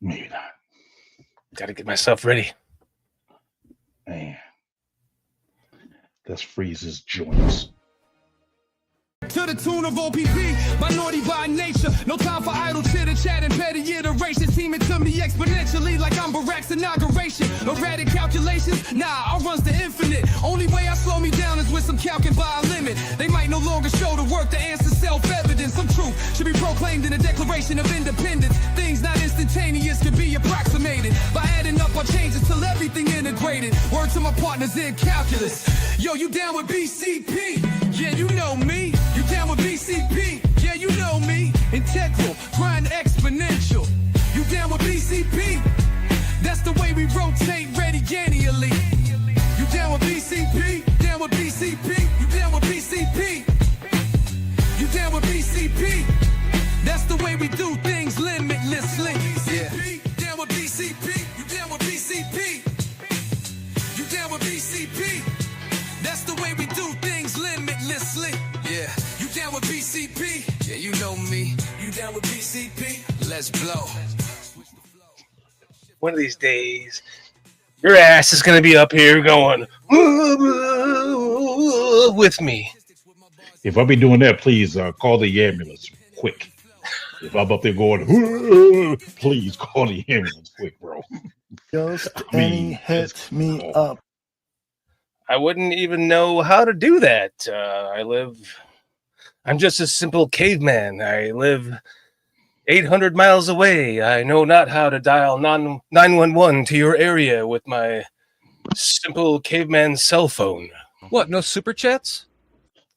Maybe not. Gotta get myself ready. Man. Let's freeze his joints. To the tune of OPP, minority by nature. No time for idle chitter chat and petty iteration. Teaming to me exponentially like I'm Barack's inauguration. Erratic calculations, nah, I runs the infinite. Only way I slow me down is with some calcing by a limit. They might no longer show the work to answer self-evident. Some truth should be proclaimed in the Declaration of Independence. Things not instantaneous can be approximated by adding up our changes till everything integrated. Word to my partners in calculus. Yo, you down with BCP? Yeah, you know me. You down with BCP? Yeah, you know me. Integral, grind exponential. You down with BCP? That's the way we rotate radiannually. You down with BCP? Down with BCP? You down with BCP? You down with BCP? That's the way we do things limitlessly. Yeah. Down with BCP? You down with BCP? You down with BCP? That's the way we do things limitlessly. Yeah. You down with BCP? Yeah, you know me. You down with BCP? Let's blow. One of these days, your ass is gonna be up here going with me. If I be doing that, please call the ambulance quick. If I'm up there going, please call the ambulance quick, bro. Just any hit me up. I wouldn't even know how to do that. I'm just a simple caveman. I live 800 miles away. I know not how to dial 911 to your area with my simple caveman cell phone. What, no super chats?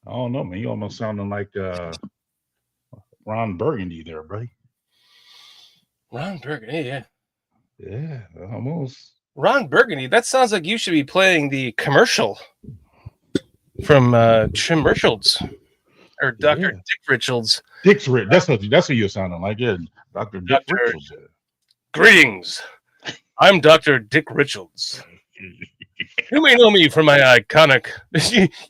I don't know, man. You almost sounding like Ron Burgundy there, buddy. Ron Burgundy, yeah. Yeah, almost. Ron Burgundy, that sounds like you should be playing the commercial from Trim Richards or Dr. Dick Richards. That's what you're sounding like, yeah. Dr. Dick Richards. Greetings. I'm Dr. Dick Richards. You may know me from my iconic.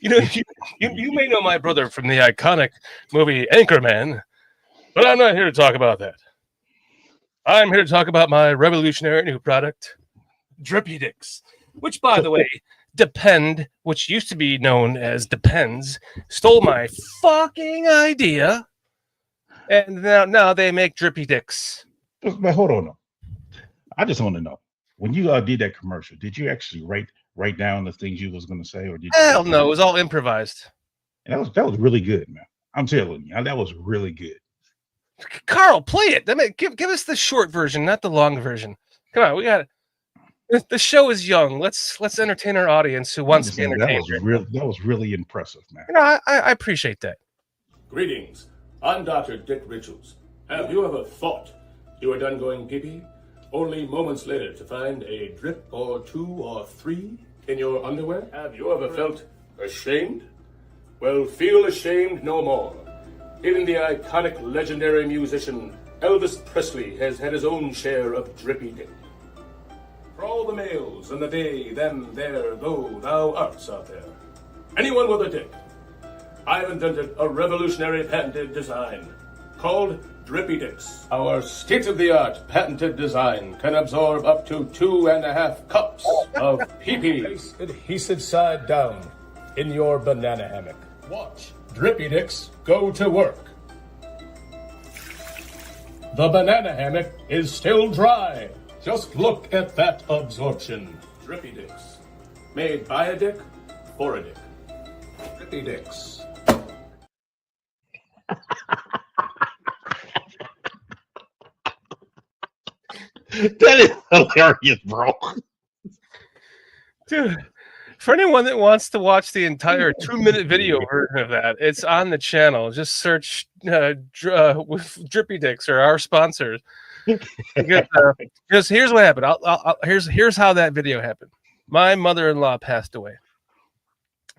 You may know my brother from the iconic movie Anchorman, but I'm not here to talk about that. I'm here to talk about my revolutionary new product, Drippy Dicks, which, by the way, Depend, which used to be known as Depends, stole my fucking idea, and now they make Drippy Dicks. But hold on, I just want to know, when you did that commercial, did you actually write down the things you was going to say, or did you? Hell no, it was all improvised. And that was really good, man. I'm telling you, that was really good. Carl, play it. Give us the short version, not the long version. Come on, we got it. The show is young. Let's entertain our audience who wants to be entertained. That was really impressive, man. I appreciate that. Greetings. I'm Dr. Dick Richards. Have you ever thought you were done going pee-pee, only moments later to find a drip or 2 or 3 in your underwear? Have you ever felt ashamed? Well, feel ashamed no more. Even the iconic legendary musician Elvis Presley has had his own share of drippy dick. For all the males and the they, them, there, go, thou arts out there, anyone with a dick, I've invented a revolutionary patented design called Drippy Dicks. Our state-of-the-art patented design can absorb up to 2.5 cups of pee-pee. Place adhesive side down in your banana hammock. Watch Drippy Dicks go to work. The banana hammock is still dry. Just look at that absorption. Drippy Dicks. Made by a dick, for a dick. Drippy Dicks. That is hilarious, bro. Dude, for anyone that wants to watch the entire 2-minute video version of that, it's on the channel. Just search with Drippy Dicks or our sponsors. Because here's what happened. Here's how that video happened. My mother-in-law passed away.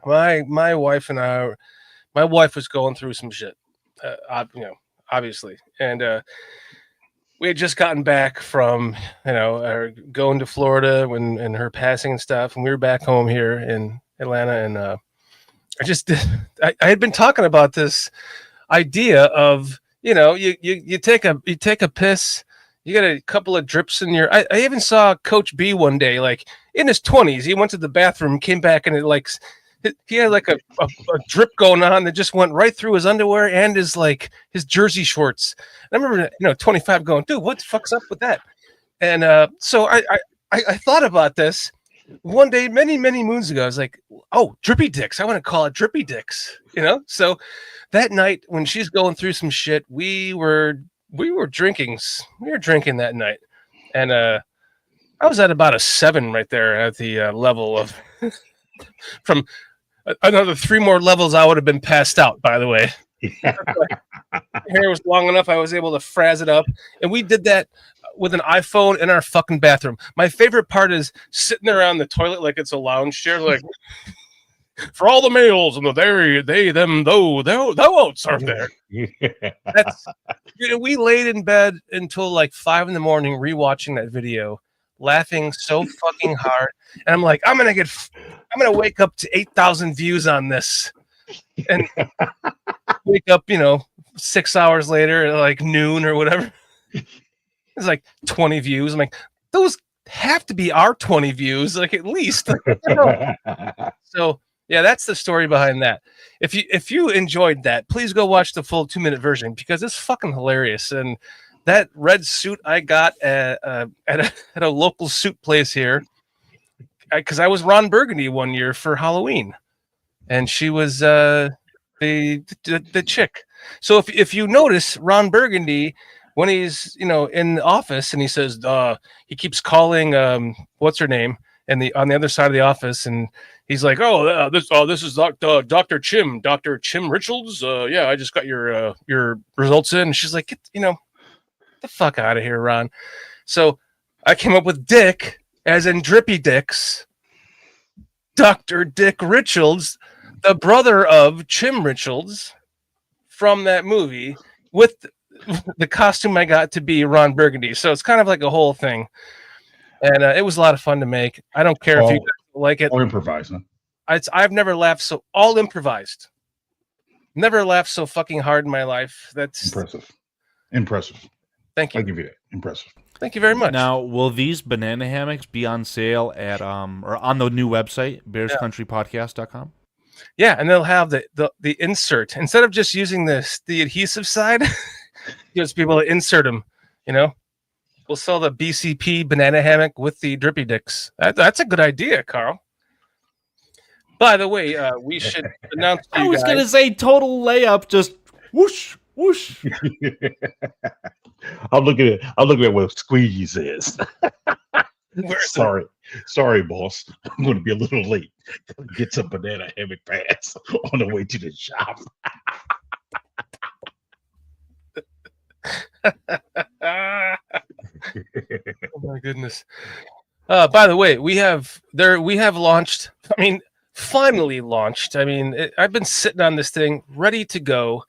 My wife and my wife was going through some shit, obviously, and we had just gotten back from going to Florida and her passing and stuff, and we were back home here in Atlanta, and I had been talking about this idea of you take a piss. You got a couple of drips in your. I even saw Coach B one day, like in his 20s. He went to the bathroom, came back, and he had like a drip going on that just went right through his underwear and his jersey shorts. And I remember, 25 going, dude, what the fuck's up with that? And so I thought about this one day, many, many moons ago. I was like, oh, Drippy Dicks. I want to call it Drippy Dicks, So that night when she's going through some shit, we were drinking. We were drinking that night. And I was at about a 7 right there at the level of from another 3 more levels. I would have been passed out, by the way. Hair was long enough. I was able to frazz it up. And we did that with an iPhone in our fucking bathroom. My favorite part is sitting around the toilet like it's a lounge chair, like for all the males and the they, them, thou outs are there. That's we laid in bed until like 5 in the morning rewatching that video, laughing so fucking hard. And I'm like, I'm gonna wake up to 8,000 views on this. And wake up, 6 hours later at like noon or whatever. It's like 20 views. I'm like, those have to be our 20 views, like at least. So yeah, that's the story behind that. If you enjoyed that, please go watch the full 2-minute version because it's fucking hilarious. And that red suit I got at a local suit place here, because I was Ron Burgundy one year for Halloween, and she was the chick. So if you notice Ron Burgundy, when he's in the office and he says he keeps calling what's her name on the other side of the office, and he's like, this is Dr. Chim Richards. Yeah, I just got your results in. And she's like, get the fuck out of here, Ron. So I came up with Dick, as in Drippy Dicks, Dr. Dick Richards, the brother of Chim Richards from that movie, with the costume I got to be Ron Burgundy. So it's kind of like a whole thing. And it was a lot of fun to make. I don't care if you like it. Or improvising. I've never laughed all improvised. Never laughed so fucking hard in my life. That's Impressive. Thank you. I'll give you that. Impressive. Thank you very much. Now, will these banana hammocks be on sale at or on the new website, bearscountrypodcast.com? Yeah, and they'll have the insert instead of just using the adhesive side. Gives people to insert them. We'll sell the BCP banana hammock with the Drippy Dicks. That's a good idea, Carl. By the way, we should announce. I was going to say total layup, just whoosh, whoosh. I'm looking at what Squeegee says. Sorry, boss. I'm going to be a little late. Get some banana hammock pads on the way to the shop. Oh my goodness. By the way, we have launched. Finally launched. I've been sitting on this thing ready to go.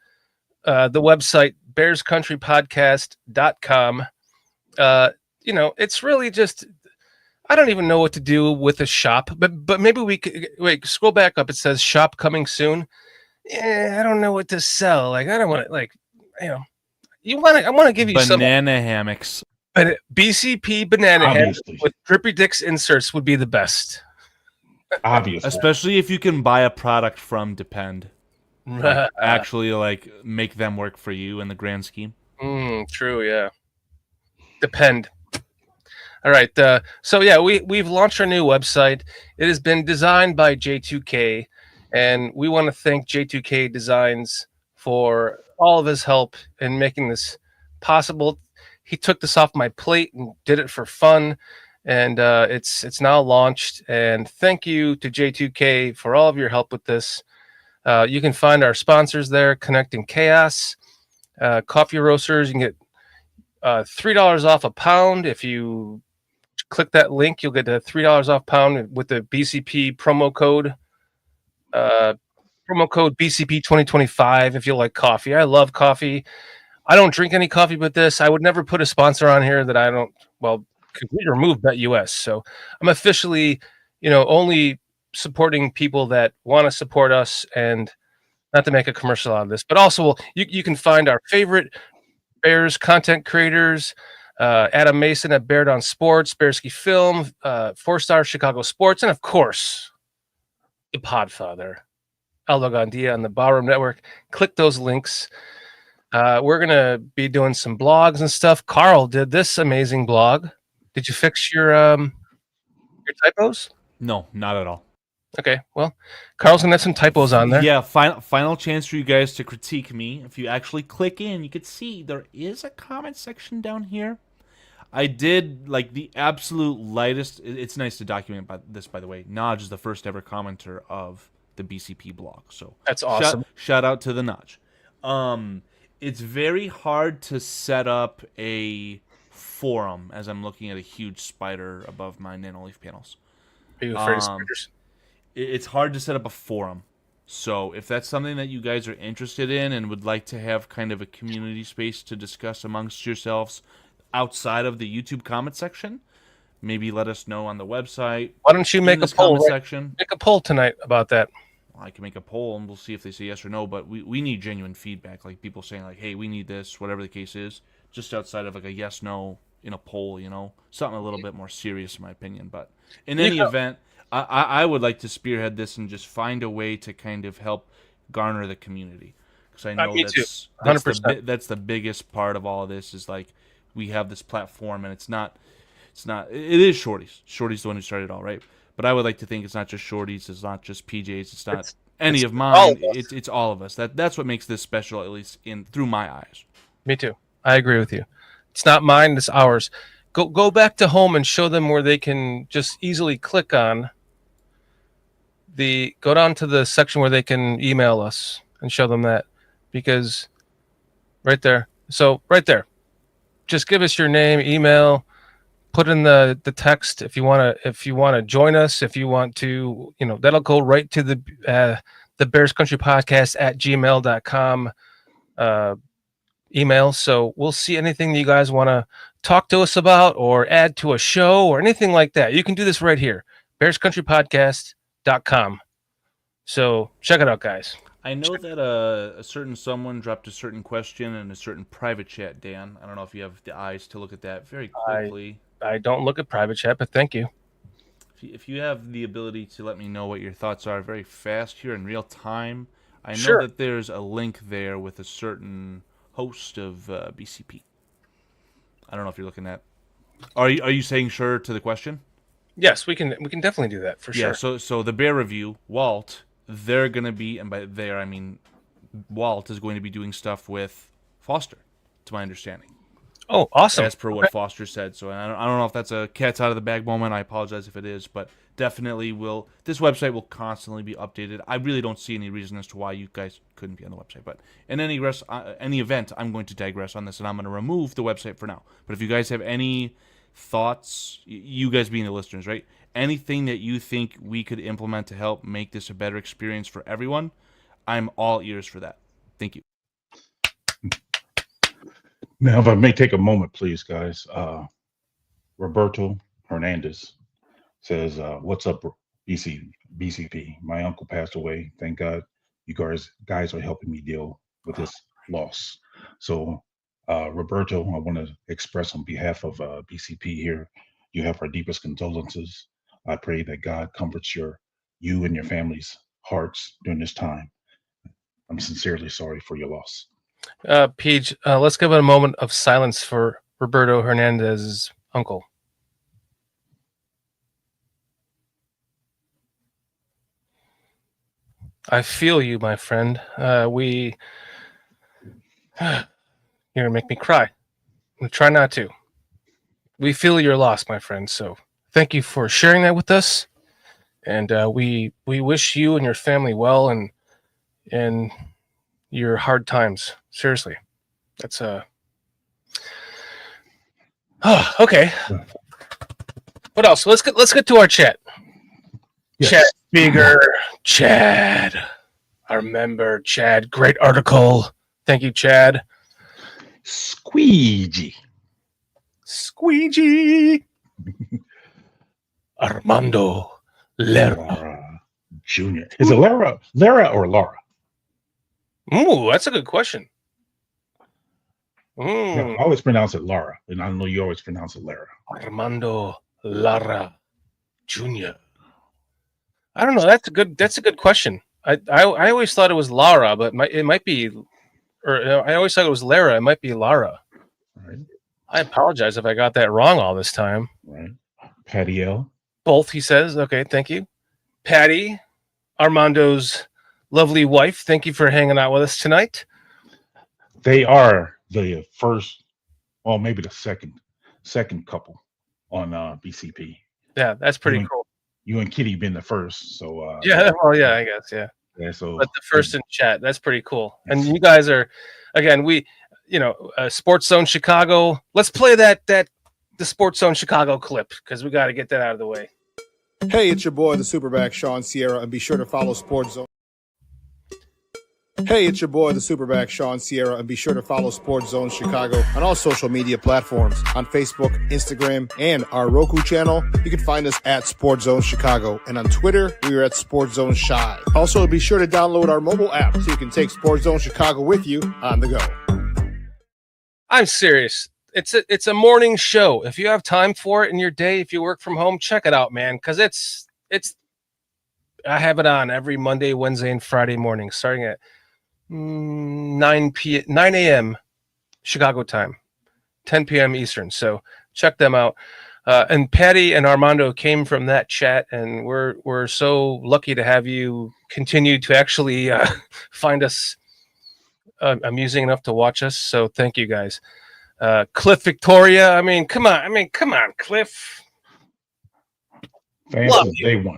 The website bearscountrypodcast.com. It's really just, I don't even know what to do with a shop, but maybe we could scroll back up. It says shop coming soon. I don't know what to sell. Like, I don't want to, I want to give you banana hammocks. But BCP banana hammocks with Drippy Dicks inserts would be the best. Obviously. Especially if you can buy a product from Depend. Actually, make them work for you in the grand scheme. True, yeah. Depend. All right. So, yeah, we've launched our new website. It has been designed by J2K, and we want to thank J2K Designs for all of his help in making this possible. He took this off my plate and did it for fun, and it's now launched. And thank you to J2K for all of your help with this. You can find our sponsors there: Connecting Chaos, Coffee Roasters. You can get $3 off a pound. If you click that link, you'll get $3 off pound with the BCP promo code. Promo code BCP 2025 if you like coffee. I love coffee. I don't drink any coffee but this. I would never put a sponsor on here that I don't, completely remove BetUS. So I'm officially, only supporting people that want to support us, and not to make a commercial out of this, but also you can find our favorite Bears content creators Adam Mason at Baird on Sports, Bearsky Film, 4-Star Chicago Sports, and of course, the Podfather, Aldo Gandia on the Ballroom Network. Click those links. We're going to be doing some blogs and stuff. Carl did this amazing blog. Did you fix your typos? No, not at all. Okay, well, Carl's going to have some typos on there. Yeah, final chance for you guys to critique me. If you actually click in, you can see there is a comment section down here. I did like the absolute lightest. It's nice to document this, by the way. Naj is the first ever commenter of the BCP blog, so that's awesome. Shout out to the Naj. It's very hard to set up a forum as I'm looking at a huge spider above my Nanoleaf panels. Are you afraid of spiders? It's hard to set up a forum. So if that's something that you guys are interested in and would like to have kind of a community space to discuss amongst yourselves outside of the YouTube comment section, maybe let us know on the website. Why don't you make a poll section? Make a poll tonight about that. I can make a poll and we'll see if they say yes or no, but we need genuine feedback, like people saying like, hey, we need this, whatever the case is, just outside of like a yes, no in a poll, something a little bit more serious in my opinion. But in any event, I would like to spearhead this and just find a way to kind of help garner the community. Because I know that's the biggest part of all of this is like we have this platform and it is Shorty's. Shorty's the one who started it all, right? But I would like to think it's not just Shorty's, it's not just PJ's, it's not any of mine. It's all of us. That's what makes this special, at least through my eyes. Me too. I agree with you. It's not mine, it's ours. Go back to home and show them where they can just easily click on go down to the section where they can email us and show them that, because right there. So right there, just give us your name, email, put in the text if you want to join us, if you want to, that'll go right to the Bears Country Podcast at gmail.com email. So we'll see anything that you guys want to talk to us about or add to a show or anything like that. You can do this right here, bearscountrypodcast.com. So check it out, guys. I know that a certain someone dropped a certain question in a certain private chat, Dan. I don't know if you have the eyes to look at that very quickly. I don't look at private chat, but thank you. If you have the ability to let me know what your thoughts are very fast here in real time, I know that there's a link there with a certain host of BCP. I don't know if you're looking at. Are you saying sure to the question? Yes, we can definitely do that for sure. Yeah. So the Bear Review, Walt, they're gonna be, and by there I mean Walt is going to be doing stuff with Foster, to my understanding. Oh, awesome! As per what Foster said. So I don't know if that's a cat's out of the bag moment. I apologize if it is, but definitely this website will constantly be updated. I really don't see any reason as to why you guys couldn't be on the website. But in any event, I'm going to digress on this, and I'm going to remove the website for now. But if you guys have any thoughts, you guys being the listeners, right? Anything that you think we could implement to help make this a better experience for everyone, I'm all ears for that. Thank you. Now, if I may take a moment, please, guys. Roberto Hernandez says, what's up, BCP? My uncle passed away. Thank God you guys are helping me deal with this loss. So, Roberto, I want to express on behalf of BCP here, you have our deepest condolences. I pray that God comforts you and your family's hearts during this time. I'm sincerely sorry for your loss. Peach, let's give it a moment of silence for Roberto Hernandez's uncle. I feel you, my friend. You're gonna make me cry. We'll try not to. We feel your loss, my friend. So thank you for sharing that with us. And we wish you and your family well and your hard times. Seriously. That's okay. What else? Let's get to our chat. Yes. Chat speaker. Chad. I remember Chad. Great article. Thank you, Chad. Squeegee. Armando Lara Jr. Is it Lara or Laura? Ooh, that's a good question. I always pronounce it Lara, and I know you always pronounce it Lara. Armando Lara Jr. I don't know. That's a good question. I always thought it was Lara, but it might be, or I always thought it was Lara. It might be Lara. Right. I apologize if I got that wrong all this time. Right. Patty L. Both, he says. Okay, thank you. Patty, Armando's lovely wife. Thank you for hanging out with us tonight. They are the first, well, maybe the second couple on BCP. Yeah, that's pretty cool. You and Kitty been the first, so yeah. Well, yeah, I guess, yeah. Yeah, so but the first in chat, that's pretty cool. And you guys are, again, Sports Zone Chicago. Let's play the Sports Zone Chicago clip because we got to get that out of the way. Hey, it's your boy, the Superback, Sean Sierra, and be sure to follow Sports Zone. Hey, it's your boy, the Superback, Sean Sierra, and be sure to follow Sports Zone Chicago on all social media platforms. On Facebook, Instagram, and our Roku channel, you can find us at Sports Zone Chicago. And on Twitter, we are at Sports Zone Shy. Also, be sure to download our mobile app so you can take Sports Zone Chicago with you on the go. I'm serious. It's a morning show. If you have time for it in your day, if you work from home, check it out, man, because it's I have it on every Monday, Wednesday, and Friday morning, starting at 9 a.m. Chicago time, 10 p.m. Eastern. So check them out. And Patty and Armando came from that chat, and we're so lucky to have you continue to actually find us amusing enough to watch us. So thank you guys. Cliff Victoria. Come on, Cliff. Fans since day one.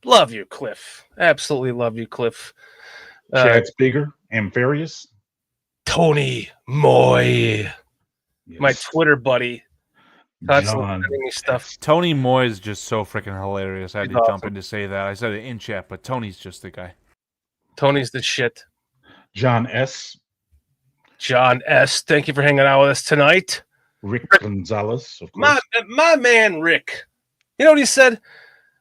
Love you, Cliff. Absolutely love you, Cliff. Chad Speaker, Amphiarius. Tony Moy. Yes. My Twitter buddy. Constantly John. sending me stuff. Tony Moy is just so freaking hilarious. I had He's to awesome. jump in to say that. I said it in chat, but Tony's just the guy. Tony's the shit. John S. John S. Thank you for hanging out with us tonight. Rick Gonzalez, of course. My man, Rick. You know what he said?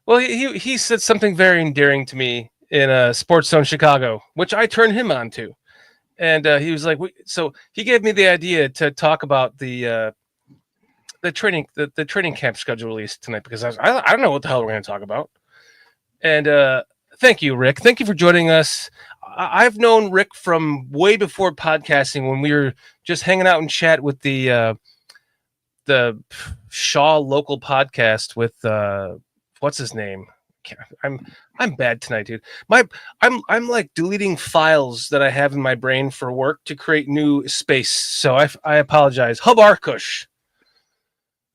Well, he said something very endearing to me in Sports Zone Chicago, which I turned him on to. And he was like, so he gave me the idea to talk about the training camp schedule release tonight, because I don't know what the hell we're going to talk about. And thank you, Rick. Thank you for joining us. I've known Rick from way before podcasting, when we were just hanging out and chat with the Shaw local podcast with what's his name? I'm bad tonight, dude. I'm like deleting files that I have in my brain for work to create new space. So I apologize. Hub Arkush.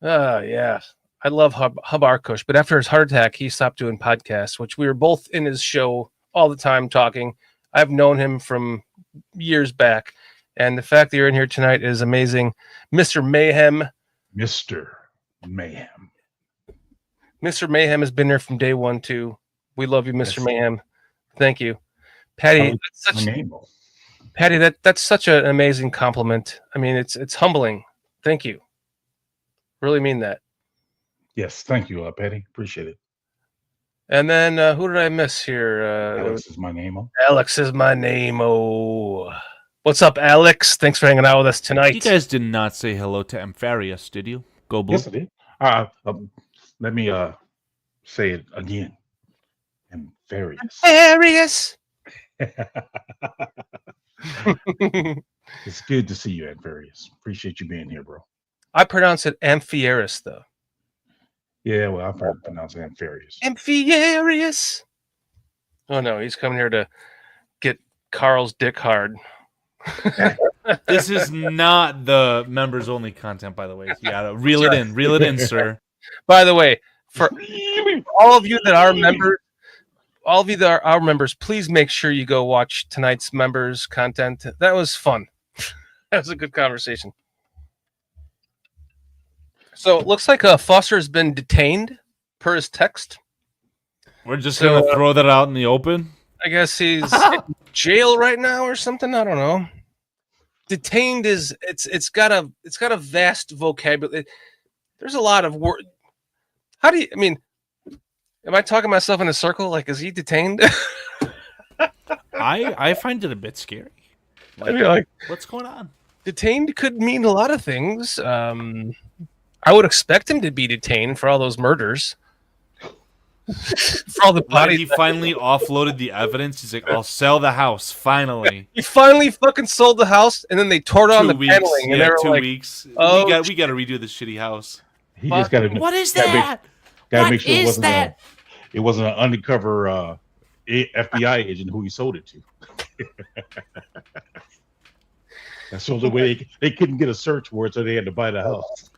Yeah. I love Hub Arkush, but after his heart attack, he stopped doing podcasts, which we were both in his show all the time talking. I've known him from years back, and the fact that you're in here tonight is amazing. Mr. Mayhem. Mr. Mayhem. Mr. Mayhem has been there from day one, too. We love you, Mr. Yes. Mayhem. Thank you. Patty, that's such an amazing compliment. I mean, it's humbling. Thank you. Really mean that. Yes, thank you, Patty. Appreciate it. And then who did I miss here? Alex is my name. Alex is my name. Oh, what's up, Alex? Thanks for hanging out with us tonight. You guys did not say hello to Amphiarius, did you? Go Blue. Yes, I did. Let me say it again. Amphiarius. Amphiarius. It's good to see you, Amphiarius. Appreciate you being here, bro. I pronounce it Amphiarius, though. Yeah, well, I've heard it pronounced Amphiarius. Amphiarius. Oh, no, he's coming here to get Carl's dick hard. This is not the members-only content, by the way. You gotta reel it in, sir. By the way, for all of you that are members, please make sure you go watch tonight's members content. That was fun. That was a good conversation. So it looks like Foster has been detained per his text. We're just going to throw that out in the open? I guess he's in jail right now or something. I don't know. Detained is it's got a vast vocabulary. There's a lot of word. How do you, am I talking myself in a circle? Like, is he detained? I find it a bit scary. Like, what's going on? Detained could mean a lot of things. I would expect him to be detained for all those murders. For all the Why bodies. he finally offloaded the evidence. He's like, I'll sell the house, finally. He finally fucking sold the house, and then they tore down the 2 weeks. paneling. And Yeah, they were 2 like, weeks. oh, we got to redo this shitty house. He just got to. What is that? Gotta make sure it wasn't an undercover FBI agent who he sold it to. That's the only way they couldn't get a search warrant, so they had to buy the house.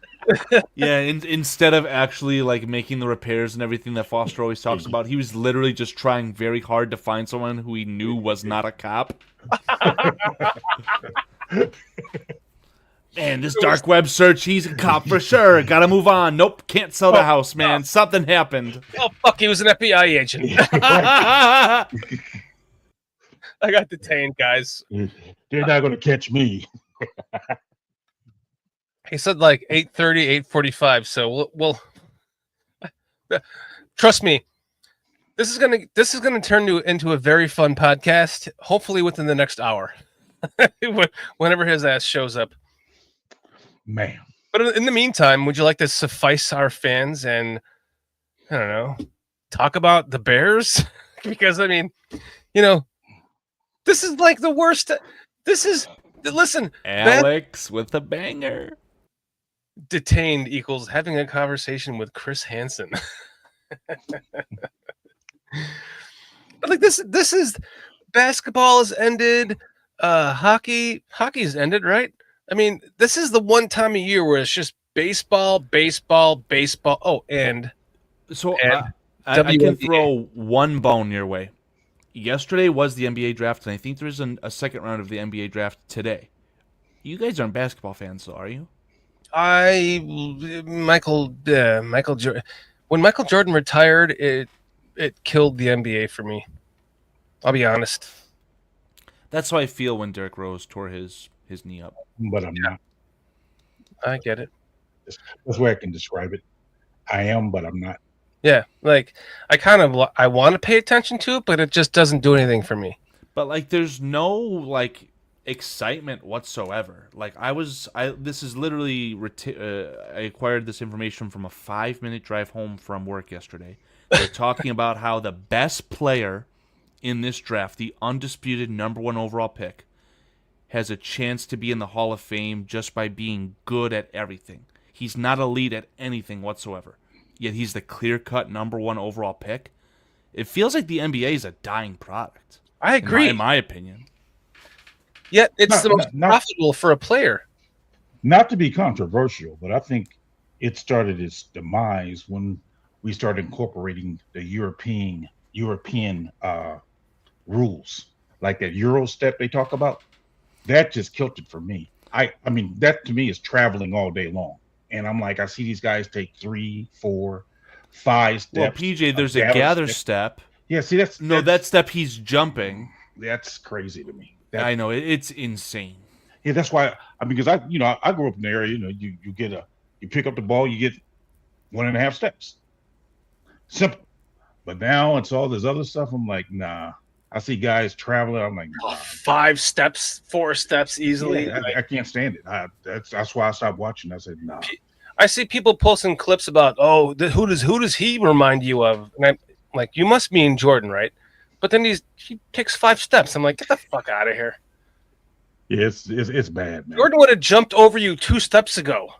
Yeah, instead of actually like making the repairs and everything that Foster always talks about, he was literally just trying very hard to find someone who he knew was not a cop. Man, this dark web search, he's a cop for sure. Gotta move on. Nope, can't sell the house, man. Something happened. oh fuck, he was an FBI agent. I got detained, guys. They're not going to catch me. He said like 8:30, 8:45. So we'll trust me. This is gonna turn into a very fun podcast. Hopefully within the next hour, whenever his ass shows up. Man. But in the meantime, would you like to suffice our fans and I don't know, talk about the Bears? Because I mean, this is like the worst. Listen, Alex with a banger. Detained equals having a conversation with Chris Hansen. But like this is basketball has ended, hockey's ended, right? I mean, this is the one time a year where it's just baseball. Oh, and I can throw one bone your way. Yesterday was the NBA draft, and I think there's a second round of the NBA draft today. You guys aren't basketball fans, though, are you? Michael Jordan. When Michael Jordan retired, it killed the NBA for me. I'll be honest. That's how I feel when Derrick Rose tore his knee up. But I'm not. I get it. That's the way I can describe it. I am, but I'm not. Yeah, like I want to pay attention to it, but it just doesn't do anything for me. But like, there's no like excitement whatsoever. Like this is literally I acquired this information from a 5-minute drive home from work yesterday. They're talking about how the best player in this draft, the undisputed #1 overall pick, has a chance to be in the Hall of Fame just by being good at everything. He's not elite at anything whatsoever, yet he's the clear-cut #1 overall pick. It feels like the NBA is a dying product. I agree. In my opinion. Yet it's the most profitable for a player. Not to be controversial, but I think it started its demise when we started incorporating the European rules, like that Euro step they talk about. That just killed it for me. I mean, that to me is traveling all day long. And I'm like, I see these guys take 3, 4, 5 steps. Well, PJ, there's a gather step. Yeah, see, that step he's jumping. That's crazy to me. I know, it's insane. Yeah, that's why. Because I grew up in the area. You pick up the ball, you get 1.5 steps. Simple. But now it's all this other stuff. I'm like, nah. I see guys traveling. I'm like, nah. 5 steps, 4 steps easily. Yeah, I can't stand it. That's why I stopped watching. I said, nah. I see people posting clips about, who does he remind you of? And I'm like, you must mean Jordan, right? But then he takes 5 steps. I'm like, get the fuck out of here. Yeah, it's bad, man. Jordan would have jumped over you 2 steps ago.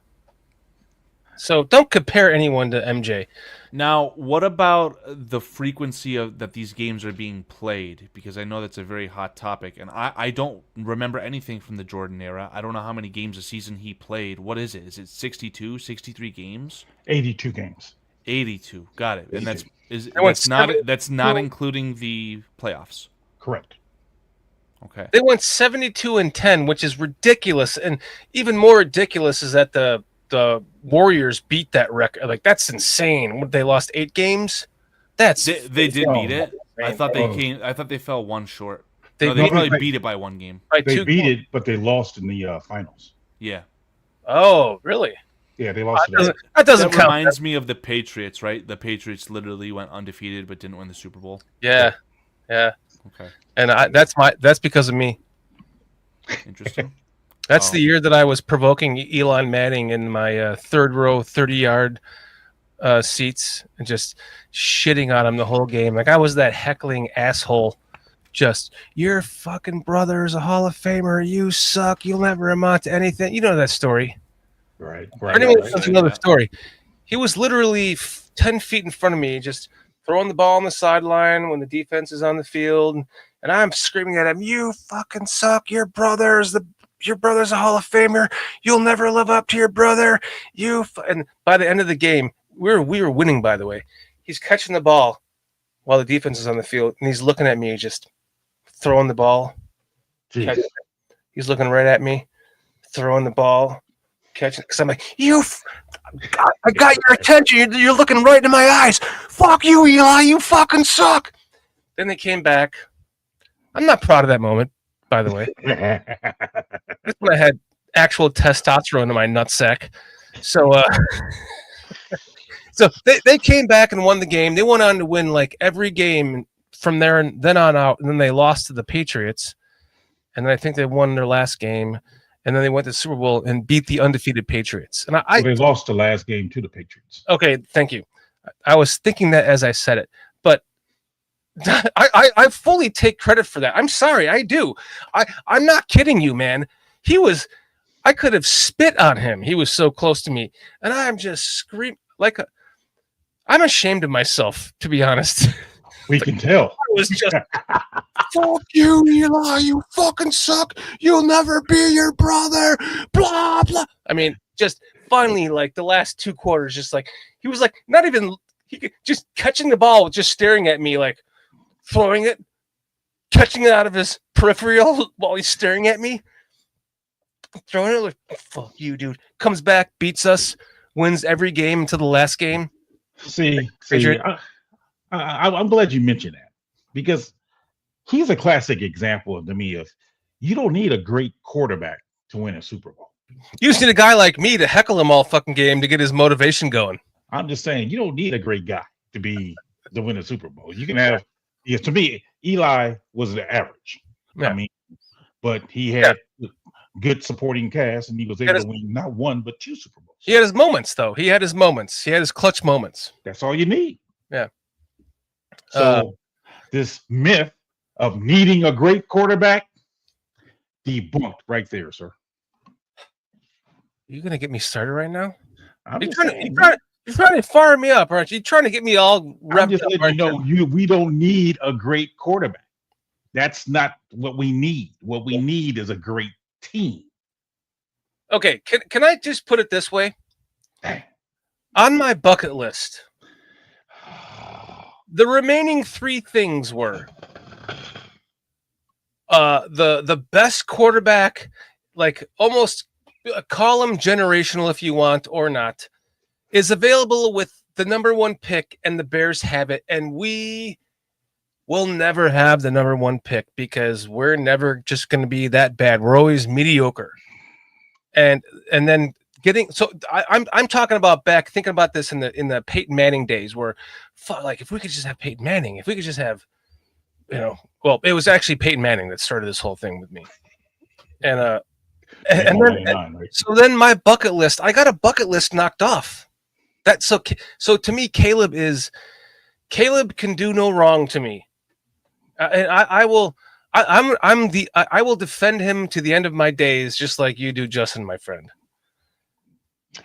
So don't compare anyone to MJ. Now, what about the frequency of that these games are being played? Because I know that's a very hot topic, and I don't remember anything from the Jordan era. I don't know how many games a season he played. What is it? Is it 62, 63 games? 82 games. 82. Got it. And that's not including the playoffs. Correct. Okay. They went 72-10, which is ridiculous, and even more ridiculous is that the Warriors beat that record. Like, that's insane. They lost 8 games. They did beat it. I thought they fell one short. They probably beat it by 1 game. They beat it, but they lost in the finals. Yeah. Oh, really? Yeah, they lost. That doesn't count. Reminds me of the Patriots, right? The Patriots literally went undefeated but didn't win the Super Bowl. Yeah. Okay. And that's because of me. Interesting. That's the year that I was provoking Elon Manning in my third row, 30-yard seats and just shitting on him the whole game. Like I was that heckling asshole. Just, your fucking brother is a Hall of Famer. You suck. You'll never amount to anything. You know that story. Right. Anyway, that's another story. He was literally 10 feet in front of me, just throwing the ball on the sideline when the defense is on the field. And I'm screaming at him, you fucking suck. Your brother's a Hall of Famer. You'll never live up to your brother. And by the end of the game, we were winning, by the way. He's catching the ball while the defense is on the field, and he's looking at me, just throwing the ball. He's looking right at me, throwing the ball, catching. Because I'm like, I got your attention. You're looking right in my eyes. Fuck you, Eli. You fucking suck. Then they came back. I'm not proud of that moment, by the way. That's when I had actual testosterone in my nutsack. So, so they came back and won the game. They went on to win like every game from there and then on out. And then they lost to the Patriots. And then I think they won their last game. And then they went to the Super Bowl and beat the undefeated Patriots. And they lost the last game to the Patriots. Okay, thank you. I was thinking that as I said it. But I fully take credit for that. I'm sorry, I do. I'm not kidding you, man. I could have spit on him. He was so close to me. And I'm just screaming I'm ashamed of myself, to be honest. We can tell. I was just, fuck you, Eli. You fucking suck. You'll never be your brother. Blah, blah. I mean, just finally, like the last 2 quarters, just like, he was like, not even, just catching the ball, just staring at me, like throwing it, catching it out of his peripheral while he's staring at me. Throwing it like, fuck you, dude. Comes back, beats us, wins every game until the last game. See, I'm glad you mentioned that, because he's a classic example to me of you don't need a great quarterback to win a Super Bowl. You just need a guy like me to heckle him all fucking game to get his motivation going. I'm just saying, you don't need a great guy to win a Super Bowl. You can have, to me, Eli was the average. Yeah. I mean, but he had good supporting cast, and he was able to win not 1 but 2 Super Bowls. He had his moments, though. He had his moments. He had his clutch moments. That's all you need. Yeah. So this myth of needing a great quarterback, debunked right there, sir. You gonna get me started right now? You're trying to fire me up, aren't you? You're trying to get me all revved up. Right, we don't need a great quarterback. That's not what we need. What we need is a great team. Okay, can I just put it this way? On my bucket list, the remaining 3 things were the best quarterback, like almost call him generational if you want or not, is available with the number 1 pick, and the Bears have it, and we will never have the number 1 pick because we're never just going to be that bad. We're always mediocre. And then I'm talking about thinking about this in the Peyton Manning days, where like if we could just have Peyton Manning, if we could just have, well, it was actually Peyton Manning that started this whole thing with me. And so then my bucket list, I got a bucket list knocked off. So to me, Caleb can do no wrong to me. And I will defend him to the end of my days, just like you do, Justin, my friend.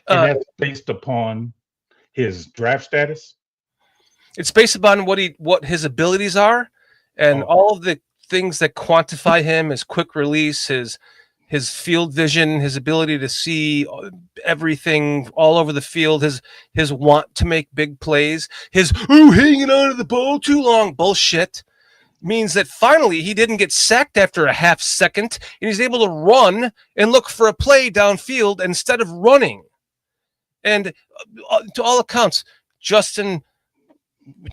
And that's based upon his draft status? It's based upon what his abilities are, and all of the things that quantify him: his quick release, his field vision, his ability to see everything all over the field, his want to make big plays, his hanging on to the ball too long bullshit means that finally he didn't get sacked after a half second, and he's able to run and look for a play downfield instead of running. And to all accounts, Justin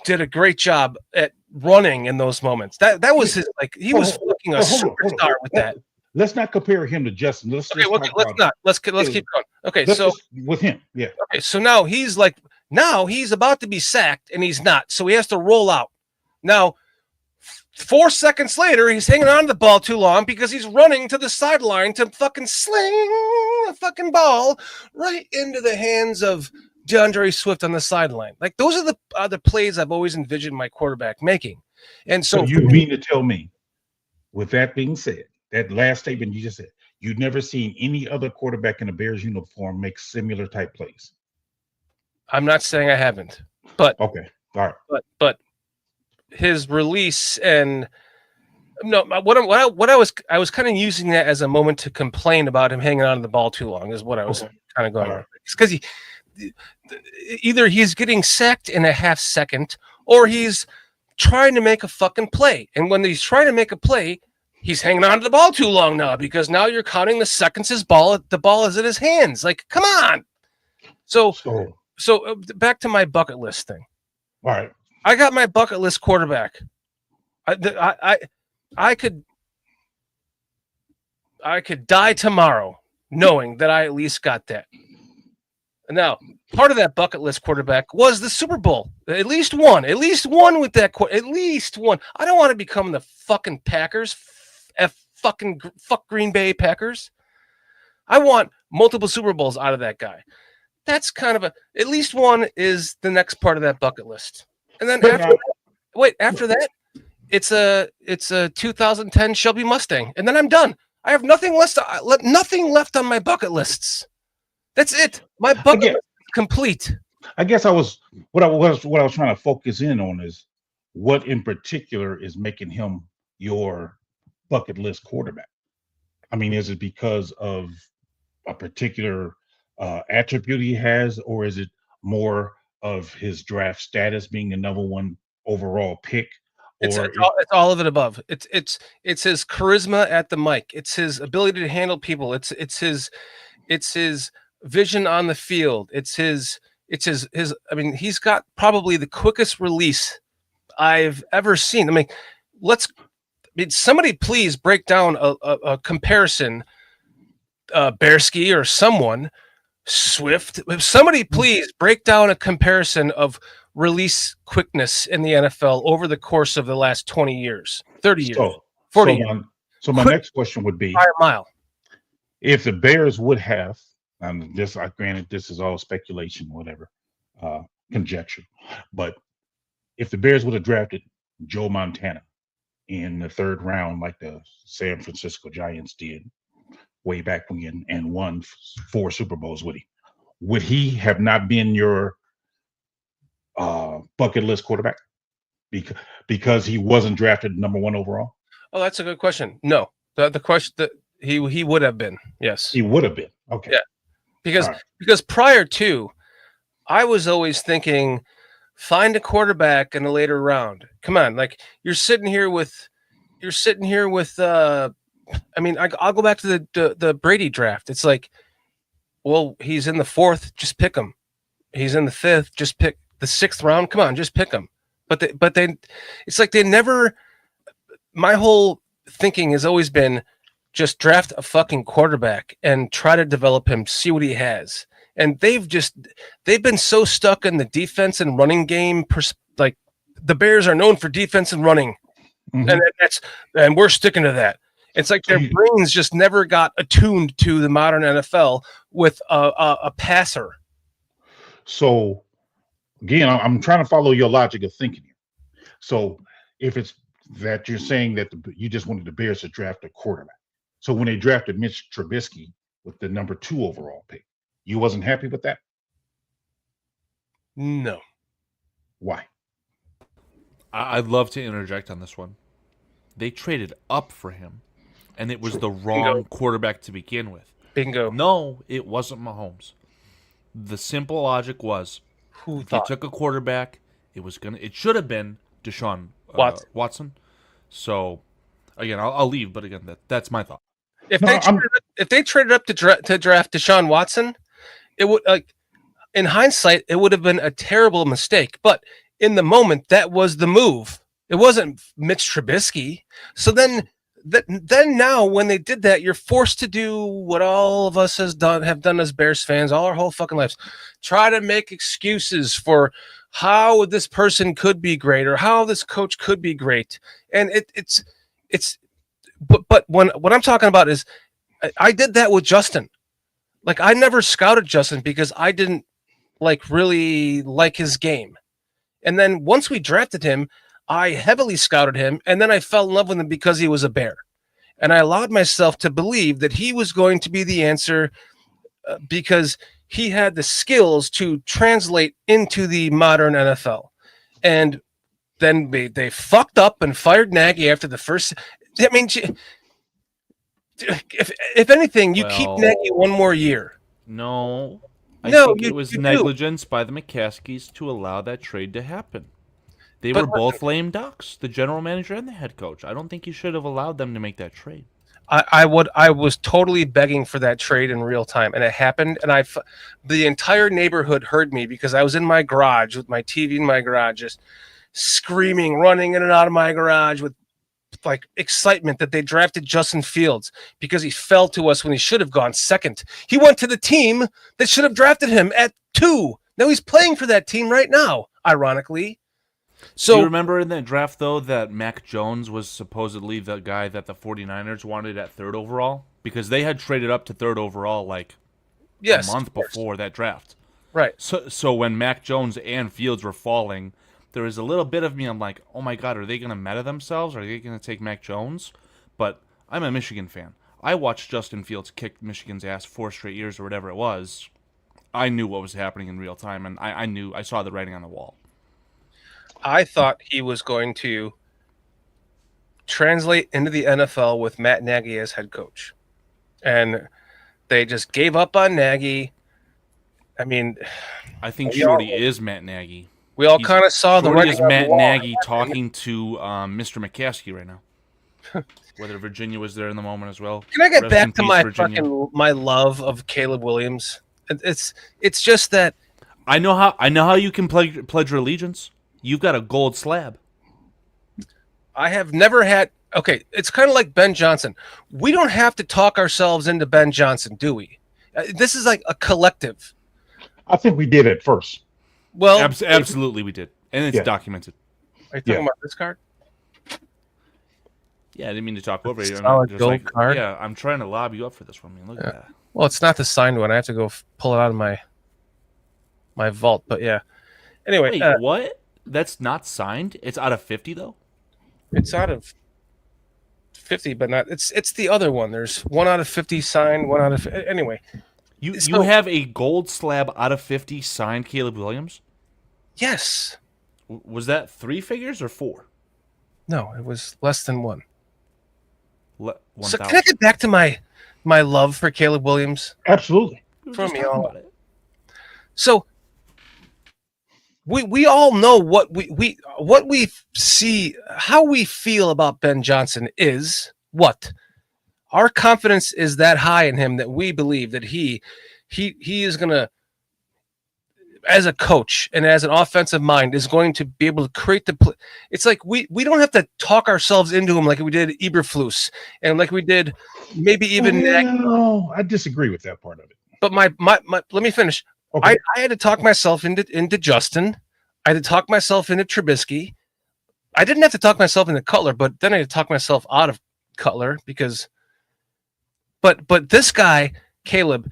did a great job at running in those moments. That was his, like, he was fucking a superstar with that. Let's not compare him to Justin. Let's keep going. Okay, so with him, yeah. Okay, so now he's about to be sacked, and he's not. So he has to roll out. Now, 4 seconds later, he's hanging on to the ball too long because he's running to the sideline to fucking sling a fucking ball right into the hands of DeAndre Swift on the sideline. Like, those are the plays I've always envisioned my quarterback making. And so you mean to tell me, with that being said, that last statement you just said, you've never seen any other quarterback in a Bears uniform make similar type plays? I'm not saying I haven't, but okay, all right, but his release and no, what I was kind of using that as a moment to complain about him hanging on to the ball too long is what I was kind of going on, because either he's getting sacked in a half second or he's trying to make a fucking play, and when he's trying to make a play, he's hanging on to the ball too long now because now you're counting the seconds the ball is in his hands. Like, come on. So back to my bucket list thing. All right. I got my bucket list quarterback. I could die tomorrow knowing that I at least got that. Now, part of that bucket list quarterback was the Super Bowl. At least one with that. At least one. I don't want to become the fucking Packers. Fuck Green Bay Packers. I want multiple Super Bowls out of that guy. That's kind of at least one is the next part of that bucket list. And then after that, it's a 2010 Shelby Mustang, and then I'm done. I have nothing left on my bucket lists. That's it. My bucket list is complete. I guess what I was trying to focus in on is what in particular is making him your bucket list quarterback. I mean, is it because of a particular attribute he has, or is it more of his draft status being the number one overall pick? It's all of it above. It's his charisma at the mic. It's his ability to handle people. It's his vision on the field. It's his. I mean, he's got probably the quickest release I've ever seen. I mean, somebody please break down a comparison. Bearski or someone, Swift. If somebody please break down a comparison of release quickness in the NFL over the course of the last 20 years, 30 years, 40 years. So my next question would be, mile. If the Bears would have, and this, granted, this is all speculation, whatever, conjecture, but if the Bears would have drafted Joe Montana in the 3rd round, like the San Francisco Giants did way back when and won 4 Super Bowls, would he have not been your bucket list quarterback because he wasn't drafted number 1 overall? Oh, that's a good question. No, the question that he would have been. Yes, he would have been. Okay. Yeah, because prior to, I was always thinking, find a quarterback in a later round. Come on, like you're sitting here with. I mean, I'll go back to the Brady draft. It's like, well, he's in the 4th, just pick him. He's in the 5th, just pick the 6th round. Come on, just pick him. But they, it's like they never. My whole thinking has always been, just draft a fucking quarterback and try to develop him, see what he has. And they've been so stuck in the defense and running game. Like the Bears are known for defense and running, and we're sticking to that. It's like their brains just never got attuned to the modern NFL with a passer. So, again, I'm trying to follow your logic of thinking here. So, if it's that you're saying that you just wanted the Bears to draft a quarterback, so when they drafted Mitch Trubisky with the number 2 overall pick, you wasn't happy with that? No. Why? I'd love to interject on this one. They traded up for him, and it was the wrong quarterback to begin with. Bingo. No, it wasn't Mahomes. The simple logic was, if you took a quarterback, it should have been Deshaun Watson. So, again, I'll leave, but again, that's my thought. If they traded up to draft Deshaun Watson, it would, like, in hindsight, it would have been a terrible mistake. But in the moment, that was the move. It wasn't Mitch Trubisky. So then then now when they did that, you're forced to do what all of us have done as Bears fans all our whole fucking lives. Try to make excuses for how this person could be great or how this coach could be great. And it's but what I'm talking about is I did that with Justin. Like, I never scouted Justin because I didn't really like his game. And then once we drafted him, I heavily scouted him, and then I fell in love with him because he was a Bear. And I allowed myself to believe that he was going to be the answer because he had the skills to translate into the modern NFL. And then they fucked up and fired Nagy after the first. I mean, if anything, you keep Nagy one more year. No. I think it was negligence by the McCaskies to allow that trade to happen. They were both lame ducks, the general manager and the head coach. I don't think you should have allowed them to make that trade. I was totally begging for that trade in real time, and it happened. And the entire neighborhood heard me because I was in my garage with my TV in my garage, just screaming, running in and out of my garage with like excitement that they drafted Justin Fields because he fell to us when he should have gone second. He went to the team that should have drafted him at 2. Now he's playing for that team right now, ironically. So, do you remember in that draft, though, that Mac Jones was supposedly the guy that the 49ers wanted at 3rd overall? Because they had traded up to 3rd overall a month before that draft. Right. So when Mac Jones and Fields were falling, there was a little bit of me, I'm like, oh my God, are they going to meta themselves? Are they going to take Mac Jones? But I'm a Michigan fan. I watched Justin Fields kick Michigan's ass 4 straight years or whatever it was. I knew what was happening in real time, and I saw the writing on the wall. I thought he was going to translate into the NFL with Matt Nagy as head coach. And they just gave up on Nagy. I mean, I think Shorty is Matt Nagy. We all kind of saw the writing on the wall. Matt Nagy talking to Mr. McCaskey right now. Whether Virginia was there in the moment as well. Can I get back to my love of Caleb Williams? It's just that I know how you can pledge your allegiance. You've got a gold slab. I have never had. Okay, it's kind of like Ben Johnson. We don't have to talk ourselves into Ben Johnson, do we? This is like a collective. I think we did at first. Well, absolutely, we did, and it's documented. Are you talking about this card? Yeah, I didn't mean to talk over you. Solid gold card. Yeah, I'm trying to lob you up for this one, man. Look at that. Well, it's not the signed one. I have to go pull it out of my vault. But yeah. Anyway, wait, what? That's not signed? It's out of 50, though? It's out of 50, but not. It's the other one. There's 1 out of 50 signed, 1 out of... Anyway. You have a gold slab out of 50 signed Caleb Williams? Yes. Was that 3 figures or 4? No, it was less than 1. 1, so can I get back to my love for Caleb Williams? Absolutely. From me all. So... We all know what we see, how we feel about Ben Johnson is what our confidence is that high in him that we believe that he is gonna, as a coach and as an offensive mind, is going to be able to create the play. It's like we don't have to talk ourselves into him like we did Eberflus and like we did maybe even. No, I disagree with that part of it. But my let me finish. Okay. I had to talk myself into Justin. I had to talk myself into Trubisky. I didn't have to talk myself into Cutler, but then I had to talk myself out of Cutler because. But this guy, Caleb,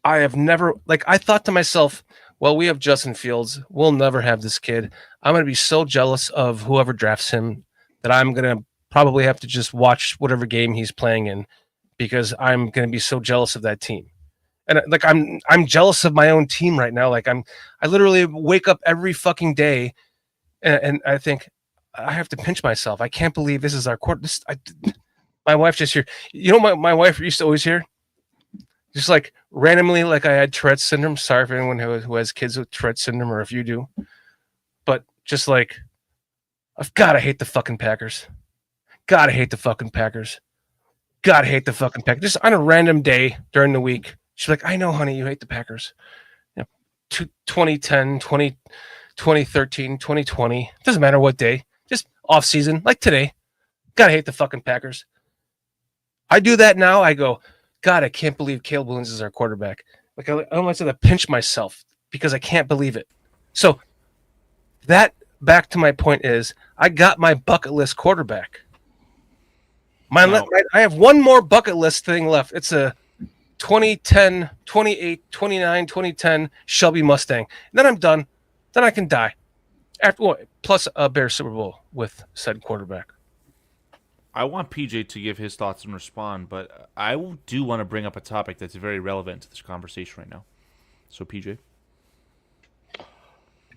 I have never I thought to myself, well, we have Justin Fields. We'll never have this kid. I'm going to be so jealous of whoever drafts him that I'm going to probably have to just watch whatever game he's playing in because I'm going to be so jealous of that team. And I'm jealous of my own team right now. I literally wake up every fucking day, and I think I have to pinch myself. I can't believe this is our quarter. My wife just here. You know, my wife used to always hear, just randomly, I had Tourette's syndrome. Sorry for anyone who has kids with Tourette's syndrome, or if you do, but just I've gotta hate the fucking Packers. Gotta hate the fucking Packers. Gotta hate the fucking Packers. Just on a random day during the week. She's like, I know, honey, you hate the Packers. 2010, 2013, 2020. Doesn't matter what day. Just off season, like today. Gotta hate the fucking Packers. I do that now. I go, God, I can't believe Caleb Williams is our quarterback. Like I almost have to pinch myself because I can't believe it. So that back to my point is I got my bucket list quarterback. I have one more bucket list thing left. It's a 2010, 28, 29, 2010 Shelby Mustang. And then I'm done. Then I can die. After what? Plus a Bears Super Bowl with said quarterback. I want PJ to give his thoughts and respond, but I do want to bring up a topic that's very relevant to this conversation right now. So, PJ?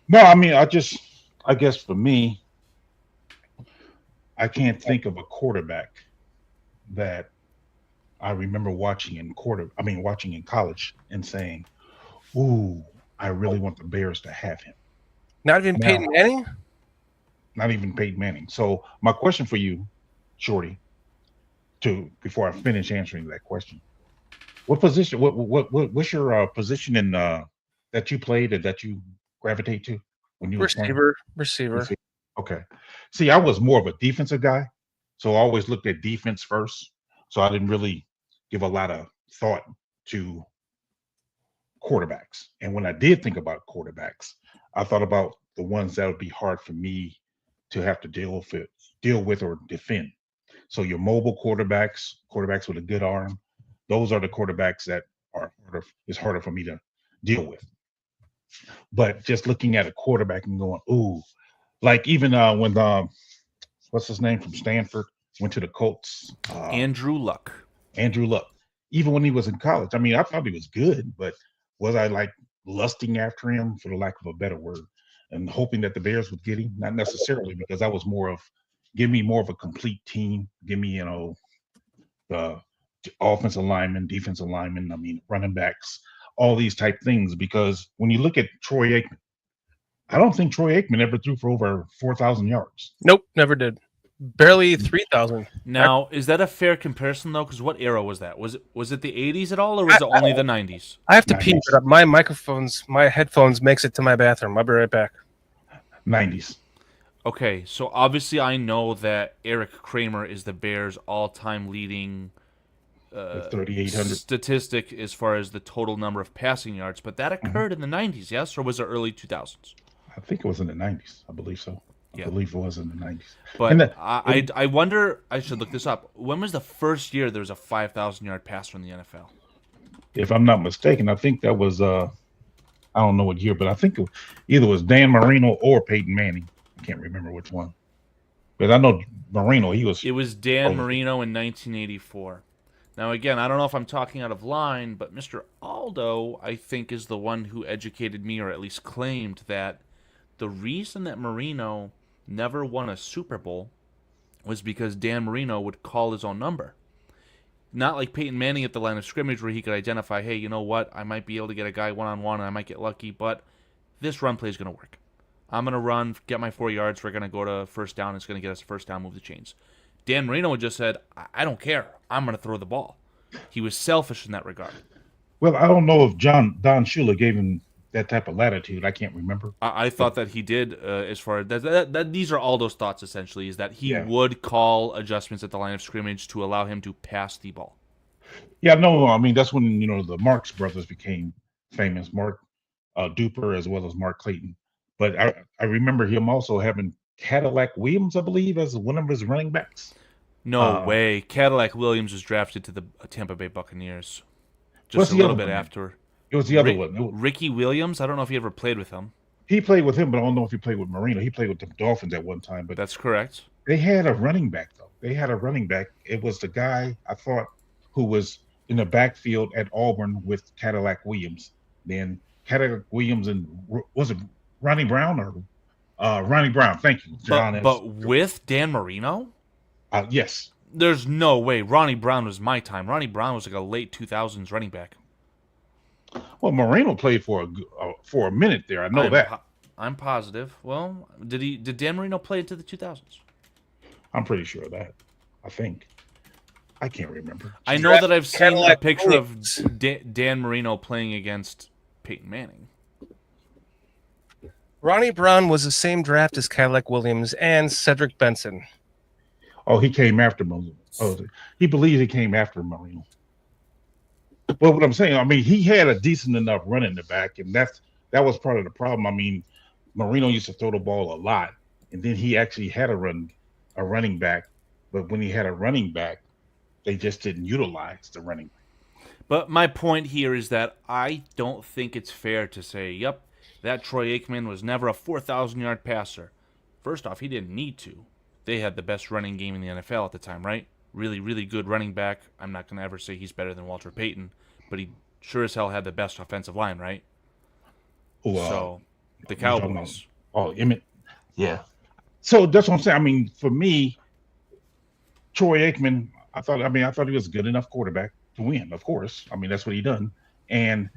No, I mean, I guess for me, I can't think of a quarterback that I remember watching in college and saying, "Ooh, I really want the Bears to have him." Not even Peyton Manning? Not even Peyton Manning. So my question for you, Shorty, before I finish answering that question, what position? What's your position in that you played and that you gravitate to when you were playing? Receiver. Okay. See, I was more of a defensive guy, so I always looked at defense first. So I didn't really give a lot of thought to quarterbacks. And when I did think about quarterbacks, I thought about the ones that would be hard for me to have to deal with or defend. So your mobile quarterbacks with a good arm, those are the quarterbacks that is harder for me to deal with. But just looking at a quarterback and going, ooh, like even when what's his name from Stanford went to the Colts, Andrew Luck. Even when he was in college, I mean, I thought he was good, but was I like lusting after him, for the lack of a better word, and hoping that the Bears would get him? Not necessarily, because I was more of, give me more of a complete team. Give me, the offensive linemen, defensive linemen, I mean, running backs, all these type things. Because when you look at Troy Aikman, I don't think Troy Aikman ever threw for over 4,000 yards. Nope, never did. Barely 3,000. Now, is that a fair comparison though? Because what era was that? Was it the 80s at all, or was it only the 90s? I have to pee, but my headphones makes it to my bathroom. I'll be right back. 90s. Okay, so obviously I know that Eric Kramer is the Bears' all-time leading 3,800 statistic as far as the total number of passing yards, but that occurred in the 90s, yes? Or was it early 2000s? I think it was in the 90s. I believe so. Yeah. I believe it was in the 90s. But I wonder, I should look this up. When was the first year there was a 5,000-yard passer in the NFL? If I'm not mistaken, I think that was, I don't know what year, but I think either was Dan Marino or Peyton Manning. I can't remember which one. But I know Marino, It was Dan Marino in 1984. Now, again, I don't know if I'm talking out of line, but Mr. Aldo, I think, is the one who educated me, or at least claimed that the reason that Marino never won a Super Bowl was because Dan Marino would call his own number. Not like Peyton Manning at the line of scrimmage where he could identify, hey, you know what, I might be able to get a guy one-on-one and I might get lucky, but this run play is going to work. I'm going to run, get my 4 yards, we're going to go to first down, it's going to get us a first down, move the chains. Dan Marino just said, I don't care, I'm going to throw the ball. He was selfish in that regard. Well, I don't know if Don Shula gave him that type of latitude. I can't remember. I thought that he did. As far as that, these are all those thoughts. Essentially, is that he would call adjustments at the line of scrimmage to allow him to pass the ball. Yeah, no, I mean that's when the Marx brothers became famous. Mark Duper as well as Mark Clayton. But I remember him also having Cadillac Williams, I believe, as one of his running backs. No way. Cadillac Williams was drafted to the Tampa Bay Buccaneers just a little bit after. It was the other one. Ricky Williams? I don't know if he ever played with him. He played with him, but I don't know if he played with Marino. He played with the Dolphins at one time. But that's correct. They had a running back, though. It was the guy, I thought, who was in the backfield at Auburn with Cadillac Williams. Then Cadillac Williams and, was it Ronnie Brown or Ronnie Brown? Thank you, John. But with Dan Marino? Yes. There's no way. Ronnie Brown was my time. Ronnie Brown was like a late 2000s running back. Well, Marino played for a minute there. I know that. I'm positive. Well, did Dan Marino play into the 2000s? I'm pretty sure of that. I think. I can't remember. I know that I've seen a picture of Dan Marino playing against Peyton Manning. Ronnie Brown was the same draft as Cadillac Williams and Cedric Benson. Oh, he came after Oh, he believes he came after Marino. Well, what I'm saying, I mean, he had a decent enough run in the back, and that was part of the problem. I mean, Marino used to throw the ball a lot, and then he actually had a running back, but when he had a running back, they just didn't utilize the running back. But my point here is that I don't think it's fair to say, yep, that Troy Aikman was never a 4,000-yard passer. First off, he didn't need to. They had the best running game in the NFL at the time, right? Really, really good running back. I'm not going to ever say he's better than Walter Payton, but he sure as hell had the best offensive line, right? So, the Cowboys. Oh, Emmett. Yeah. So that's what I'm saying. I mean, for me, Troy Aikman, I thought he was a good enough quarterback to win, of course. I mean, that's what he done. And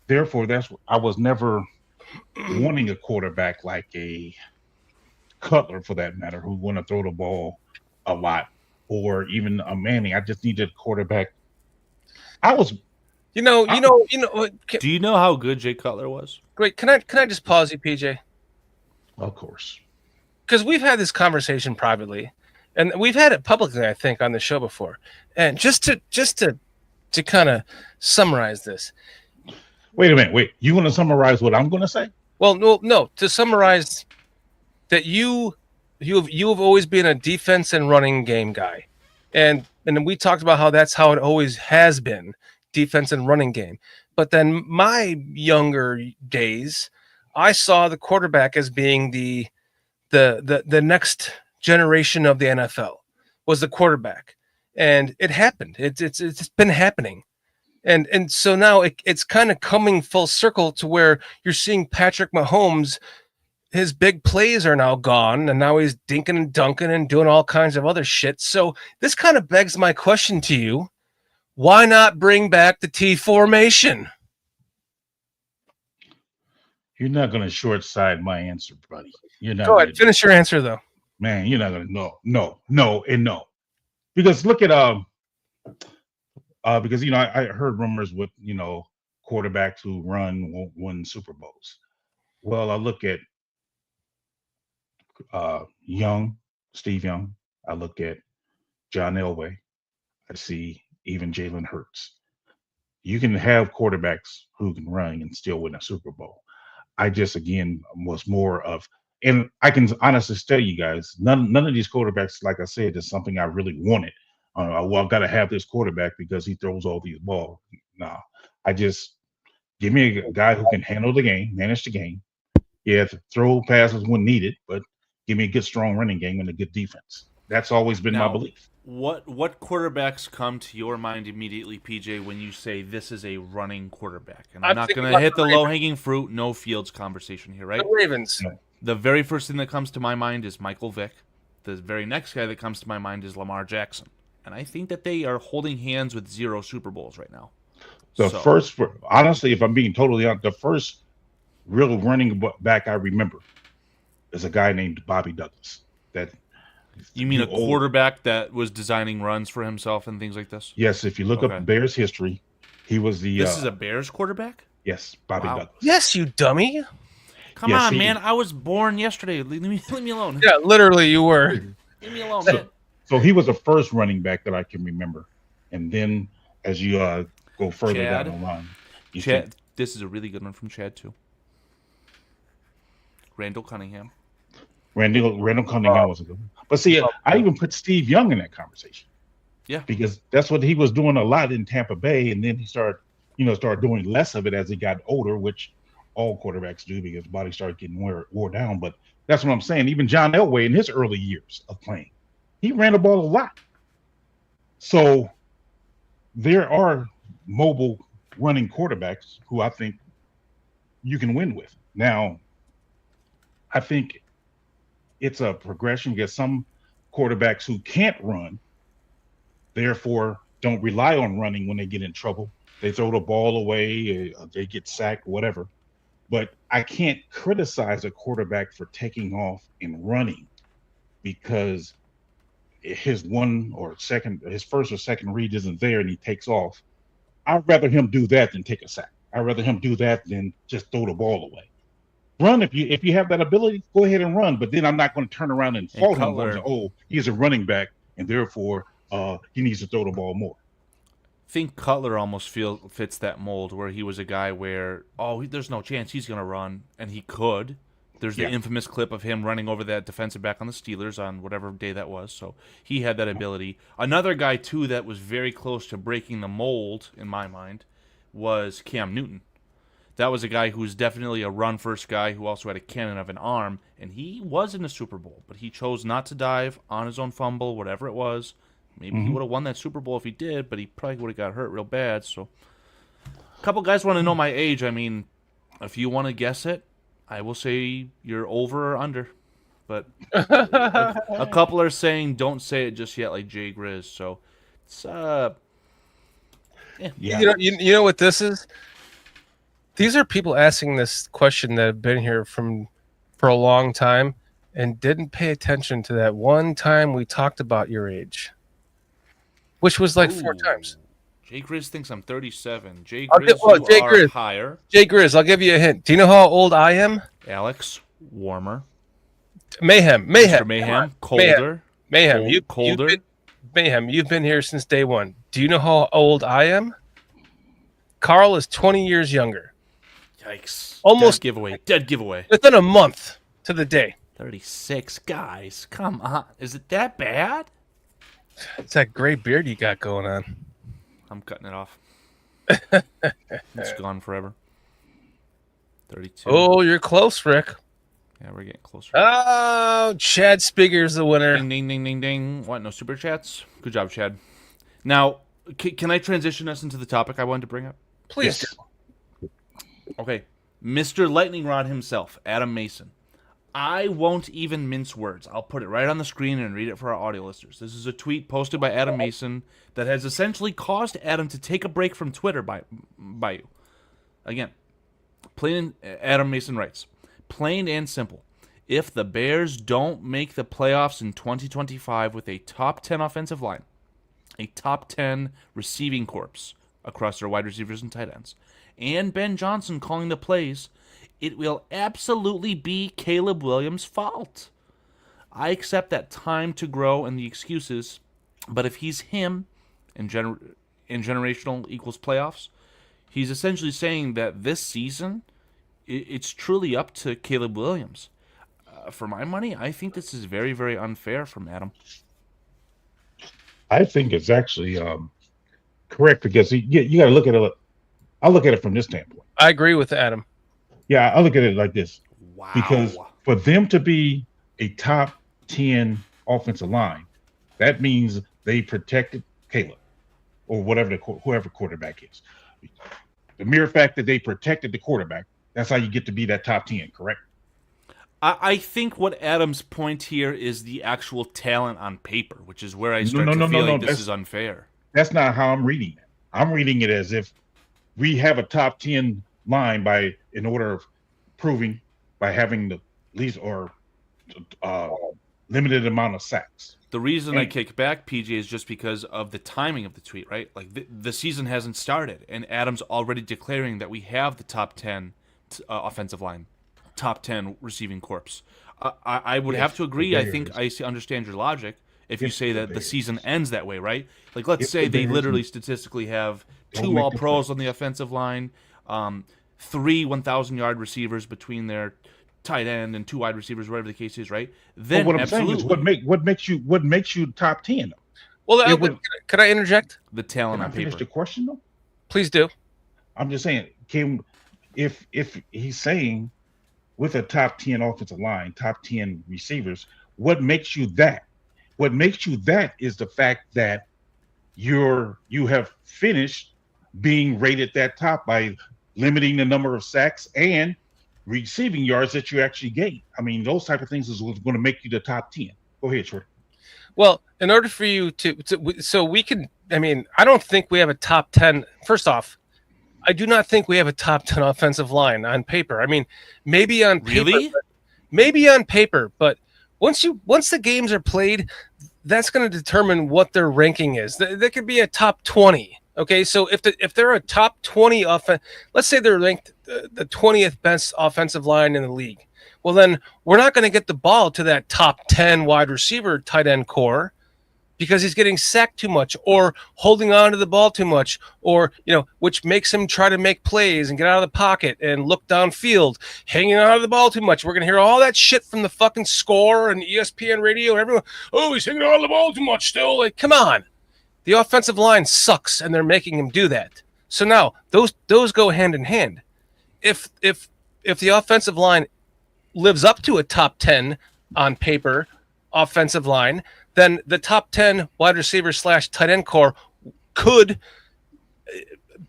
therefore, I was never wanting a quarterback like a Cutler, for that matter, who want to throw the ball a lot, or even a Manning. I just needed a quarterback. Do you know how good Jay Cutler was? Wait, can I just pause you, PJ? Of course. Because we've had this conversation privately, and we've had it publicly, I think, on the show before. And just to kind of summarize this. Wait a minute. You want to summarize what I'm going to say? Well, no. To summarize that you have always been a defense and running game guy, and we talked about how that's how it always has been, defense and running game. But then my younger days, I saw the quarterback as being the next generation of the NFL was the quarterback, and it happened. It's been happening, and so now it's kind of coming full circle to where you're seeing Patrick Mahomes. His big plays are now gone, and now he's dinking and dunking and doing all kinds of other shit. So this kind of begs my question to you: why not bring back the T formation? You're not going to short side my answer, buddy. You're not. Go ahead, finish your answer though. Man, you're not going to no. Because look at because I heard rumors with quarterbacks who won't win Super Bowls. Well, I look at Steve Young. I look at John Elway. I see even Jalen Hurts. You can have quarterbacks who can run and still win a Super Bowl. I just again was more of, and I can honestly tell you guys, none of these quarterbacks, like I said, is something I really wanted. Well, I've got to have this quarterback because he throws all these balls. No, I just give me a guy who can handle the game, manage the game. Yeah, throw passes when needed, but give me a good, strong running game and a good defense. That's always been my belief. What quarterbacks come to your mind immediately, PJ, when you say this is a running quarterback? And I'm not going to hit the low-hanging fruit, no Fields conversation here, right? The Ravens. No. The very first thing that comes to my mind is Michael Vick. The very next guy that comes to my mind is Lamar Jackson. And I think that they are holding hands with 0 Super Bowls right now. Honestly, if I'm being totally honest, the first real running back I remember is a guy named Bobby Douglas. You mean a quarterback that was designing runs for himself and things like this? Yes, if you look up Bears history, he was the. This is a Bears quarterback? Yes, Bobby Douglas. Yes, you dummy. Come on, man. I was born yesterday. Leave me alone. Yeah, literally, you were. Leave me alone, man. So he was the first running back that I can remember. And then as you go further down the line. Chad, this is a really good one from Chad, too. Randall Cunningham. Randall Cunningham was a good one. But see, I even put Steve Young in that conversation. Yeah. Because that's what he was doing a lot in Tampa Bay, and then he started doing less of it as he got older, which all quarterbacks do because the body started getting wore down. But that's what I'm saying. Even John Elway in his early years of playing, he ran the ball a lot. So there are mobile running quarterbacks who I think you can win with. Now, I think it's a progression because some quarterbacks who can't run, therefore don't rely on running when they get in trouble. They throw the ball away, they get sacked, whatever. But I can't criticize a quarterback for taking off and running because his first or second read isn't there and he takes off. I'd rather him do that than take a sack. I'd rather him do that than just throw the ball away. Run if you have that ability, go ahead and run. But then I'm not going to turn around and fault him. Oh, he's a running back, and therefore he needs to throw the ball more. I think Cutler almost fits that mold where he was a guy where, there's no chance he's going to run, and he could. There's the infamous clip of him running over that defensive back on the Steelers on whatever day that was, so he had that ability. Another guy, too, that was very close to breaking the mold, in my mind, was Cam Newton. That was a guy who was definitely a run-first guy who also had a cannon of an arm, and he was in the Super Bowl, but he chose not to dive on his own fumble, whatever it was. Maybe he would have won that Super Bowl if he did, but he probably would have got hurt real bad. So, a couple guys want to know my age. I mean, if you want to guess it, I will say you're over or under. But a couple are saying don't say it just yet, like Jay Grizz. So, it's You know what this is? These are people asking this question that have been here for a long time and didn't pay attention to that one time we talked about your age, which was like 4 times. Jay Grizz thinks I'm 37. Jay Grizz, Jay are Grizz. higher. Jay Grizz, I'll give you a hint. Do you know how old I am? Alex, warmer. Mayhem. Mr. Mayhem, colder. Mayhem. Colder. Mayhem, you've been here since day one. Do you know how old I am? Carl is 20 years younger. Yikes. Almost Dead giveaway. within a month to the day. 36 guys. Come on. Is it that bad? It's that gray beard you got going on. I'm cutting it off. It's gone forever. 32. Oh, you're close, Rick. Yeah, we're getting closer. Oh, Chad Spiger's the winner. Ding, ding, ding, ding, ding. What, no super chats? Good job, Chad. Now, can I transition us into the topic I wanted to bring up? Please do. Okay. Mr. Lightning Rod himself, Adam Mason. I won't even mince words. I'll put it right on the screen and read it for our audio listeners. This is a tweet posted by Adam Mason that has essentially caused Adam to take a break from Twitter by you. Again, Adam Mason writes, plain and simple, if the Bears don't make the playoffs in 2025 with a top 10 offensive line, a top 10 receiving corps across their wide receivers and tight ends, and Ben Johnson calling the plays, it will absolutely be Caleb Williams' fault. I accept that time to grow and the excuses, but if he's him and generational equals playoffs, he's essentially saying that this season, it's truly up to Caleb Williams. For my money, I think this is very, very unfair from Adam. I think it's actually correct because you got to look at it. I look at it from this standpoint. I agree with Adam. Yeah, I look at it like this. Wow. Because for them to be a top 10 offensive line, that means they protected Caleb or whoever quarterback is. The mere fact that they protected the quarterback, that's how you get to be that top 10, correct? I think what Adam's point here is the actual talent on paper, which is where I start to feel like this is unfair. That's not how I'm reading it. I'm reading it as if we have a top 10 line in order of proving by having the least or limited amount of sacks. The reason I kick back, PJ, is just because of the timing of the tweet, right? Like the season hasn't started, and Adam's already declaring that we have the top 10 offensive line, top 10 receiving corps. I would have to agree. I think I understand your logic if you say that the season ends that way, right? Like, let's say they literally statistically have 2 All-Pros on the offensive line, 3 1,000-yard receivers between their tight end and 2 wide receivers, whatever the case is, right? Then what I'm saying is what makes you top 10. Well, could I interject? The talent on paper. Finish the question though. Please do. I'm just saying, if he's saying with a top 10 offensive line, top 10 receivers, what makes you that? What makes you that is the fact that you have finished being rated that top by limiting the number of sacks and receiving yards that you actually gain. I mean, those type of things is what's going to make you the top 10. Go ahead, Short. Well, in order for you so we can, I mean, I don't think we have a top 10. First off, I do not think we have a top 10 offensive line on paper. I mean, maybe on paper, but once the games are played, that's going to determine what their ranking is. There could be a top 20. Okay, so if they're a top 20 let's say they're ranked the 20th best offensive line in the league. Well, then we're not going to get the ball to that top 10 wide receiver tight end core because he's getting sacked too much or holding on to the ball too much, or, which makes him try to make plays and get out of the pocket and look downfield, hanging on to the ball too much. We're going to hear all that shit from the fucking Score and ESPN radio and everyone. Oh, he's hanging on to the ball too much still. Like, come on. The offensive line sucks, and they're making him do that. So now those go hand in hand. If the offensive line lives up to a top 10 on paper offensive line, then the top 10 wide receiver / tight end core could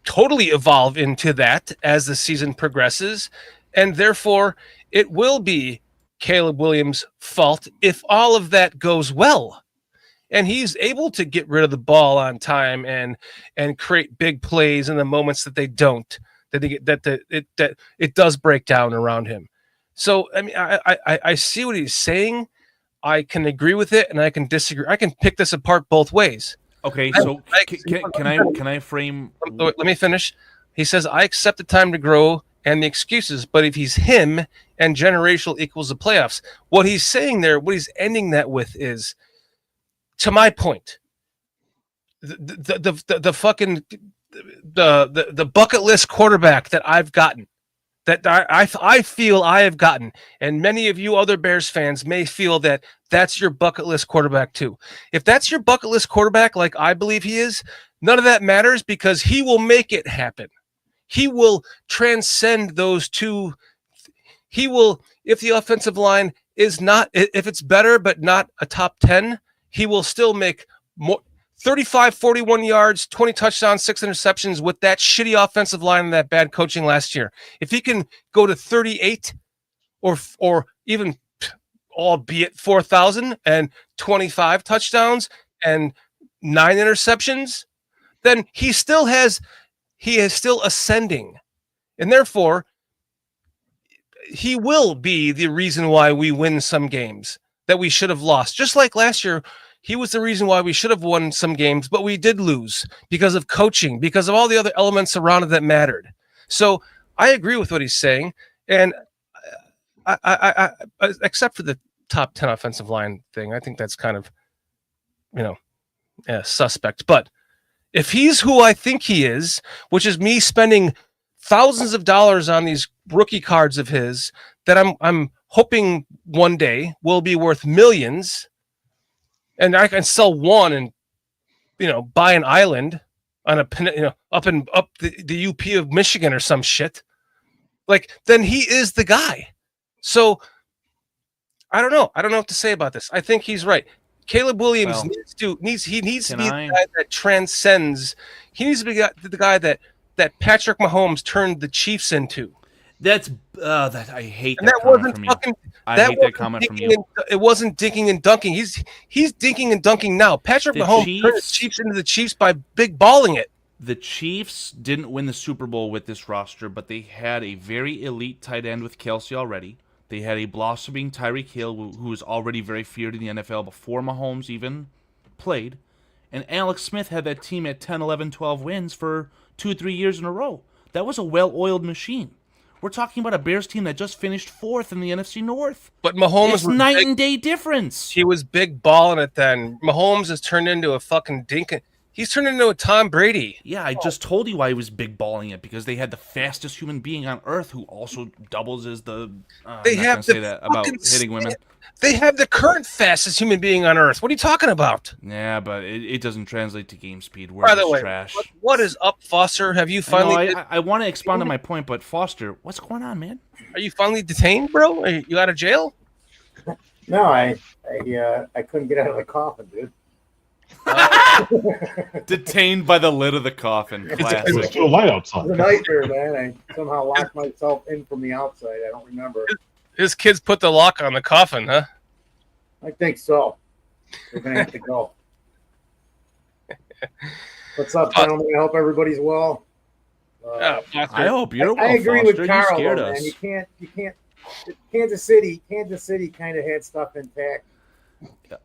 totally evolve into that as the season progresses. And therefore, it will be Caleb Williams' fault if all of that goes well. And he's able to get rid of the ball on time and create big plays in the moments that they don't, that it does break down around him. So, I mean, I see what he's saying. I can agree with it, and I can disagree. I can pick this apart both ways. Okay, so can I frame? Let me finish. He says, "I accept the time to grow and the excuses, but if he's him and generational equals the playoffs," what he's saying there, what he's ending that with is, to my point, the fucking the bucket list quarterback that I've gotten, that I feel I have gotten, and many of you other Bears fans may feel that that's your bucket list quarterback too. If that's your bucket list quarterback, like I believe he is, none of that matters because he will make it happen. He will transcend those two. He will, if the offensive line is not, if it's better but not a top 10, he will still make more 35, 41 yards, 20 touchdowns, 6 interceptions with that shitty offensive line and that bad coaching last year. If he can go to 38 or even, albeit 4,000 and 25 touchdowns and 9 interceptions, then he is still ascending. And therefore, he will be the reason why we win some games that we should have lost. Just like last year, he was the reason why we should have won some games, but we did lose because of coaching, because of all the other elements around it that mattered. So I agree with what he's saying. And I except for the top 10 offensive line thing, I think that's kind of, suspect. But if he's who I think he is, which is me spending thousands of dollars on these rookie cards of his that I'm hoping one day will be worth millions, and I can sell one and buy an island on a up the UP of Michigan or some shit, like, then he is the guy. So I don't know what to say about this. I think he's right. Caleb Williams needs to be the guy that transcends. He needs to be the guy that Patrick Mahomes turned the Chiefs into. That's that I hate that comment from you. I hate that comment from you. It wasn't dinking and dunking. He's dinking and dunking now. Patrick Mahomes turned the Chiefs into the Chiefs by big balling it. The Chiefs didn't win the Super Bowl with this roster, but they had a very elite tight end with Kelsey already. They had a blossoming Tyreek Hill, who was already very feared in the NFL before Mahomes even played. And Alex Smith had that team at 10, 11, 12 wins for 2 or 3 years in a row. That was a well-oiled machine. We're talking about a Bears team that just finished 4th in the NFC North. But Mahomes was night and day difference. He was big balling it then. Mahomes has turned into a fucking dink. He's turned into a Tom Brady. Yeah, I just told you why he was big balling it, because they had the fastest human being on earth who also doubles as the. They have to say that about hitting women. They have the current fastest human being on earth. What are you talking about? Yeah, but it doesn't translate to game speed. By the way, trash. What is up, Foster? Have you finally? I want to expound on my point, but Foster, what's going on, man? Are you finally detained, bro? Are you out of jail? No, I couldn't get out of the coffin, dude. Detained by the lid of the coffin. It was still light outside. It was a nightmare, man. I somehow locked myself in from the outside. I don't remember. His kids put the lock on the coffin, huh? I think so. We're gonna have to go. What's up, gentlemen? I hope everybody's well. I hope you're well. I agree Foster. with Carl, though, man. You can't. Kansas City kind of had stuff intact.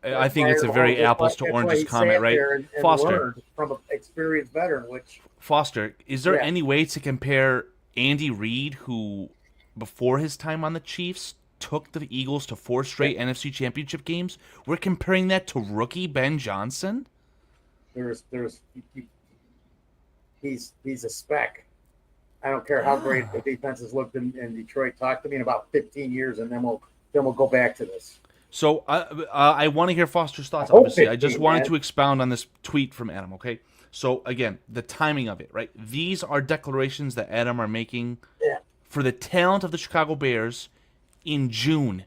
I think it's a very apples to oranges comment, right? And Foster, from an experienced veteran, Foster, is there any way to compare Andy Reid, who before his time on the Chiefs took the Eagles to 4 straight NFC Championship games, we're comparing that to rookie Ben Johnson? He's a speck. I don't care how great the defense has looked in Detroit. Talk to me in about 15 years, and then we'll go back to this. So I want to hear Foster's thoughts. I hope Obviously, I just 15, wanted man. to expound on this tweet from Adam. Okay, so again, the timing of it, right? These are declarations that Adam are making for the talent of the Chicago Bears in June,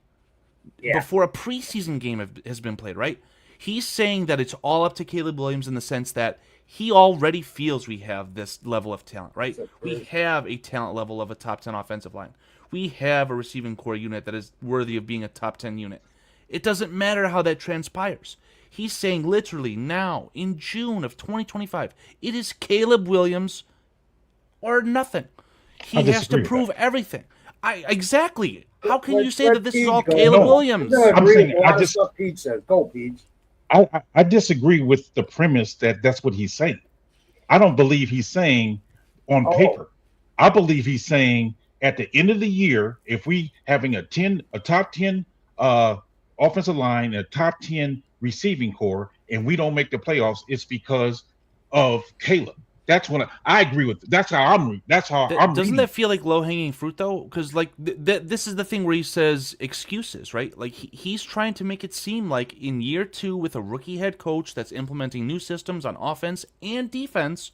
before a preseason game has been played. Right? He's saying that it's all up to Caleb Williams in the sense that he already feels we have this level of talent, right? We have a talent level of a top 10 offensive line. We have a receiving core unit that is worthy of being a top 10 unit. It doesn't matter how that transpires. He's saying literally now, in June of 2025, it is Caleb Williams or nothing. He has to prove everything. Exactly. How can you say that this is all Caleb Williams? I'm saying I just stuff Pete says. Go, Pete. I disagree with the premise that that's what he's saying. I don't believe he's saying on paper. I believe he's saying at the end of the year, if we having a top 10 offensive line, a top 10 receiving core, and we don't make the playoffs, it's because of Caleb. That's when I agree with. That's how I'm. Doesn't reading. that feel like low hanging fruit though? Because like this is the thing where he says excuses, right? Like he's trying to make it seem like in year 2 with a rookie head coach that's implementing new systems on offense and defense.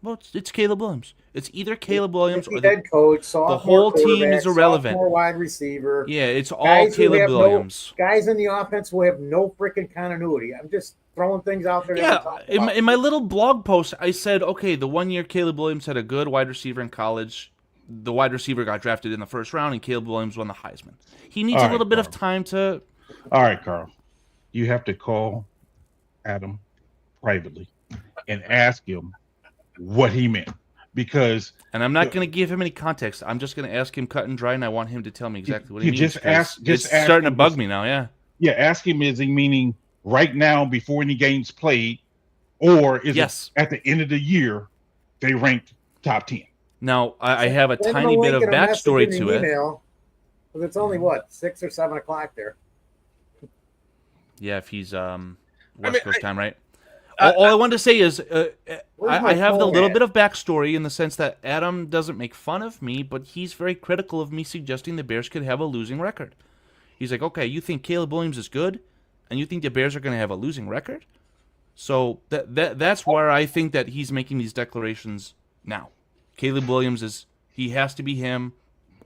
Well, it's Caleb Williams. It's either Caleb Williams or the head coach. The whole team is irrelevant. Sophomore wide receiver. Yeah, it's all Caleb Williams. Guys in the offense will have no freaking continuity. I'm just throwing things out there. Yeah, in my little blog post, I said, okay, the 1 year Caleb Williams had a good wide receiver in college. The wide receiver got drafted in the first round, and Caleb Williams won the Heisman. He needs a little bit of time to. All right, Carl. You have to call Adam privately and ask him what he meant, because. And I'm not going to give him any context. I'm just going to ask him cut and dry, and I want him to tell me exactly what he means. It's starting to bug me now. Yeah, ask him, is he meaning right now before any games played, or is it at the end of the year they ranked top 10? Now, I have a tiny bit of backstory to it. Because it's only 6 or 7 o'clock there. Yeah, if he's West Coast time, right? All I wanted to say is I have the little bit of backstory in the sense that Adam doesn't make fun of me, but he's very critical of me suggesting the Bears could have a losing record. He's like, okay, you think Caleb Williams is good, and you think the Bears are going to have a losing record? So that's where I think that he's making these declarations now. Caleb Williams he has to be him,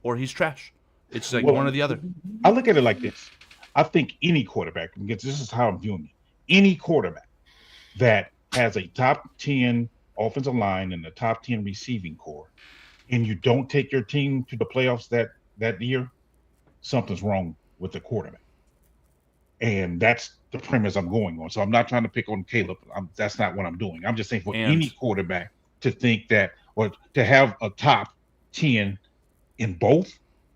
or he's trash. It's like one or the other. I look at it like this. I think any quarterback, because this is how I'm viewing it, any quarterback that has a top 10 offensive line and a top 10 receiving core, and you don't take your team to the playoffs that year, something's wrong with the quarterback. And that's the premise I'm going on. So I'm not trying to pick on Caleb. That's not what I'm doing. I'm just saying for any quarterback to think that, or to have a top 10 in both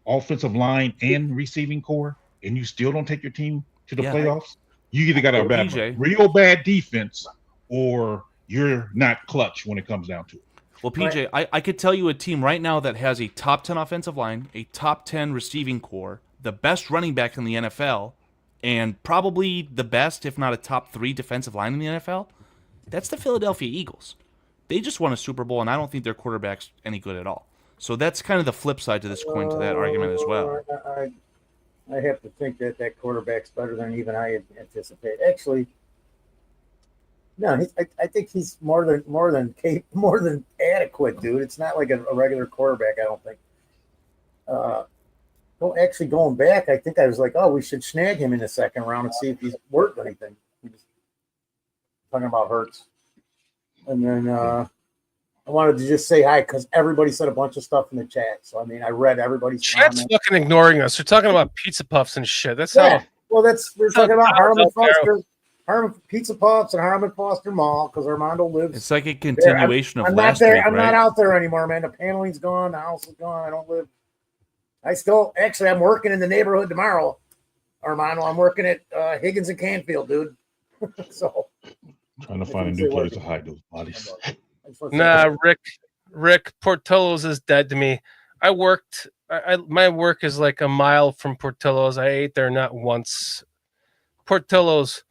offensive line and receiving core, and you still don't take your team to the playoffs, you either got a real bad defense or you're not clutch when it comes down to it. Well, PJ, I could tell you a team right now that has a top 10 offensive line, a top 10 receiving core, the best running back in the NFL, and probably the best, if not a top 3 defensive line in the NFL. That's the Philadelphia Eagles. They just won a Super Bowl, and I don't think their quarterback's any good at all. So that's kind of the flip side to this coin to that argument as well. I have to think that quarterback's better than even I anticipate. Actually, no, I think he's more than adequate, dude. It's not like a regular quarterback. I don't think. Actually, going back, I think I was like, we should snag him in the second round and see if he's worth anything. Talking about Hurts, and then I wanted to just say hi because everybody said a bunch of stuff in the chat. So I mean, I read everybody's chat's fucking ignoring us. They're talking about pizza puffs and shit. That's how. Well, we're talking about Harmon Pizza Puffs and Harmon Foster Mall because Armando lives. It's like a continuation of last week, right? I'm not out there anymore, man. The paneling's gone. The house is gone. I don't live. I'm working in the neighborhood tomorrow, Armando. I'm working at Higgins and Canfield, dude. So trying to find a new place to hide those bodies. Nah, Rick Portillo's is dead to me. I worked my work is like a mile from Portillo's. I ate there not once. Portillo's,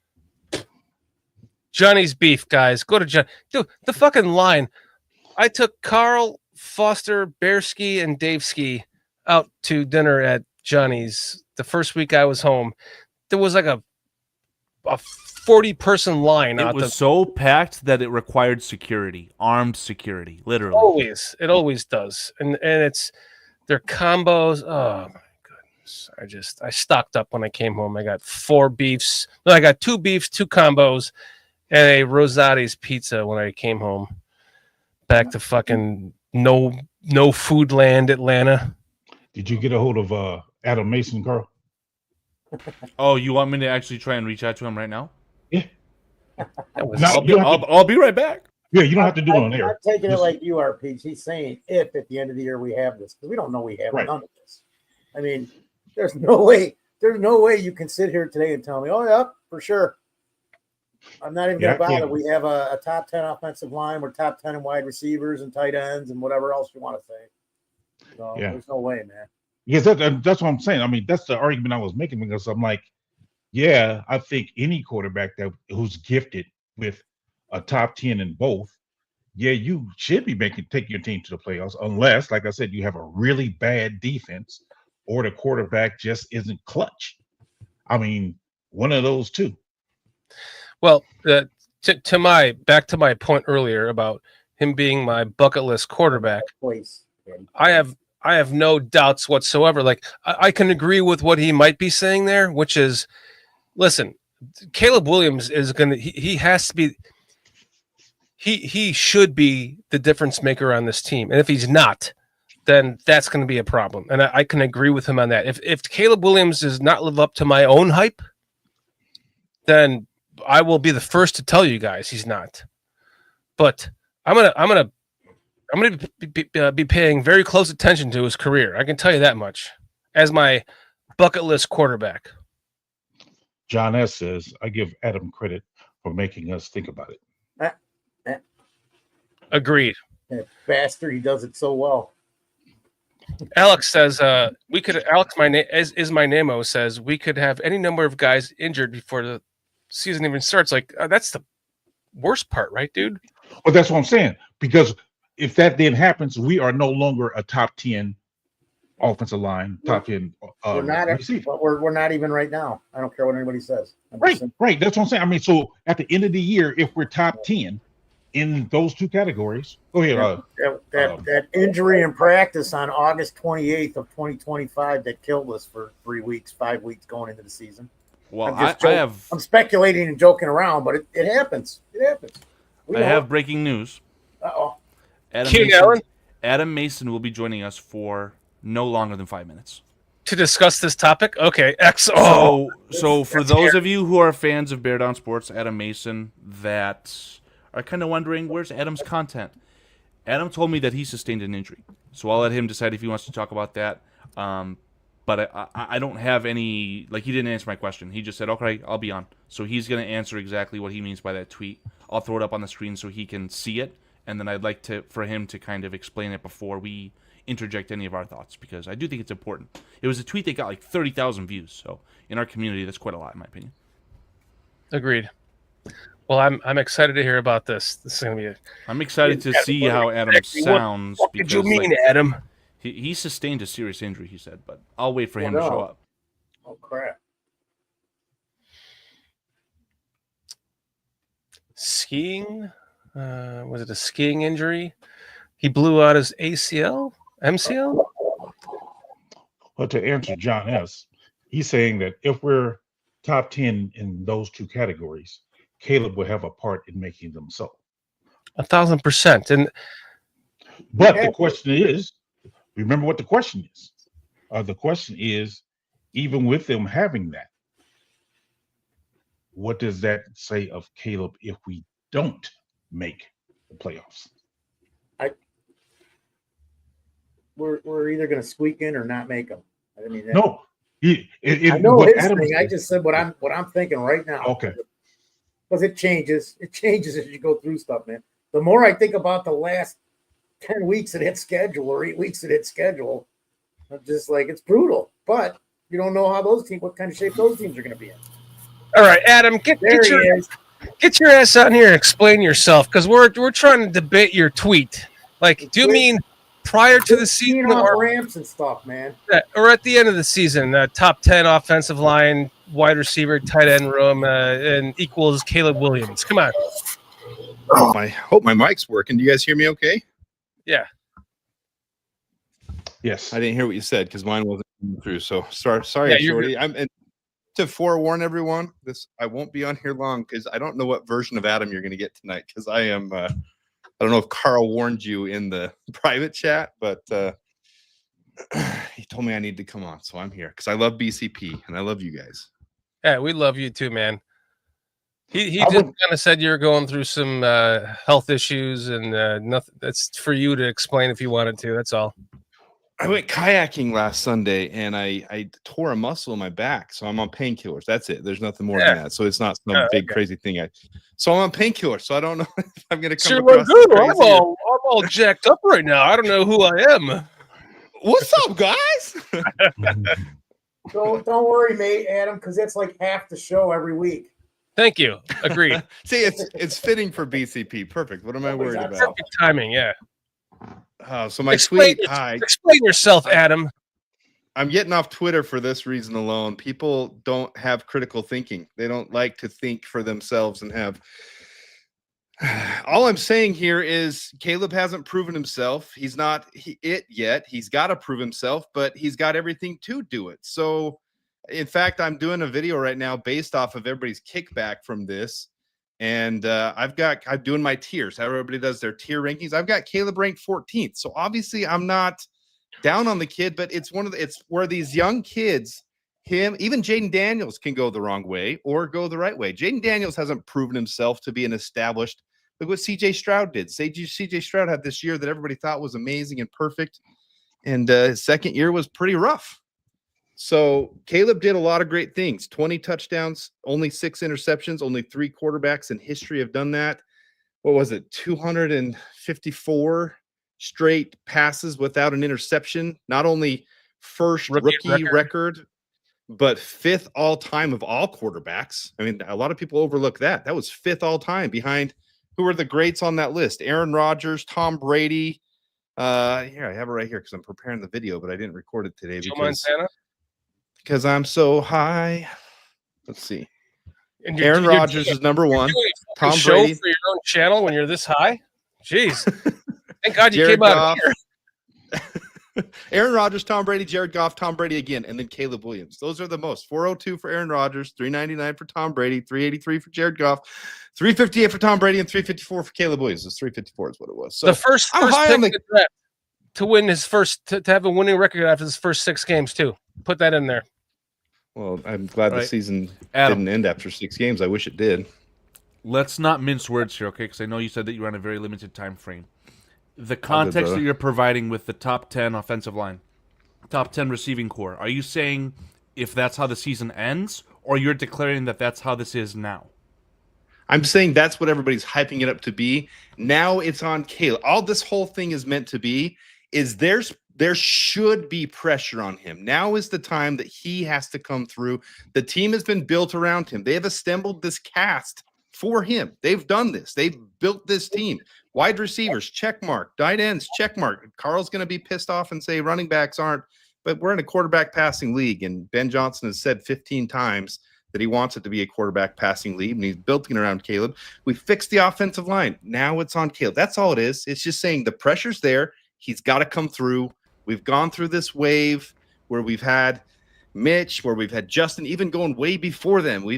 Johnny's beef, guys. Go to John. Dude, the fucking line. I took Carl, Foster, Bearski, and Dave Ski out to dinner at Johnny's the first week I was home. There was like a 40-person line. It was so packed that it required security, armed security, literally. It always does, and it's their combos. Oh my goodness! I stocked up when I came home. I got 4 beefs. No, I got 2 beefs, 2 combos, and a Rosati's pizza when I came home. Back to fucking no food land, Atlanta. Did you get a hold of Adam Mason, Carl? Oh, you want me to actually try and reach out to him right now? Yeah. I'll be right back. Yeah, you don't have to do it on air. I'm taking it like you are, Pete. He's saying if at the end of the year we have this, because we don't know we have none of this. I mean, there's no way you can sit here today and tell me, oh yeah, for sure. I'm not even going to bother. We have a top 10 offensive line. We're top 10 in wide receivers and tight ends and whatever else you want to say. So there's no way, man. Yes, that's what I'm saying. I mean, that's the argument I was making, because I'm like, yeah, I think any quarterback who's gifted with a top 10 in both, yeah, you should be take your team to the playoffs, unless, like I said, you have a really bad defense or the quarterback just isn't clutch. I mean, one of those two. Well, back to my point earlier about him being my bucket list quarterback. I have no doubts whatsoever. Like I can agree with what he might be saying there, which is, listen, Caleb Williams is he has to be. He should be the difference maker on this team, and if he's not, then that's going to be a problem. And I can agree with him on that. If Caleb Williams does not live up to my own hype, then I will be the first to tell you guys he's not. But I'm gonna be paying very close attention to his career. I can tell you that much. As my bucket list quarterback. John S. says, I give Adam credit for making us think about it. Agreed. That bastard, he does it so well. Alex says we could. Alex, my name is my Namo says we could have any number of guys injured before the season even starts. Like that's the worst part, right, dude? Well, that's what I'm saying. Because if that then happens, we are no longer a top 10 offensive line, top 10. We're not, but we're not even right now. I don't care what anybody says. Right. That's what I'm saying. I mean, so at the end of the year, if we're top 10 in those two categories, go ahead. That injury in practice on August 28th of 2025 that killed us for 5 weeks going into the season. Well, I'm speculating and joking around, but it happens. It happens. I have breaking news. Uh-oh. Adam Mason will be joining us for no longer than 5 minutes to discuss this topic. Okay, So for those of you who are fans of Bear Down Sports, Adam Mason, that are kind of wondering where's Adam's content. Adam told me that he sustained an injury, so I'll let him decide if he wants to talk about that. But I don't have any, like, he didn't answer my question. He just said, okay, I'll be on. So he's going to answer exactly what he means by that tweet. I'll throw it up on the screen so he can see it, and then I'd like for him to kind of explain it before we interject any of our thoughts, because I do think it's important. It was a tweet that got like 30,000 views, so in our community, that's quite a lot, in my opinion. Agreed. Well, I'm excited to hear about this. This is going to be I'm excited to see how Adam sounds. What did you mean, Adam? He sustained a serious injury, he said, but I'll wait for him to show up. Oh, crap. Skiing? Was it a skiing injury? He blew out his ACL? MCL? But to answer John S., he's saying that if we're top 10 in those two categories, Caleb will have a part in making them so. 1,000%. But the question is, remember what the question is. The question is, even with them having that, what does that say of Caleb if we don't make the playoffs? We're either going to squeak in or not make them. I mean, no. I know his thing. I just said what I'm thinking right now. Okay. Because it changes. It changes as you go through stuff, man. The more I think about the last 10 weeks of that schedule or 8 weeks of that schedule, Just like it's brutal, but you don't know how what kind of shape those teams are going to be in. All right, Adam, get your ass out here and explain yourself, because we're trying to debate your tweet. Like, do you mean prior to the season or ramps and stuff, man? Or at the end of the season, top 10 offensive line, wide receiver, tight end room, and equals Caleb Williams? Come on. Oh, I hope my mic's working. Do you guys hear me okay? Yeah. Yes. I didn't hear what you said because mine wasn't coming through. So sorry, Yeah, Shorty. And to forewarn everyone, I won't be on here long because I don't know what version of Adam you're going to get tonight, because I am I don't know if Carl warned you in the private chat, but he told me I need to come on, so I'm here because I love BCP and I love you guys. Yeah, we love you too, man. He just kind of said you're going through some health issues, and nothing. That's for you to explain if you wanted to. That's all. I went kayaking last Sunday and I tore a muscle in my back, so I'm on painkillers. That's it. There's nothing more than that. So it's not some big crazy thing. So I'm on painkillers. So I don't know if I'm going to come across I'm all jacked up right now. I don't know who I am. What's up, guys? Don't worry, mate, Adam, because that's like half the show every week. Thank you. Agreed. See, it's fitting for BCP. Perfect. What am I worried about? Perfect timing. Yeah. So my tweet. Explain yourself, Adam. I'm getting off Twitter for this reason alone. People don't have critical thinking. They don't like to think for themselves and have. All I'm saying here is Caleb hasn't proven himself. He's not it yet. He's got to prove himself, but he's got everything to do it. So, in fact, I'm doing a video right now based off of everybody's kickback from this. And I'm doing my tiers, how everybody does their tier rankings. I've got Caleb ranked 14th. So obviously I'm not down on the kid, but it's where these young kids, even Jaden Daniels can go the wrong way or go the right way. Jaden Daniels hasn't proven himself to be an established. Look what CJ Stroud did. CJ Stroud had this year that everybody thought was amazing and perfect. And his second year was pretty rough. So Caleb did a lot of great things. 20 touchdowns, only 6 interceptions. Only 3 quarterbacks in history have done that. What was it? 254 straight passes without an interception. Not only first rookie record, but 5th all-time of all quarterbacks. I mean, a lot of people overlook that. That was 5th all-time behind who are the greats on that list? Aaron Rodgers, Tom Brady. Here, I have it right here because I'm preparing the video, but I didn't record it today because I'm so high. Let's see. And Aaron Rodgers is number 1. Tom Brady for your own channel when you're this high. Jeez. Thank God you came out here. Aaron Rodgers, Tom Brady, Jared Goff, Tom Brady again, and then Caleb Williams. Those are the most. 402 for Aaron Rodgers, 399 for Tom Brady, 383 for Jared Goff, 358 for Tom Brady, and 354 for Caleb Williams. It's 354 is what it was. So the first pick in the draft to win his first to have a winning record after his first 6 games too. Put that in there. Well, I'm glad the season didn't end after 6 games. I wish it did. Let's not mince words here, okay? Because I know you said that you were on a very limited time frame. The context that you're providing with the top 10 offensive line, top 10 receiving core, are you saying if that's how the season ends, or you're declaring that that's how this is now? I'm saying that's what everybody's hyping it up to be. Now it's on Caleb. All this whole thing is meant to be is there should be pressure on him. Now is the time that he has to come through. The team has been built around him. They have assembled this cast for him. They've done this. They've built this team. Wide receivers, check mark. Tight ends, check mark. Carl's going to be pissed off and say running backs aren't, but we're in a quarterback passing league, and Ben Johnson has said 15 times that he wants it to be a quarterback passing league, and he's building around Caleb. We fixed the offensive line. Now it's on Caleb. That's all it is. It's just saying the pressure's there. He's got to come through. We've gone through this wave where we've had Mitch, where we've had Justin, even going way before them. We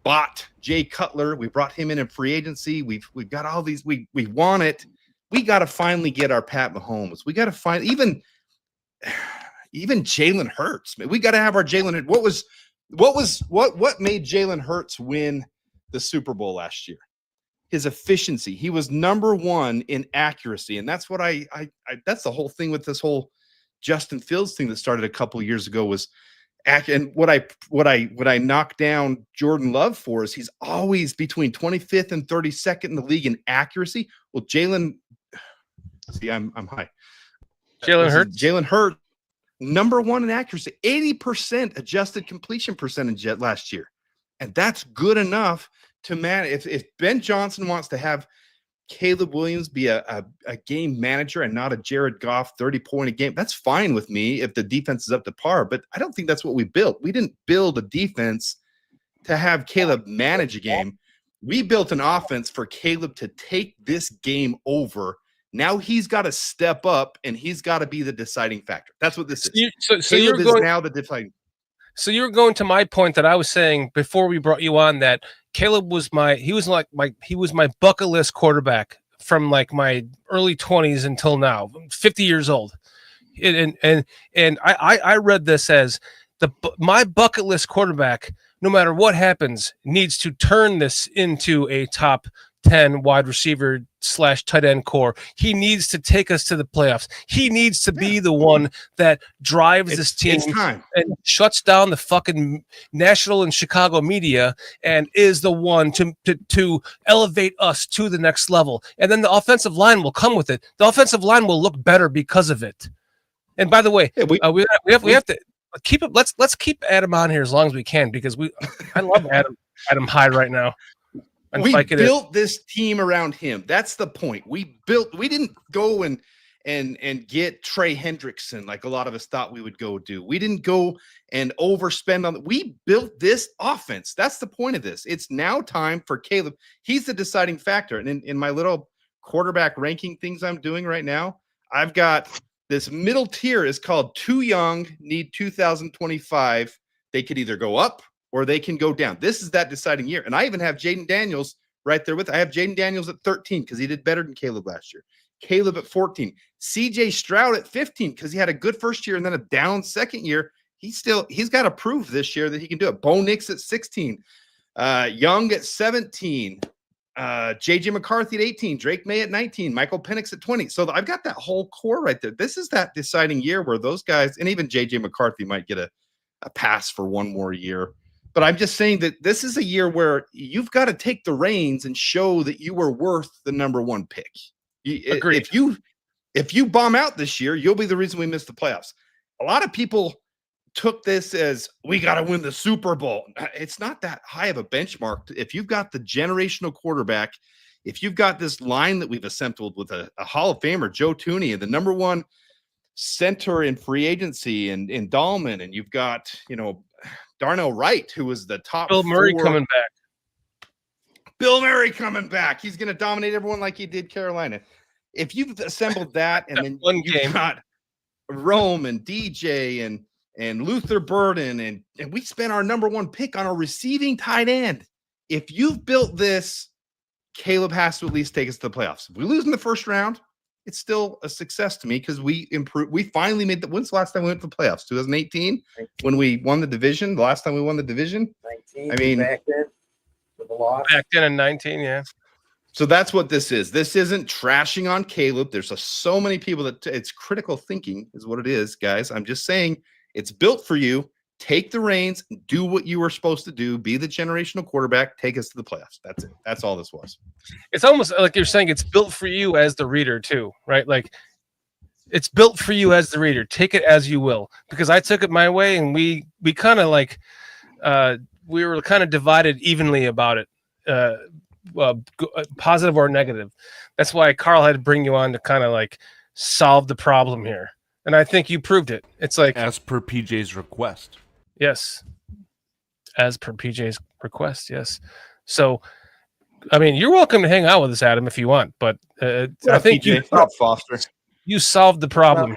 bought Jay Cutler. We brought him in free agency. We've got all these. We want it. We got to finally get our Pat Mahomes. We got to find even Jalen Hurts. Man, we got to have our Jalen. What made Jalen Hurts win the Super Bowl last year? His efficiency. He was number 1 in accuracy, and that's what I that's the whole thing with this whole Justin Fields thing that started a couple of years ago was. And what I knock down Jordan Love for is he's always between 25th and 32nd in the league in accuracy. Well, Jalen, see, I'm high. Jalen Hurts, number 1 in accuracy, 80% adjusted completion percentage last year. And that's good enough to manage. If Ben Johnson wants to have Caleb Williams be a game manager and not a Jared Goff 30-point a game, that's fine with me if the defense is up to par. But I don't think that's what we built. We didn't build a defense to have Caleb manage a game. We built an offense for Caleb to take this game over. Now he's got to step up and he's got to be the deciding factor. That's what this is. So you're going now the deciding. So you're going to my point that I was saying before we brought you on, that Caleb was my bucket list quarterback from like my early 20s until now, 50 years old. And I read this as my bucket list quarterback, no matter what happens, needs to turn this into a top 10 wide receiver / tight end core. He needs to take us to the playoffs. He needs to be the one that drives this team and shuts down the fucking national and Chicago media and is the one to elevate us to the next level. And then the offensive line will come with it. The offensive line will look better because of it. And by the way, we have to keep it. Let's keep Adam on here as long as we can, because I love Adam Hyde right now. We built this team around him. That's the point. We didn't go and get Trey Hendrickson like a lot of us thought we would go do. We didn't go and overspend on. We built this offense. That's the point of this. It's now time for Caleb. He's the deciding factor. And in my little quarterback ranking things I'm doing right now, I've got this middle tier is called too young, need 2025. They could either go up or they can go down. This is that deciding year. And I even have Jaden Daniels right there with. I have Jaden Daniels at 13 because he did better than Caleb last year. Caleb at 14. CJ Stroud at 15 because he had a good first year and then a down second year. He's got to prove this year that he can do it. Bo Nix at 16. Young at 17. JJ McCarthy at 18. Drake May at 19. Michael Penix at 20. So I've got that whole core right there. This is that deciding year where those guys, and even JJ McCarthy might get a pass for one more year. But I'm just saying that this is a year where you've got to take the reins and show that you were worth the number 1 pick. Agreed. If you bomb out this year, you'll be the reason we missed the playoffs. A lot of people took this as we got to win the Super Bowl. It's not that high of a benchmark. If you've got the generational quarterback, if you've got this line that we've assembled with a Hall of Famer, Joe Thuney, and the number 1 center in free agency and in Dahlman, and you've got, Darnell Wright, who was the top. Bill Murray coming back. Bill Murray coming back. He's going to dominate everyone like he did Carolina. If you've assembled that, and then you've got Rome and DJ and Luther Burden, and we spent our number 1 pick on a receiving tight end. If you've built this, Caleb has to at least take us to the playoffs. If we lose in the first round, it's still a success to me because we improved. We finally made when's the last time we went to the playoffs? 2018 when we won the division. The last time we won the division. 19. I mean, back then with the loss. Back then in 19, yeah. So that's what this is. This isn't trashing on Caleb. There's so many people that it's critical thinking is what it is, guys. I'm just saying it's built for you. Take the reins, do what you were supposed to do, be the generational quarterback, take us to the playoffs. That's it. That's all this was. It's almost like you're saying it's built for you as the reader too, right? Like it's built for you as the reader. Take it as you will. Because I took it my way and we kind of like we were kind of divided evenly about it, positive or negative. That's why Carl had to bring you on to kind of like solve the problem here. And I think you proved it. It's like as per PJ's request. Yes. As per PJ's request, yes. So, I mean, you're welcome to hang out with us, Adam, if you want. But I think you solved the problem.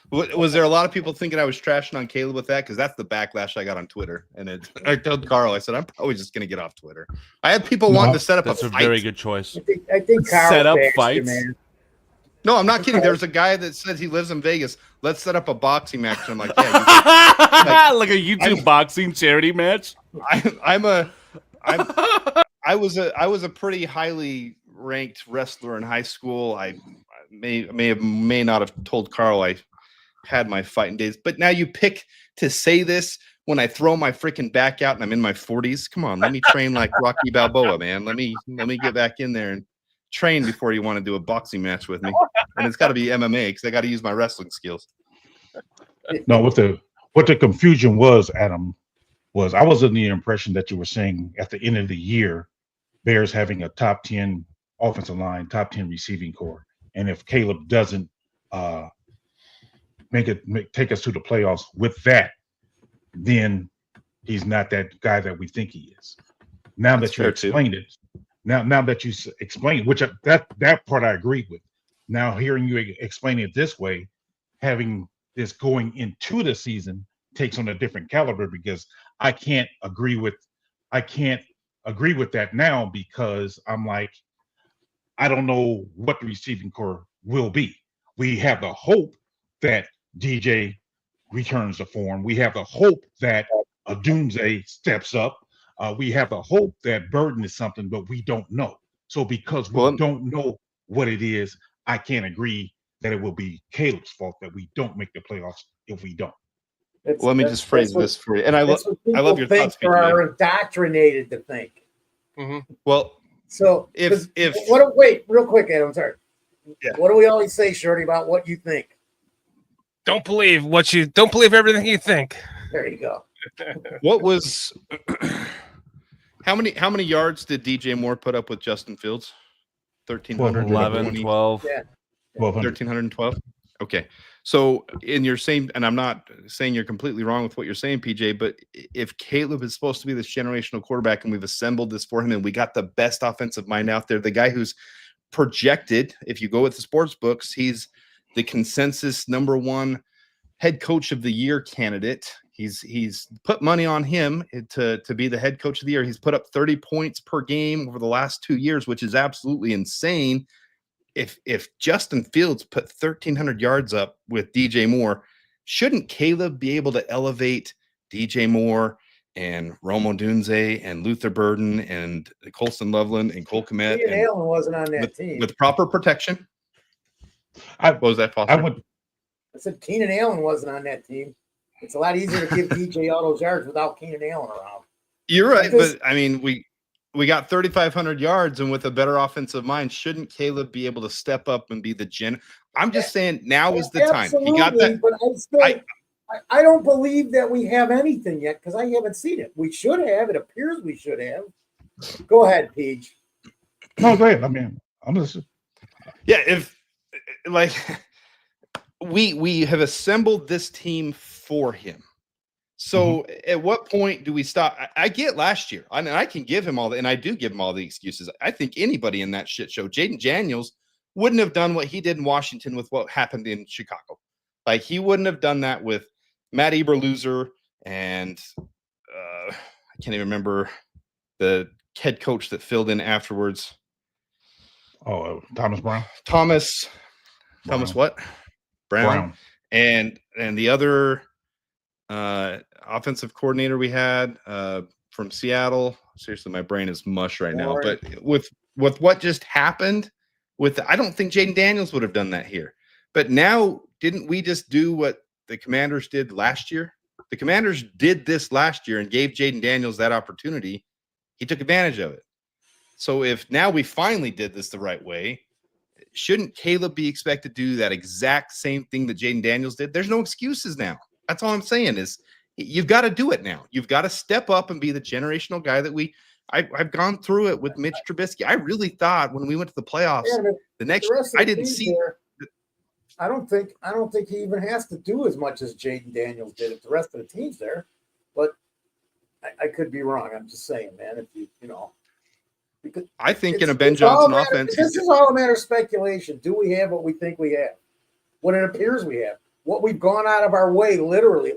Was there a lot of people thinking I was trashing on Caleb with that? Because that's the backlash I got on Twitter. And I told Carl, I said, I'm probably just going to get off Twitter. I had people wanting to set up a fight. That's a very good choice. I think Carl set up fights. No, I'm not kidding. There's a guy that says he lives in Vegas. Let's set up a boxing match. And I'm like, yeah, like a YouTube boxing charity match. I was a pretty highly ranked wrestler in high school. I may not have told Carl I had my fighting days, but now you pick to say this when I throw my freaking back out and I'm in my 40s. Come on, let me train like Rocky Balboa, man. Let me get back in there and train before you want to do a boxing match with me. and it's got to be MMA because I got to use my wrestling skills. No, what the confusion was, Adam, was I was under the impression that you were saying at the end of the year, Bears having a top 10 offensive line, top 10 receiving core, and if Caleb doesn't take us to the playoffs with that, then he's not that guy that we think he is. Now That's that you fair, explained it, now that you explained, which that part I agreed with. Now hearing you explain it this way, having this going into the season takes on a different caliber because I can't agree with that now because I'm like, I don't know what the receiving core will be. We have the hope that DJ returns to form. We have the hope that a Doomsday steps up. We have the hope that Burden is something, but we don't know. So because we don't know what it is, I can't agree that it will be Caleb's fault that we don't make the playoffs if we don't. Let me just phrase this for you. And I love your thoughts. Or are indoctrinated to think. Mm-hmm. Well, so wait, real quick, Adam. Sorry. Yeah. What do we always say, Shorty, about what you think? Don't believe everything you think. There you go. What was how many yards did DJ Moore put up with Justin Fields? 1,300, 11, 12. Yeah. 1,312. Okay. So in your same, and I'm not saying you're completely wrong with what you're saying, PJ, but if Caleb is supposed to be this generational quarterback and we've assembled this for him and we got the best offensive mind out there, the guy who's projected, if you go with the sports books, he's the consensus #1 head coach of the year candidate. He's put money on him to be the head coach of the year. He's put up 30 points per game over the last 2 years, which is absolutely insane. If Justin Fields put 1,300 yards up with DJ Moore, shouldn't Caleb be able to elevate DJ Moore and Rome Odunze and Luther Burden and Colston Loveland and Cole Kmet? Keenan Allen wasn't on that team. With proper protection. What was that, Foster? I said Keenan Allen wasn't on that team. It's a lot easier to give DJ all those yards without Keenan Allen around. You're right, but I mean, we got 3,500 yards, and with a better offensive mind, shouldn't Caleb be able to step up and be the gen? I'm just saying now is the time. He got that. But I don't believe that we have anything yet because I haven't seen it. We should have. It appears we should have. Go ahead, Paige. No, go ahead. I mean, I'm listening. Yeah, if like we have assembled this team for him. So at what point do we stop? I get last year, and I can give him and I do give him all the excuses. I think anybody in that shit show, Jaden Daniels, wouldn't have done what he did in Washington with what happened in Chicago. Like he wouldn't have done that with Matt Eberloser and I can't even remember the head coach that filled in afterwards. Oh, Thomas Brown. Thomas what? Brown. And the other offensive coordinator we had from Seattle. Seriously, my brain is mush right now. But with what just happened I don't think Jaden Daniels would have done that here. But now, didn't we just do what the Commanders did last year? The Commanders did this last year and gave Jaden Daniels that opportunity. He took advantage of it. So if now we finally did this the right way, shouldn't Caleb be expected to do that exact same thing that Jaden Daniels did? There's no excuses now. That's all I'm saying is you've got to do it now. You've got to step up and be the generational guy that I've gone through it with Mitch Trubisky. I really thought when we went to the playoffs, the next I didn't see. I don't think he even has to do as much as Jaden Daniels did if the rest of the team's there. But I could be wrong. I'm just saying, man. If you know, because I think in a Ben Johnson offense, this is all a matter of speculation. Do we have what we think we have? What it appears we have? What we've gone out of our way, literally.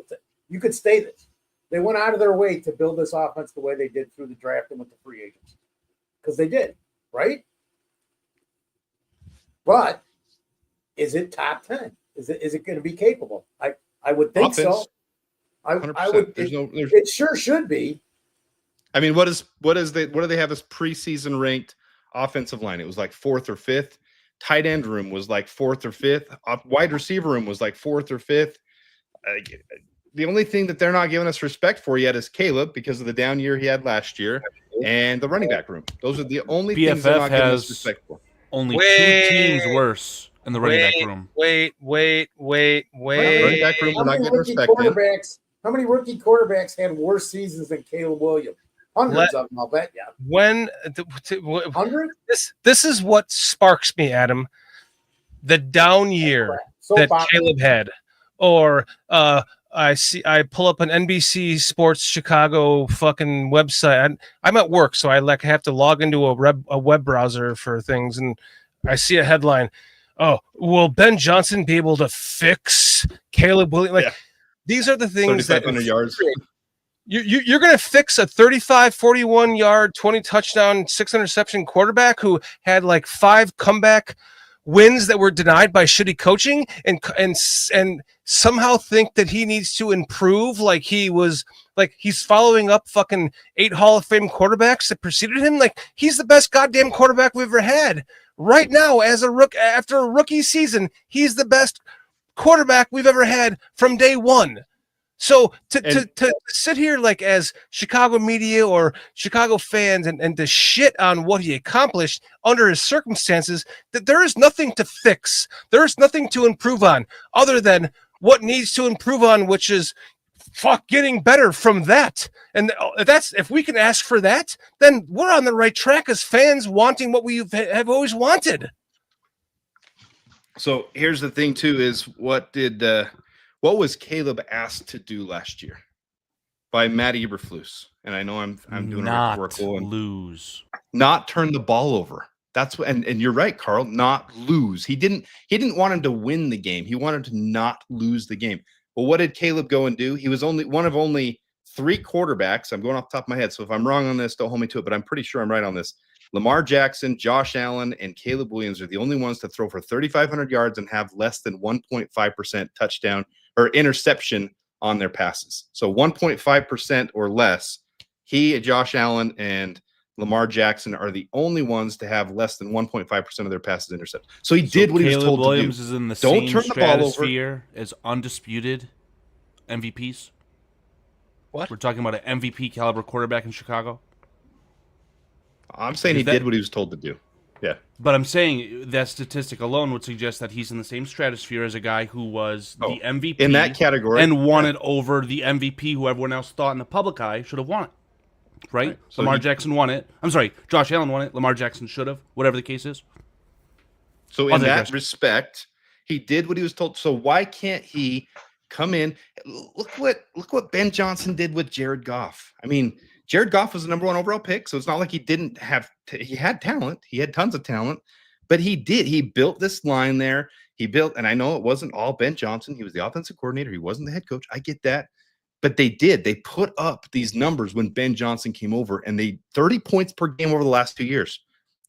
You could say this. They went out of their way to build this offense the way they did through the draft and with the free agents. Because they did, right? But is it top 10? Is it going to be capable? I would think so. I would. It sure should be. I mean, what do they have as preseason ranked offensive line? It was like 4th or 5th. Tight end room was like 4th or 5th. Wide receiver room was like 4th or 5th. The only thing that they're not giving us respect for yet is Caleb because of the down year he had last year and the running back room. Those are the only things they're not giving us respect for. Only 2 teams worse in the running back room. Wait. Running back room, we're not getting respected. How many rookie quarterbacks had worse seasons than Caleb Williams? Hundreds of them, I'll bet you. Hundreds? This is what sparks me, Adam. The down year that Caleb had, or I pull up an NBC Sports Chicago fucking website. I'm at work, so I have to log into a web browser for things, and I see a headline. Oh, will Ben Johnson be able to fix Caleb Williams? These are the things that 3,500 yards. You're going to fix a 35, 41 yard, 20 touchdown, 6 interception quarterback who had like 5 comeback wins that were denied by shitty coaching, and somehow think that he needs to improve, like he's following up fucking 8 Hall of Fame quarterbacks that preceded him. Like, he's the best goddamn quarterback we've ever had right now. After a rookie season, he's the best quarterback we've ever had from day one. So to sit here like as Chicago media or Chicago fans and to shit on what he accomplished under his circumstances, that there is nothing to fix. There is nothing to improve on other than what needs to improve on, which is getting better from that. And that's, if we can ask for that, then we're on the right track as fans wanting what we have always wanted. So here's the thing too, is what was Caleb asked to do last year by Matt Eberflus? And I know I'm doing a rhetorical and lose, not turn the ball over. That's what, and you're right, Carl, not lose. He didn't want him to win the game. He wanted to not lose the game. Well, what did Caleb go and do? He was one of only 3 quarterbacks. I'm going off the top of my head, so if I'm wrong on this, don't hold me to it, but I'm pretty sure I'm right on this. Lamar Jackson, Josh Allen, and Caleb Williams are the only ones to throw for 3,500 yards and have less than 1.5% touchdown or interception on their passes. So 1.5% or less. Josh Allen, and Lamar Jackson are the only ones to have less than 1.5% of their passes intercepted. So he did what he was told Williams to do. Is in the Don't same turn the ball over. stratosphere as undisputed MVPs. What? We're talking about an MVP caliber quarterback in Chicago. I'm saying he did what he was told to do. Yeah. But I'm saying that statistic alone would suggest that he's in the same stratosphere as a guy who was the MVP in that category and won it over the MVP who everyone else thought in the public eye should have won it. Right? So Lamar Jackson won it. I'm sorry, Josh Allen won it. Lamar Jackson should have, whatever the case is. So in that respect, he did what he was told. So why can't he come in? Look what Ben Johnson did with Jared Goff. I mean, Jared Goff was the number 1 overall pick, so it's not like he didn't have he had talent. He had tons of talent, but he built this line there. And I know it wasn't all Ben Johnson. He was the offensive coordinator. He wasn't the head coach. I get that. But they put up these numbers when Ben Johnson came over, and 30 points per game over the last 2 years.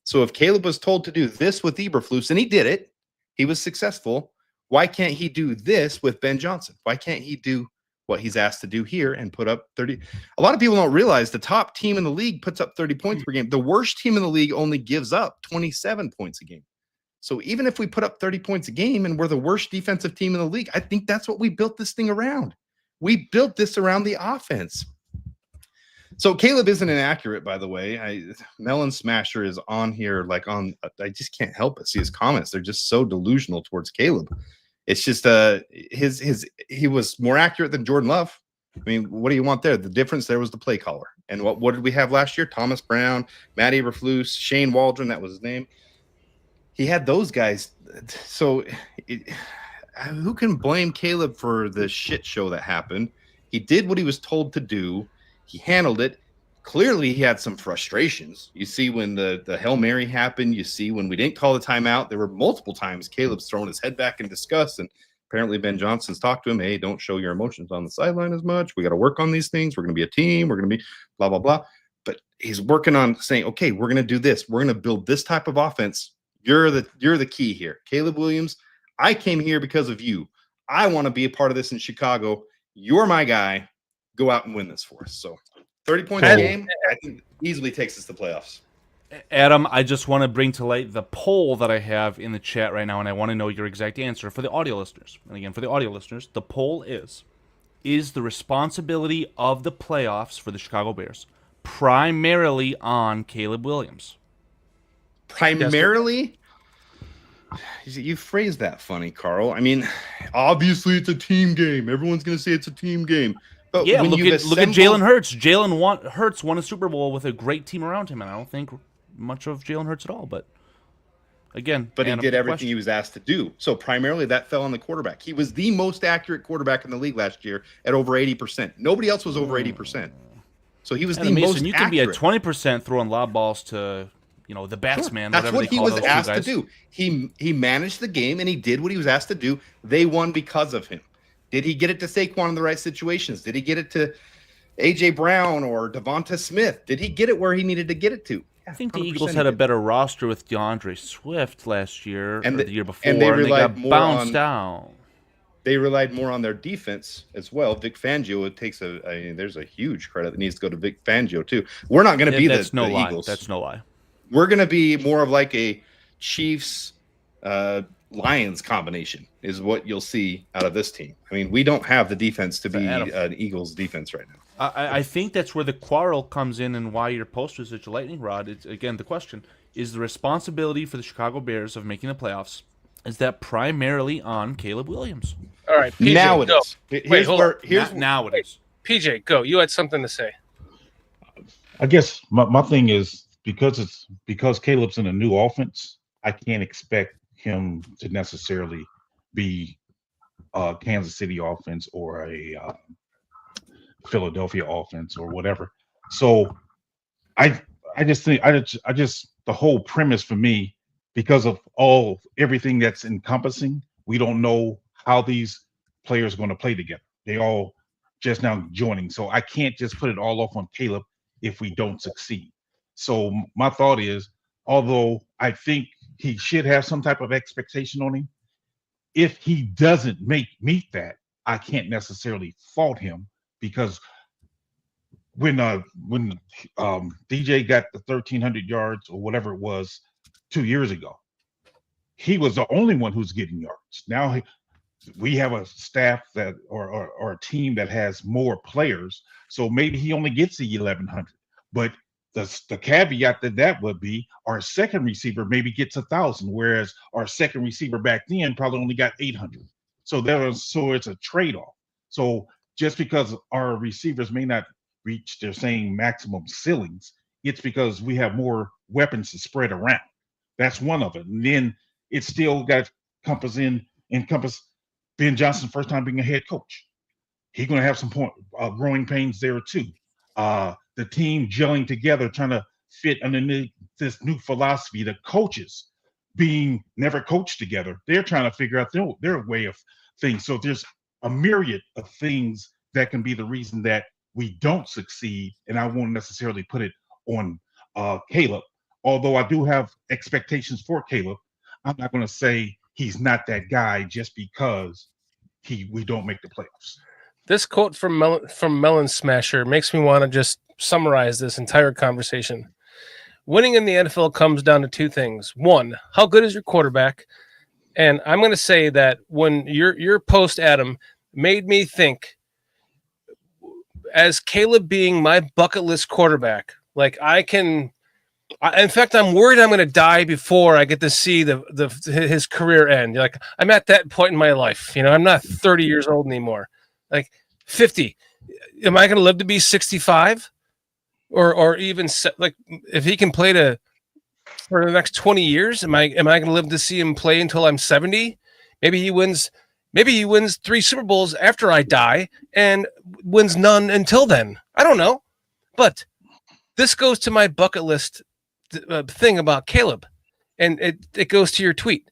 So if Caleb was told to do this with Eberflus, and he did it, he was successful. Why can't he do this with Ben Johnson? Why can't he do what he's asked to do here and put up 30? A lot of people don't realize the top team in the league puts up 30 points per game. The worst team in the league only gives up 27 points a game. So even if we put up 30 points a game and we're the worst defensive team in the league, I think that's what we built this thing around. We built this around the offense. So Caleb isn't inaccurate, by the way. Melon Smasher is on here, I just can't help but see his comments. They're just so delusional towards Caleb. It's just he was more accurate than Jordan Love. I mean, what do you want there? The difference there was the play caller. And what did we have last year? Thomas Brown, Matt Eberflus, Shane Waldron, that was his name. He had those guys. So who can blame Caleb for the shit show that happened? He did what he was told to do. He handled it. Clearly, he had some frustrations. You see when the Hail Mary happened. You see when we didn't call the timeout. There were multiple times Caleb's throwing his head back in disgust. And apparently Ben Johnson's talked to him. Hey, don't show your emotions on the sideline as much. We got to work on these things. We're going to be a team. We're going to be blah, blah, blah. But he's working on saying, okay, we're going to do this. We're going to build this type of offense. You're the key here. Caleb Williams, I came here because of you. I want to be a part of this in Chicago. You're my guy. Go out and win this for us. So 30 points a game, I think easily takes us to playoffs. Adam, I just want to bring to light the poll that I have in the chat right now, and I want to know your exact answer for the audio listeners. And again, for the audio listeners, the poll is the responsibility of the playoffs for the Chicago Bears primarily on Caleb Williams? Primarily? You phrased that funny, Carl. I mean, obviously it's a team game. Everyone's going to say it's a team game. But Yeah, when look you've at assembled... Jalen Hurts. Hurts won a Super Bowl with a great team around him, and I don't think much of Jalen Hurts at all. But again, But he Adam, did good everything question. he was asked to do. So primarily that fell on the quarterback. He was the most accurate quarterback in the league last year at over 80%. Nobody else was over 80%. So he was And the Mason, most you can accurate. be at 20% throwing lob balls to, the batsman, That's whatever what they he call was those two asked to guys. do. He managed the game and he did what he was asked to do. They won because of him. Did he get it to Saquon in the right situations? Did he get it to A.J. Brown or Devonta Smith? Did he get it where he needed to get it to? I think the 100% Eagles he had a did. better roster with DeAndre Swift last year And or the- the year before, and they and they relied got more bounced on- down. They relied more on their defense as well. Vic Fangio, it takes there's a huge credit that needs to go to Vic Fangio too. We're not going to be That's the no lie. Eagles. That's no lie. We're going to be more of like a Chiefs Lions combination is what you'll see out of this team. I mean, we don't have the defense to be an Eagles defense right now. I think that's where the quarrel comes in and why your poster is such a lightning rod. It's, again, the question is the responsibility for the Chicago Bears of making the playoffs, is that primarily on Caleb Williams? All right, PJ, Now it go. is. Now it is. PJ, go. You had something to say. I guess my thing is because Caleb's in a new offense, I can't expect him to necessarily be a Kansas City offense or a Philadelphia offense or whatever. So I just think the whole premise for me, because of everything that's encompassing, we don't know how these players are going to play together. They all just now joining. So I can't just put it all off on Caleb if we don't succeed. So my thought is, although I think he should have some type of expectation on him, if he doesn't meet that, I can't necessarily fault him, because when DJ got the 1,300 yards or whatever it was 2 years ago, he was the only one who's getting yards. Now we have a staff that or a team that has more players, so maybe he only gets the 1,100. But the caveat that would be our second receiver maybe gets 1,000, whereas our second receiver back then probably only got 800. So it's a trade-off. So just because our receivers may not reach their same maximum ceilings, it's because we have more weapons to spread around. That's one of it. And then it's still got encompass Ben Johnson first time being a head coach. He's going to have some growing pains there too. The team gelling together, trying to fit underneath this new philosophy. The coaches being never coached together, they're trying to figure out their way of things. So there's a myriad of things that can be the reason that we don't succeed. And I won't necessarily put it on Caleb, although I do have expectations for Caleb. I'm not going to say he's not that guy just because we don't make the playoffs. This quote from Melon Smasher makes me want to just summarize this entire conversation. Winning in the NFL comes down to two things. One, how good is your quarterback? And I'm going to say that when your post, Adam, made me think, as Caleb being my bucket list quarterback, like in fact, I'm worried I'm going to die before I get to see his career end. Like, I'm at that point in my life. I'm not 30 years old anymore. Like 50. Am I going to live to be 65? Or even like if he can play for the next 20 years, am I going to live to see him play until I'm 70? Maybe he wins 3 Super Bowls after I die and wins none until then. I don't know. But this goes to my bucket list thing about Caleb, and it goes to your tweet.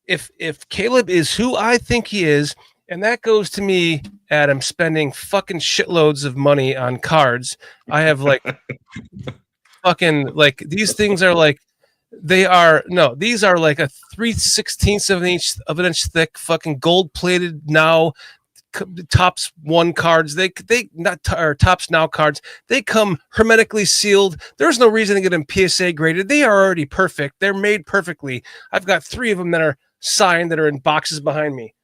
If Caleb is who I think he is, and that goes to me, Adam, spending fucking shitloads of money on cards. I have like fucking like these things are like these are like a 3/16 of an inch thick fucking gold plated now Tops One cards. They not Tops Now cards. They come hermetically sealed. There's no reason to get them PSA graded. They are already perfect. They're made perfectly. I've got 3 of them that are signed that are in boxes behind me.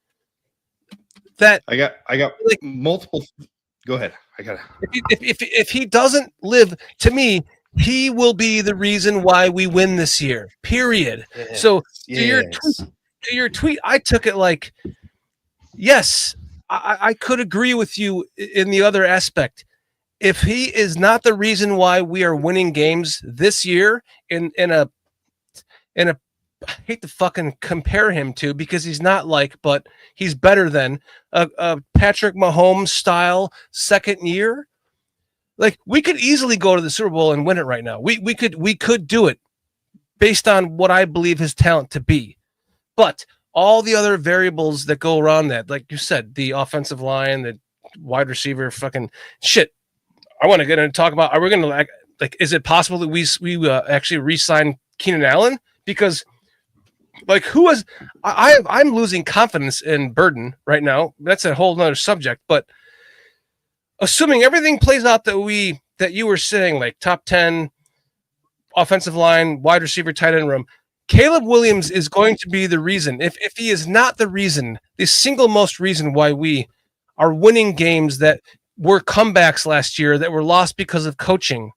That I got like multiple. Go ahead. I got if he doesn't live, to me, he will be the reason why we win this year. Period. Yes, So yes. to your tweet, I took it like, yes, I could agree with you in the other aspect. If he is not the reason why we are winning games this year in a I hate to fucking compare him to because he's not like, but he's better than a Patrick Mahomes style second year. Like we could easily go to the Super Bowl and win it right now. We could do it based on what I believe his talent to be. But all the other variables that go around that, like you said, the offensive line, the wide receiver, fucking shit. I want to get in and talk about. Are we going to like? Is it possible that we actually re-sign Keenan Allen? Because like who is I'm losing confidence in Burden right now. That's a whole nother subject. But assuming everything plays out that you were saying, like top 10 offensive line, wide receiver, tight end room, Caleb Williams is going to be the reason. If he is not the reason, the single most reason why we are winning games that were comebacks last year that were lost because of coaching,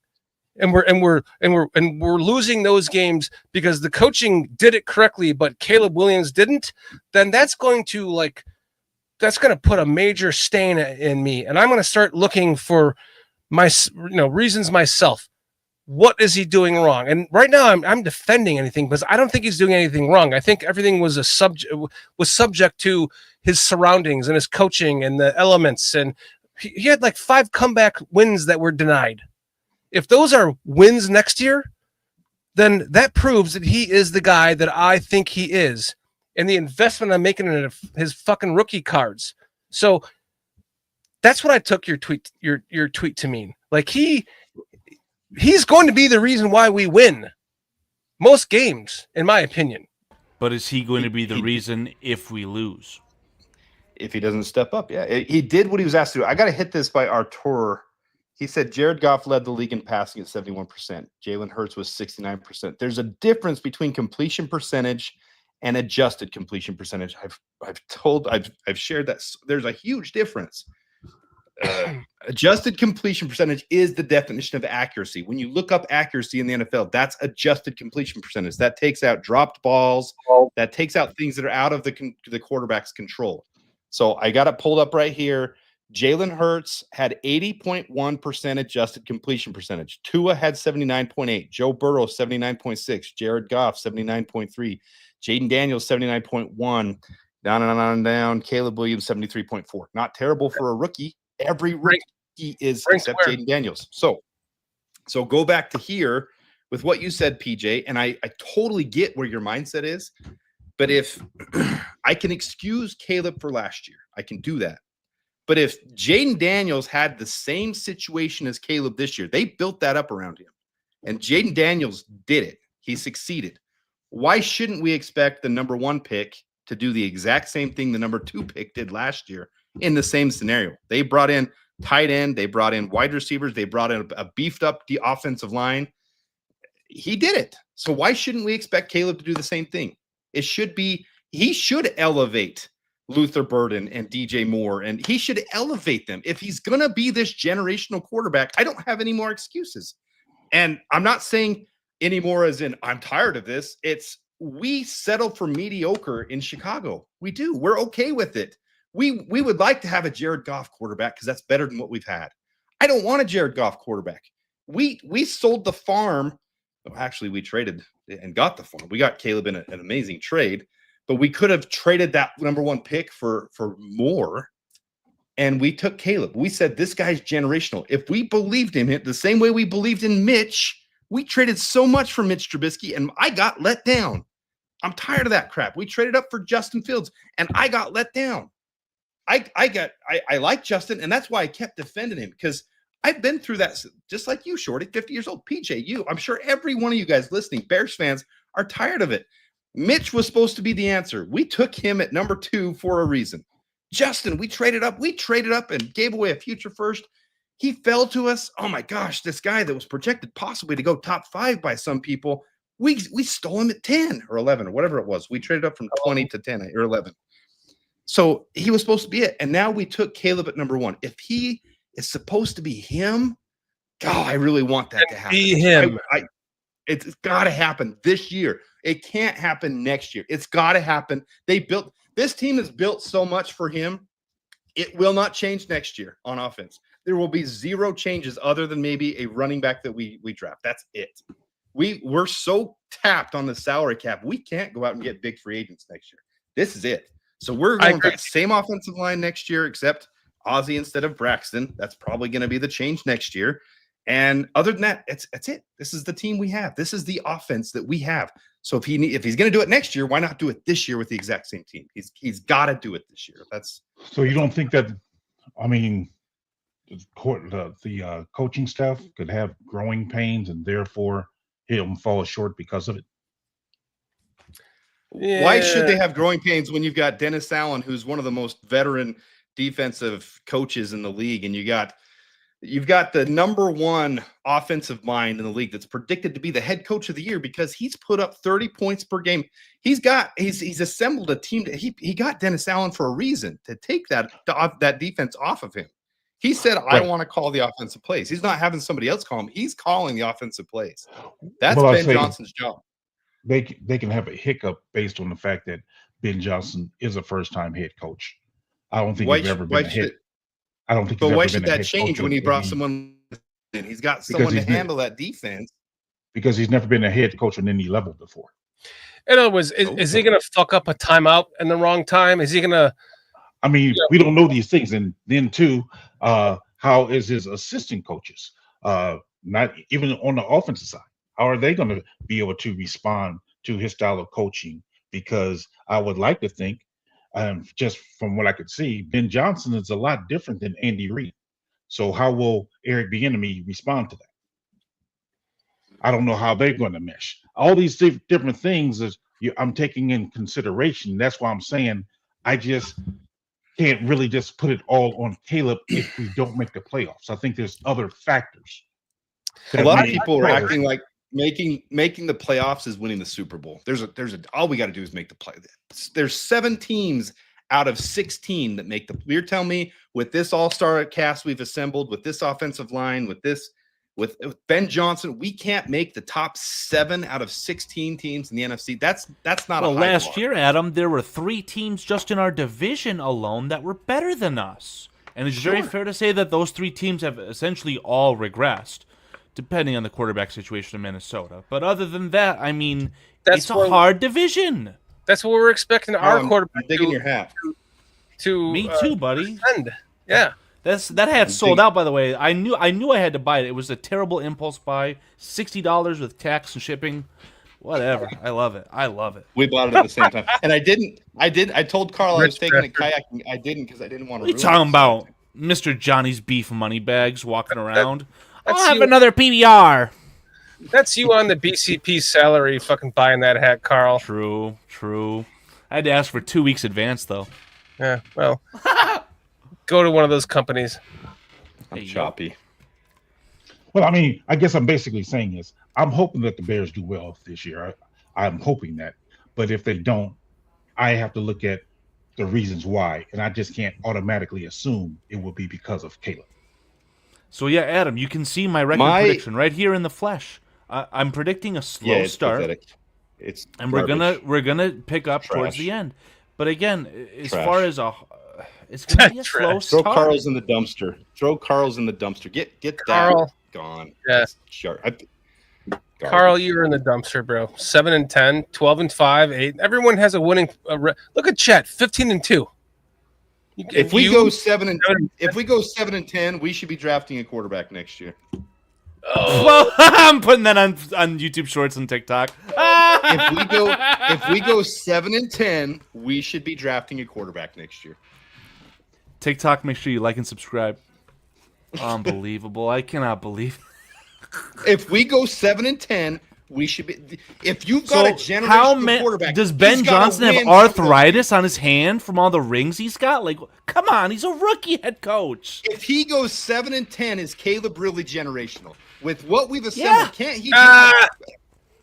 and we're losing those games because the coaching did it correctly, but Caleb Williams didn't, then that's going to put a major stain in me, and I'm going to start looking for my reasons myself. What is he doing wrong? And right now I'm defending anything because I don't think he's doing anything wrong. I think everything was subject to his surroundings and his coaching and the elements. And he had like 5 comeback wins that were denied. If those are wins next year, then that proves that he is the guy that I think he is. And the investment I'm making in his fucking rookie cards. So that's what I took your tweet to mean. Like he's going to be the reason why we win most games, in my opinion. But is he going to be the reason if we lose? If he doesn't step up, yeah. He did what he was asked to do. I got to hit this by Artur. He said Jared Goff led the league in passing at 71%. Jalen Hurts was 69%. There's a difference between completion percentage and adjusted completion percentage. I've shared that. There's a huge difference. Adjusted completion percentage is the definition of accuracy. When you look up accuracy in the NFL, that's adjusted completion percentage. That takes out dropped balls. That takes out things that are out of the quarterback's control. So I got it pulled up right here. Jalen Hurts had 80.1% adjusted completion percentage. Tua had 79.8. Joe Burrow 79.6. Jared Goff 79.3. Jaden Daniels 79.1. Down and on and down. Caleb Williams 73.4. Not terrible for a rookie. Every rookie is except Jaden Daniels. So go back to here with what you said, PJ, and I totally get where your mindset is. But if I can excuse Caleb for last year, I can do that. But if Jaden Daniels had the same situation as Caleb this year, they built that up around him. And Jaden Daniels did it. He succeeded. Why shouldn't we expect the number 1 pick to do the exact same thing the number 2 pick did last year in the same scenario? They brought in tight end. They brought in wide receivers. They brought in a beefed up offensive line. He did it. So why shouldn't we expect Caleb to do the same thing? It should be, he should elevate Luther Burden and DJ Moore, and he should elevate them. If he's going to be this generational quarterback, I don't have any more excuses. And I'm not saying anymore as in I'm tired of this. It's we settle for mediocre in Chicago. We do. We're okay with it. We would like to have a Jared Goff quarterback because that's better than what we've had. I don't want a Jared Goff quarterback. We sold the farm. Well, actually, we traded and got the farm. We got Caleb in an amazing trade. But we could have traded that number 1 pick for more, and we took Caleb. We said, this guy's generational. If we believed in him the same way we believed in Mitch, we traded so much for Mitch Trubisky, and I got let down. I'm tired of that crap. We traded up for Justin Fields, and I got let down. I like Justin, and that's why I kept defending him, because I've been through that just like you, Shorty, 50 years old. PJ, I'm sure every one of you guys listening, Bears fans, are tired of it. Mitch was supposed to be the answer. We took him at number 2 for a reason. Justin, we traded up and gave away a future first. He fell to us. Oh my gosh, this guy that was projected possibly to go top 5 by some people, we stole him at 10 or 11 or whatever it was. We traded up from 20 to 10 or 11. So he was supposed to be it. And now we took Caleb at number 1. If he is supposed to be him, God, I really want that to happen. Be him. It's got to happen this year. It can't happen next year. It's got to happen. This team has built so much for him. It will not change next year on offense. There will be zero changes other than maybe a running back that we draft. That's it. We're so tapped on the salary cap. We can't go out and get big free agents next year. This is it. So we're going with that same offensive line next year, except Ozzie instead of Braxton. That's probably going to be the change next year. And other than that, that's it. This is the team we have. This is the offense that we have. So if he's going to do it next year, why not do it this year with the exact same team? He's got to do it this year. So you don't think that? I mean, the coaching staff could have growing pains, and therefore him fall short because of it. Yeah. Why should they have growing pains when you've got Dennis Allen, who's one of the most veteran defensive coaches in the league, and you've got the number one offensive mind in the league that's predicted to be the head coach of the year because he's put up 30 points per game. He's assembled a team. He got Dennis Allen for a reason, to take that defense off of him. He said, I want to call the offensive plays. He's not having somebody else call him. He's calling the offensive plays. That's Ben Johnson's job. They can have a hiccup based on the fact that Ben Johnson is a first-time head coach. I don't think he's ever been a head. I don't think. But why should that change when he brought someone in? He's got someone to handle that defense. Because he's never been a head coach on any level before. In other words, is he going to fuck up a timeout in the wrong time? Is he going to? I mean, we don't know these things. And then too, how is his assistant coaches? Not even on the offensive side. How are they going to be able to respond to his style of coaching? Because I would like to think, just from what I could see, Ben Johnson is a lot different than Andy Reid. So how will Eric Bieniemy respond to that? I don't know how they're going to mesh. All these different things I'm taking in consideration. That's why I'm saying I just can't really just put it all on Caleb if we don't make the playoffs. I think there's other factors. A lot of people are acting like making the playoffs is winning the Super Bowl. All we got to do is make the play. There's 7 teams out of 16 that make the. You're telling me with this all-star cast we've assembled, with this offensive line, with Ben Johnson, we can't make the top 7 out of 16 teams in the NFC. That's not. Well, last year, Adam, there were 3 teams just in our division alone that were better than us, and it's very fair to say that those 3 teams have essentially all regressed, depending on the quarterback situation in Minnesota. But other than that, I mean, it's a hard division. That's what we're expecting our quarterback to dig in your hat. Me too, buddy. Defend. Yeah. That hat sold out, by the way. I knew I had to buy it. It was a terrible impulse buy. $60 with tax and shipping. Whatever. I love it. We bought it at the same time. And I told Carl I was taking it kayaking. I didn't because I didn't want to. What are you talking about? Mr. Johnny's beef money bags walking around. I'll have another PBR. That's you on the BCP salary fucking buying that hat, Carl. True. I had to ask for 2 weeks advance, though. Yeah, well. Go to one of those companies. I'm choppy. Well, I mean, I guess I'm basically saying is I'm hoping that the Bears do well this year. I'm hoping that. But if they don't, I have to look at the reasons why. And I just can't automatically assume it will be because of Caleb. So, yeah, Adam, you can see my record prediction right here in the flesh. I'm predicting a slow start. Pathetic. And we're gonna pick up towards the end. But again, as far as it's gonna be a slow start. Throw Carl's in the dumpster. Get Carl that gone. Yeah. Sure. Carl, you're in the dumpster, bro. 7-10, 12-5, 8. Everyone has a winning. Look at Chet, 15-2. If we go 7-10, we should be drafting a quarterback next year. Oh. Well, I'm putting that on YouTube Shorts and TikTok. If we go 7-10, we should be drafting a quarterback next year. TikTok, make sure you like and subscribe. Unbelievable! I cannot believe. If we go 7-10, we should be. If you've got a generational quarterback, does Ben Johnson have arthritis on his hand from all the rings he's got? Like, come on, he's a rookie head coach. If he goes 7-10, is Caleb really generational? With what we've assembled, can't he?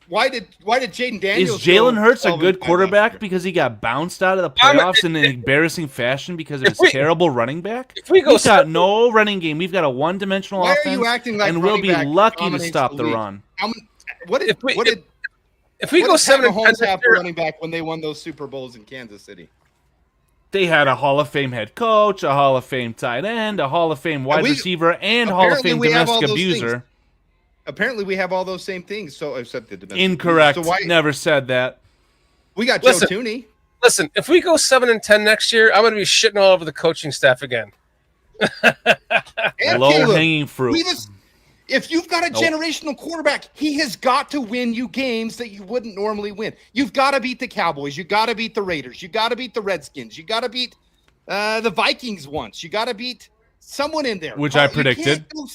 why did Jaden Daniels? Is Jalen go Hurts a 12 good and 5 quarterback last year? because he got bounced out of the playoffs in an embarrassing fashion because of his terrible running back? We've got no running game. We've got a one-dimensional Why offense, are you acting like and we'll running be back lucky to dominates stop the league? run. If we go 7 and 10 Mahomes this have year, for running back when they won those Super Bowls in Kansas City? They had a Hall of Fame head coach, a Hall of Fame tight end, a Hall of Fame wide receiver, and Hall of Fame domestic abuser. Apparently, we have all those same things. So, except the domestic Incorrect. abuser. So why, Never said that. We got Joe Tooney. Listen, if we go 7 and 10 next year, I'm going to be shitting all over the coaching staff again. Low-hanging fruit. If you've got a generational quarterback, he has got to win you games that you wouldn't normally win. You've got to beat the Cowboys. You got to beat the Raiders. You got to beat the Redskins. You got to beat the Vikings once. You got to beat someone in there. Which I predicted. You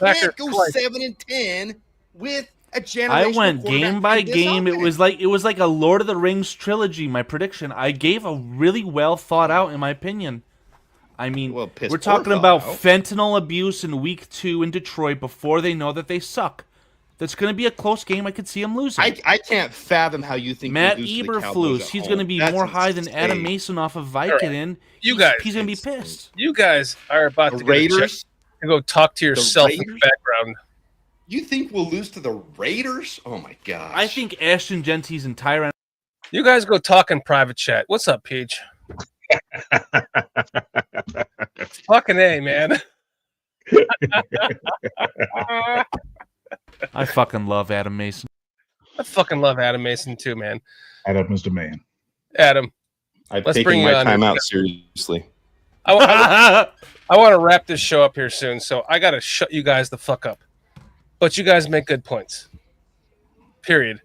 can't go 7 and 10 with a generational I went game by game. It was like a Lord of the Rings trilogy. My prediction. I gave a really well thought out, in my opinion. I mean, we're talking about fentanyl abuse in week 2 in Detroit before they know that they suck. That's going to be a close game. I could see them losing. I can't fathom how you think Matt Eberflus. He's going to be more high than Adam Mason off of Vicodin. You guys, he's going to be pissed. You guys are about to Raiders and go talk to yourself in the background. You think we'll lose to the Raiders? Oh my gosh! I think Ashton Genty's and Tyron. You guys go talk in private chat. What's up, Peach? Fucking A, man. I fucking love Adam Mason. I fucking love Adam Mason too, man. Adam is the man. Adam, I've let's taken bring you my on. time out seriously. I want to wrap this show up here soon, so I got to shut you guys the fuck up. But you guys make good points. Period.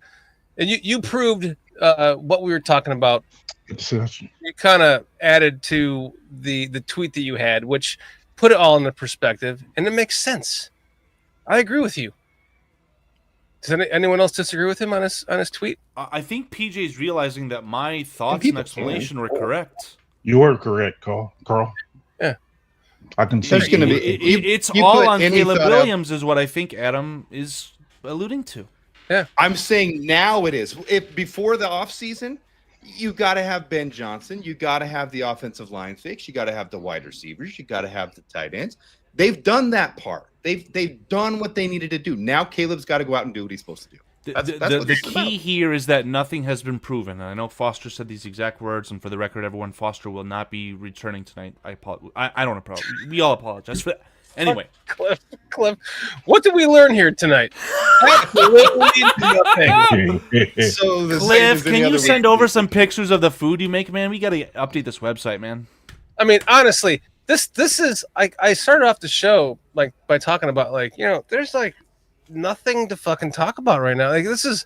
And you proved what we were talking about. You kind of added to the tweet that you had, which put it all into perspective, and it makes sense. I agree with you. Does anyone else disagree with him on his tweet? I think PJ's realizing that my thoughts and explanation were correct. You were correct, Carl. Yeah. I can see. There's going to be. It's all on Caleb Williams, is what I think Adam is alluding to. Yeah, I'm saying now it is. If before the offseason, you got to have Ben Johnson. You got to have the offensive line fixed. You got to have the wide receivers. You got to have the tight ends. They've done that part. They've done what they needed to do. Now Caleb's got to go out and do what he's supposed to do. The key here is that nothing has been proven. And I know Foster said these exact words, and for the record, everyone, Foster will not be returning tonight. I don't apologize. We all apologize for that. Anyway, Cliff, what did we learn here tonight? Absolutely nothing. So Cliff, can you send over some pictures of the food you make, man? We got to update this website, man. I mean, honestly, this is I started off the show like by talking about there's like nothing to fucking talk about right now. Like this is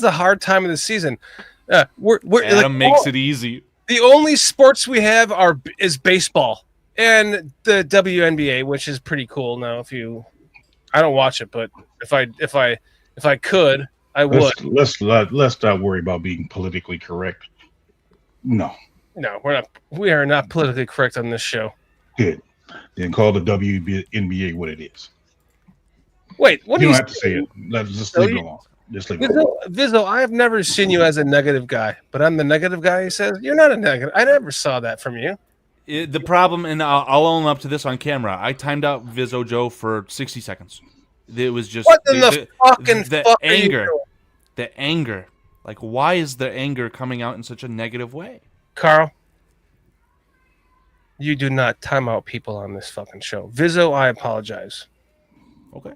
the hard time of the season. We're Adam makes it easy. The only sports we have is baseball and the WNBA, which is pretty cool. Now, I don't watch it, but if I could, I would. Let's not worry about being politically correct. No, we're not. We are not politically correct on this show. Good. Then call the WNBA what it is. Wait, what you do don't have to say it. Let's just leave it alone. Just leave it alone. Vizzo, I have never seen you as a negative guy, but I'm the negative guy. He says you're not a negative. I never saw that from you. The problem, and I'll own up to this on camera. I timed out Vizzo Joe for 60 seconds. It was just what in the fucking fuck anger. The anger. Like, why is the anger coming out in such a negative way? Carl, you do not time out people on this fucking show. Vizzo, I apologize. Okay.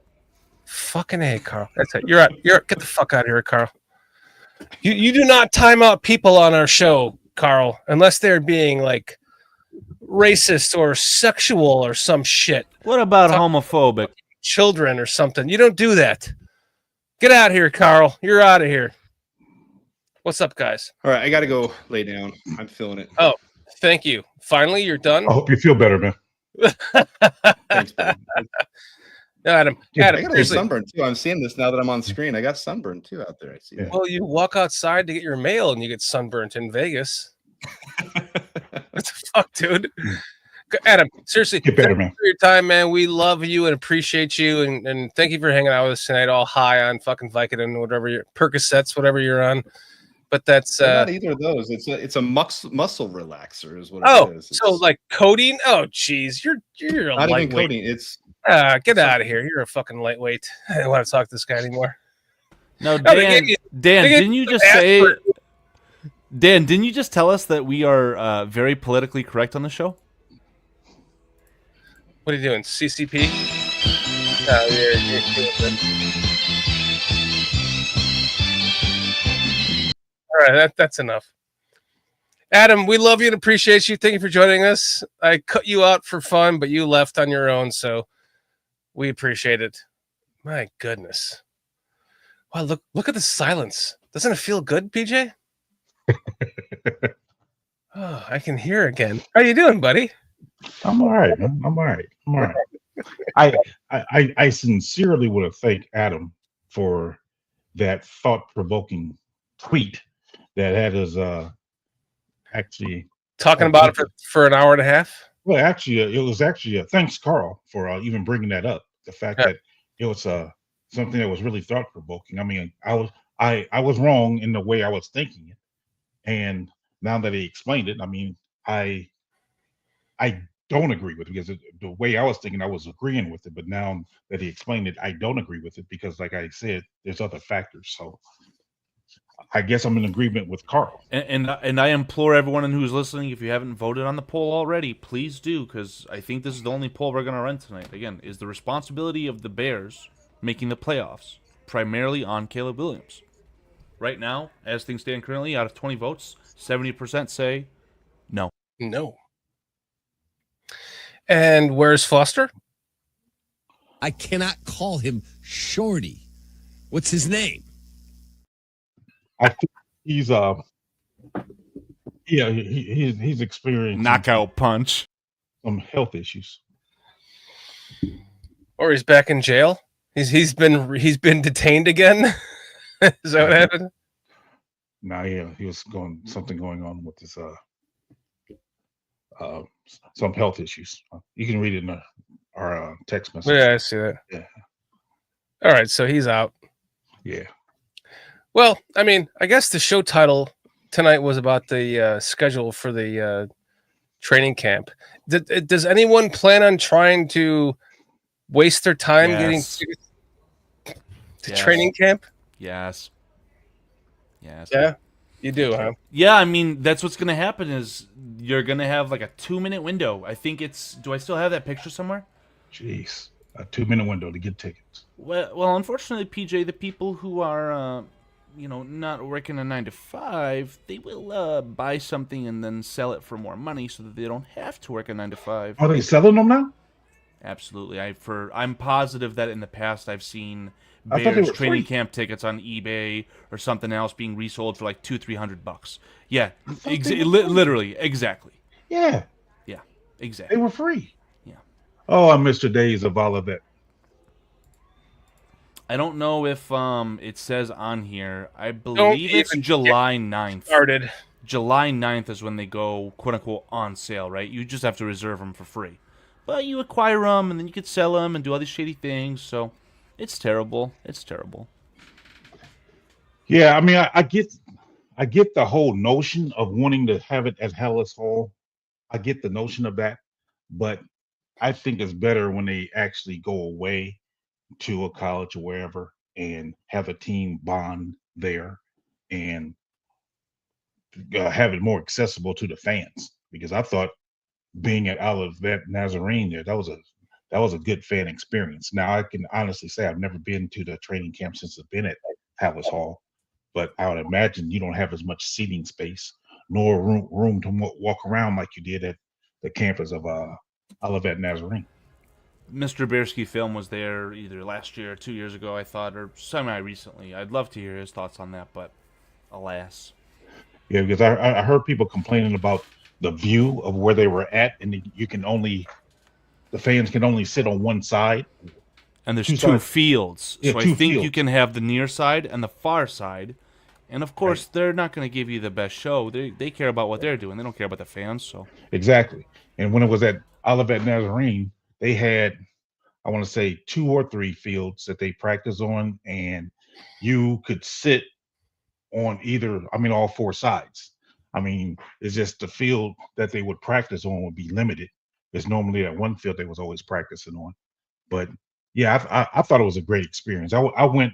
Fucking A, Carl. That's it. You're out. Get the fuck out of here, Carl. You do not time out people on our show, Carl, unless they're being like racist or sexual or some shit. What about homophobic? Children or something. You don't do that. Get out of here, Carl. You're out of here. What's up, guys? All right, I got to go lay down. I'm feeling it. Oh, thank you. Finally, you're done. I hope you feel better, man. Thanks, buddy. No, Adam, I got a sunburn too. I'm seeing this now that I'm on screen. I got sunburn too out there. I see that. Well, you walk outside to get your mail and you get sunburnt in Vegas. What the fuck, dude? Adam, seriously, Get better, thank you man. for your time, man. We love you and appreciate you, and thank you for hanging out with us tonight, all high on fucking Vicodin, whatever your Percocets, whatever you're on. But that's They're not either of those. It's a muscle relaxer, is what it is. So It's like codeine. Oh, geez, you're a not even lightweight. codeine. It's Get out of here. You're a fucking lightweight. I don't want to talk to this guy anymore. No, they Dan, gave didn't you some just say? aspirin. Dan, didn't you just tell us that we are very politically correct on the show? What are you doing? CCP? No, you're doing good. All right, that's enough. Adam, we love you and appreciate you. Thank you for joining us. I cut you out for fun, but you left on your own, so we appreciate it. My goodness. Wow, look at the silence. Doesn't it feel good, PJ? Oh, I can hear again. How you doing, buddy? I'm all right, man. I'm all right. I sincerely want to thank Adam for that thought-provoking tweet that had us actually talking about it for an hour and a half. Well, actually, it was actually thanks, Carl, for even bringing that up. The fact that it was something that was really thought-provoking. I mean, I was wrong in the way I was thinking it, and now that he explained it, I mean, I don't agree with it because the way I was thinking, I was agreeing with it. But now that he explained it, I don't agree with it because, like I said, there's other factors. So I guess I'm in agreement with Carl. And I implore everyone who's listening, if you haven't voted on the poll already, please do, because I think this is the only poll we're going to run tonight. Again, is the responsibility of the Bears making the playoffs primarily on Caleb Williams? Right now, as things stand currently, out of 20 votes, 70% say no. No. And where's Foster? I cannot call him Shorty. What's his name? I think he's he's experiencing knockout punch, some health issues, or he's back in jail. He's been detained again. Is that what happened? No, he was something going on with his some health issues. You can read it in our text message. Yeah, I see that. Yeah. All right, so he's out. Yeah. Well, I mean, I guess the show title tonight was about the schedule for the training camp. Does anyone plan on trying to waste their time getting tickets to training camp? Yes. Yeah, you do, huh? Yeah, I mean, that's what's going to happen is you're going to have like a 2-minute window. I think it's... Do I still have that picture somewhere? Jeez. A 2-minute window to get tickets. Well, unfortunately, PJ, the people who are... not working a 9 to 5, they will buy something and then sell it for more money so that they don't have to work a 9 to 5. Are they selling them now? Absolutely. I'm positive that in the past I've seen Bears training camp tickets on eBay or something else being resold for like $200-300. Yeah, literally, exactly. Yeah, exactly. They were free. Yeah. Oh, I missed the days of all of that. I don't know if it says on here. I believe it's July 9th. Started. July 9th is when they go, quote-unquote, on sale, right? You just have to reserve them for free. But you acquire them, and then you could sell them and do all these shady things, so it's terrible. It's terrible. Yeah, I mean, I get the whole notion of wanting to have it at Hallis Hall. I get the notion of that, but I think it's better when they actually go away to a college or wherever and have a team bond there and have it more accessible to the fans, because I thought being at Olivet Nazarene there, that was a good fan experience. Now I can honestly say I've never been to the training camp since I've been at Hallis Hall, but I would imagine you don't have as much seating space nor room to walk around like you did at the campus of Olivet Nazarene. Mr. Bearsky Film was there either last year or 2 years ago, I thought, or semi-recently. I'd love to hear his thoughts on that, but alas. Yeah, because I heard people complaining about the view of where they were at, and the fans can only sit on one side. And there's two fields, yeah, so I think you can have the near side and the far side. And of course, they're not going to give you the best show. They care about what they're doing. They don't care about the fans. So exactly. And when it was at Olivet Nazarene, they had, I want to say, 2 or 3 fields that they practice on, and you could sit on either, I mean, all 4 sides. I mean, it's just the field that they would practice on would be limited. There's normally that one field they was always practicing on. But yeah, I thought it was a great experience. I went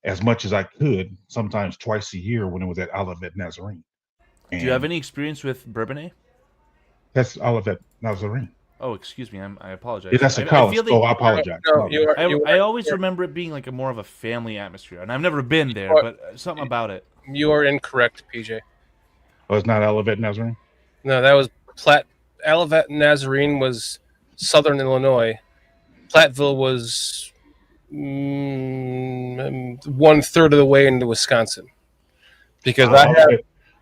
as much as I could, sometimes twice a year when it was at Olivet Nazarene. Do you have And any experience with Bourbonnais? that's Olivet Nazarene. Oh, excuse me. I apologize. Yeah, that's a I college. feel Oh, they, I apologize. No, you are. I always remember it being like a more of a family atmosphere, and I've never been there, but something about it. You are incorrect, PJ. Oh, it's not Olivet Nazarene? No, that was Olivet Nazarene was Southern Illinois. Platteville was 1/3 of the way into Wisconsin. Because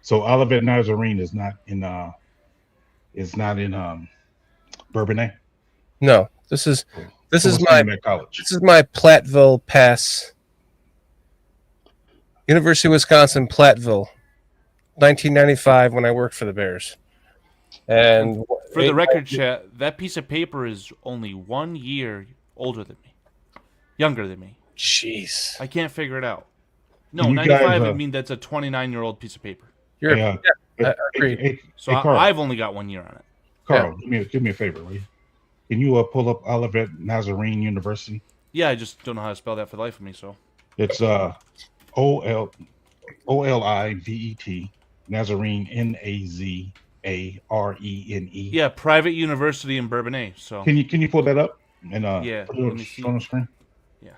So Olivet Nazarene is not in Bourbonnais. No, this is my college. This is my Platteville pass. University of Wisconsin, Platteville, 1995 when I worked for the Bears. And for the record, chat, that piece of paper is only 1 year older than me, younger than me. Jeez, I can't figure it out. No, 95. I mean, that's a 29-year-old piece of paper. I agree. So Carl, I've only got 1 year on it. Carl, do me a favor, will you? Can you pull up Olivet Nazarene University? Yeah, I just don't know how to spell that for the life of me. So it's Olivet Nazarene Nazarene. Yeah, private university in Bourbonnais. So can you pull that up and yeah, put it on the screen? Yeah.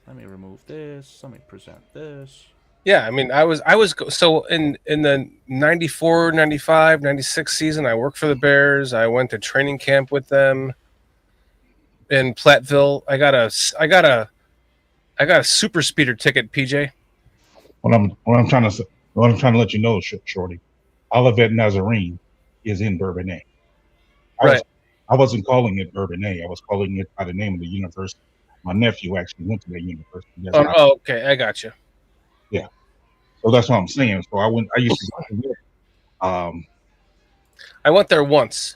Let me remove this. Let me present this. Yeah, I mean, I was so in the 94, 95, 96 season, I worked for the Bears. I went to training camp with them in Platteville. I got a super speeder ticket, PJ. What I'm trying to let you know, Shorty, Olivet Nazarene is in Bourbonnais. I wasn't calling it Bourbonnais. I was calling it by the name of the university. My nephew actually went to that university. Okay, I got you. Yeah, so that's what I'm saying. So I used to go there. I went there once.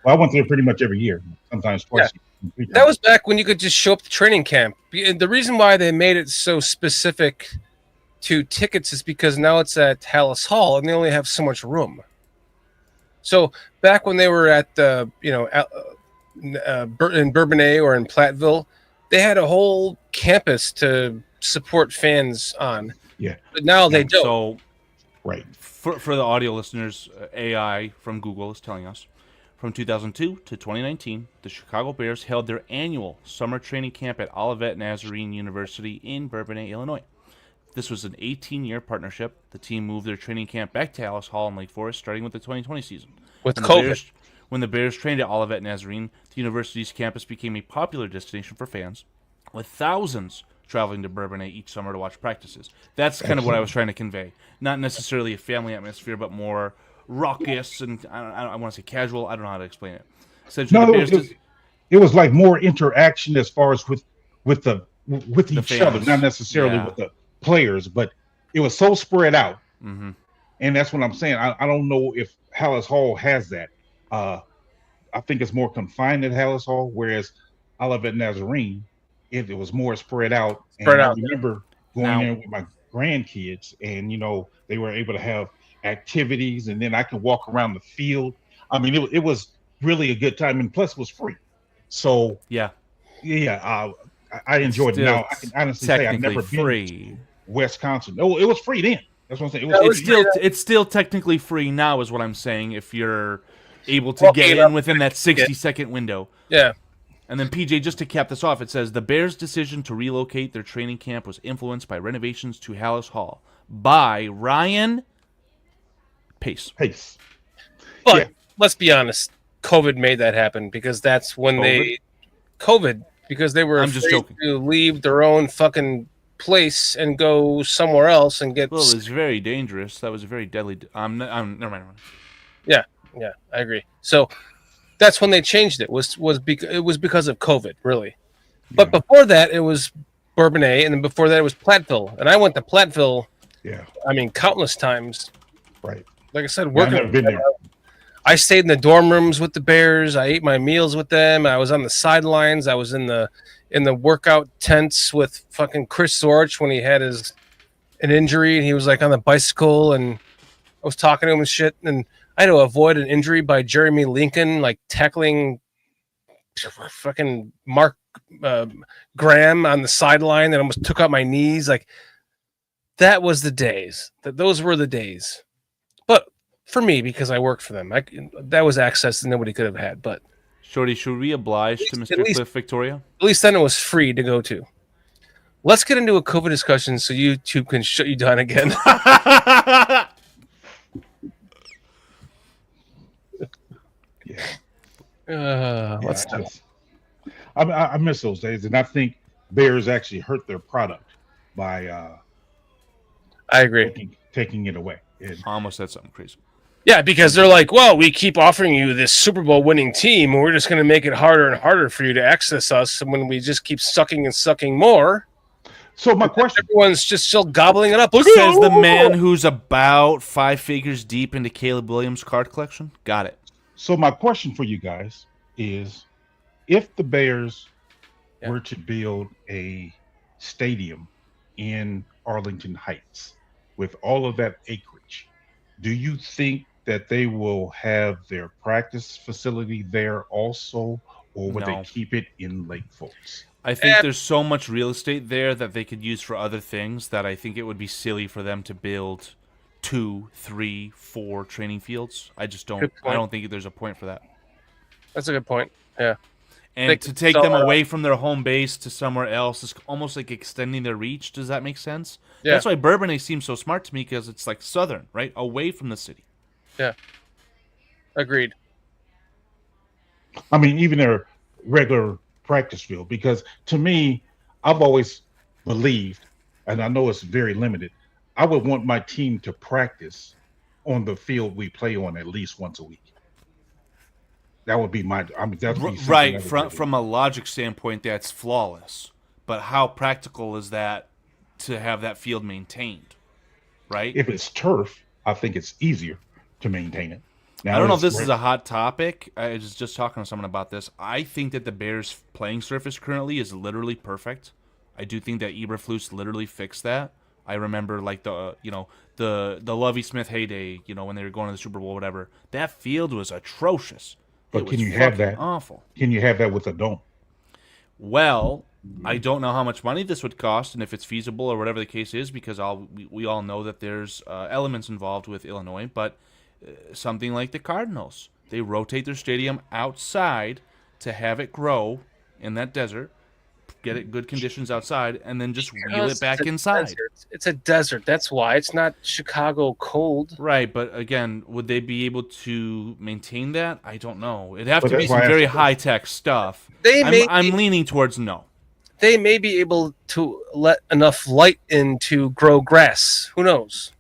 Well, I went there pretty much every year, sometimes twice. Yeah. That was back when you could just show up to training camp. The reason why they made it so specific to tickets is because now it's at Hallis Hall and they only have so much room. So back when they were at in Bourbonnais or in Platteville, they had a whole campus to support fans on. Yeah, but now they don't. So, right. For the audio listeners, AI from Google is telling us from 2002 to 2019, the Chicago Bears held their annual summer training camp at Olivet Nazarene University in Bourbonnais, Illinois. This was an 18-year partnership. The team moved their training camp back to Hallis Hall in Lake Forest starting with the 2020 season. With COVID. When the Bears trained at Olivet Nazarene, the university's campus became a popular destination for fans, with thousands traveling to Bourbonnais each summer to watch practices. That's kind of what I was trying to convey. Not necessarily a family atmosphere, but more raucous and I want to say casual. I don't know how to explain it. Essentially, it was like more interaction as far as with each fans. other, not necessarily with the players, but it was so spread out. Mm-hmm. And that's what I'm saying. I don't know if Hallis Hall has that. I think it's more confined at Hallis Hall, whereas Olivet Nazarene, it was more spread out. I remember going there with my grandkids, and they were able to have activities, and then I could walk around the field. I mean, it was really a good time, and plus it was free. So I enjoyed it. Now I can honestly say I've never been to Wisconsin. No, it was free then. That's what I'm saying. It's still technically free now, is what I'm saying. If you're able to get in within that 60-second window. Yeah. And then PJ, just to cap this off, it says the Bears' decision to relocate their training camp was influenced by renovations to Hallis Hall by Ryan Pace. But let's be honest, COVID made that happen because that's when they were afraid to leave their own fucking place and go somewhere else and get. Well, it was very dangerous. That was a very deadly. Never mind. Yeah, I agree. So that's when they changed it. It was because of COVID, really. But before that, it was Bourbonnais, and then before that, it was Platteville. And I went to Platteville. Yeah. I mean, countless times. Right. Like I said, I've never been there. I stayed in the dorm rooms with the Bears. I ate my meals with them. I was on the sidelines. I was in the workout tents with fucking Chris Zorch when he had an injury and he was like on the bicycle and I was talking to him and shit. And I had to avoid an injury by Jeremy Lincoln, like tackling fucking Mark Graham on the sideline that almost took out my knees. Like that was the days. Those were the days. But for me, because I worked for them, that was access that nobody could have had. But Shorty, should we oblige to Mr. Cliff Victoria? At least then it was free to go to. Let's get into a COVID discussion so YouTube can shut you down again. I miss those days, and I think Bears actually hurt their product by I agree taking it away. I almost said something crazy. Yeah, because they're like, well, we keep offering you this Super Bowl winning team, and we're just going to make it harder and harder for you to access us. And when we just keep sucking and sucking more, so my question: everyone's just still gobbling it up. Says the man who's about 5 figures deep into Caleb Williams' card collection. Got it. So my question for you guys is, if the Bears were to build a stadium in Arlington Heights with all of that acreage, do you think that they will have their practice facility there also, or would they keep it in Lake Forest? I think there's so much real estate there that they could use for other things that I think it would be silly for them to build 2, 3, 4 training fields. I just don't. I don't think there's a point for that. That's a good point. Yeah. And to take them away from their home base to somewhere else is almost like extending their reach. Does that make sense? Yeah. That's why Bourbonnais seems so smart to me, because it's like southern, right? Away from the city. Yeah. Agreed. I mean, even their regular practice field, because to me, I've always believed, and I know it's very limited, I would want my team to practice on the field we play on at least once a week. That would be my. I mean, that would be right. From a logic standpoint, that's flawless. But how practical is that to have that field maintained? Right. If it's turf, I think it's easier to maintain it. Now, I don't know if this is a hot topic. I was just talking to someone about this. I think that the Bears' playing surface currently is literally perfect. I do think that Eberflus literally fixed that. I remember like the Lovie Smith heyday, when they were going to the Super Bowl, whatever. That field was atrocious. But can you have that? Awful. Can you have that with a dome? Well, I don't know how much money this would cost and if it's feasible or whatever the case is, because we all know that there's elements involved with Illinois. But something like the Cardinals, they rotate their stadium outside to have it grow in that desert, get it good conditions outside, and then just wheel it back inside. Desert. It's a desert. That's why. It's not Chicago cold. Right, but again, would they be able to maintain that? I don't know. It'd have to be some very high-tech stuff. I'm leaning towards no. They may be able to let enough light in to grow grass. Who knows?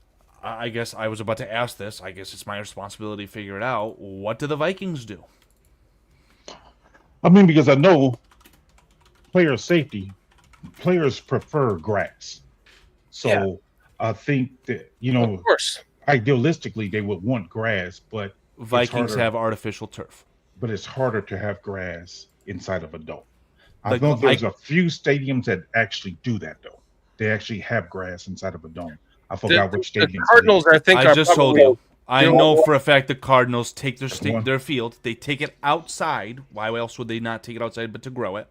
I guess I was about to ask this. I guess it's my responsibility to figure it out. What do the Vikings do? I mean, because I know player safety, players prefer grass. So I think that, of course, idealistically they would want grass, but Vikings have artificial turf. But it's harder to have grass inside of a dome. I know there's a few stadiums that actually do that, though. They actually have grass inside of a dome. I forgot which stadium. The Cardinals, I think, I just told you. I know for a fact the Cardinals take their field, they take it outside. Why else would they not take it outside but to grow it?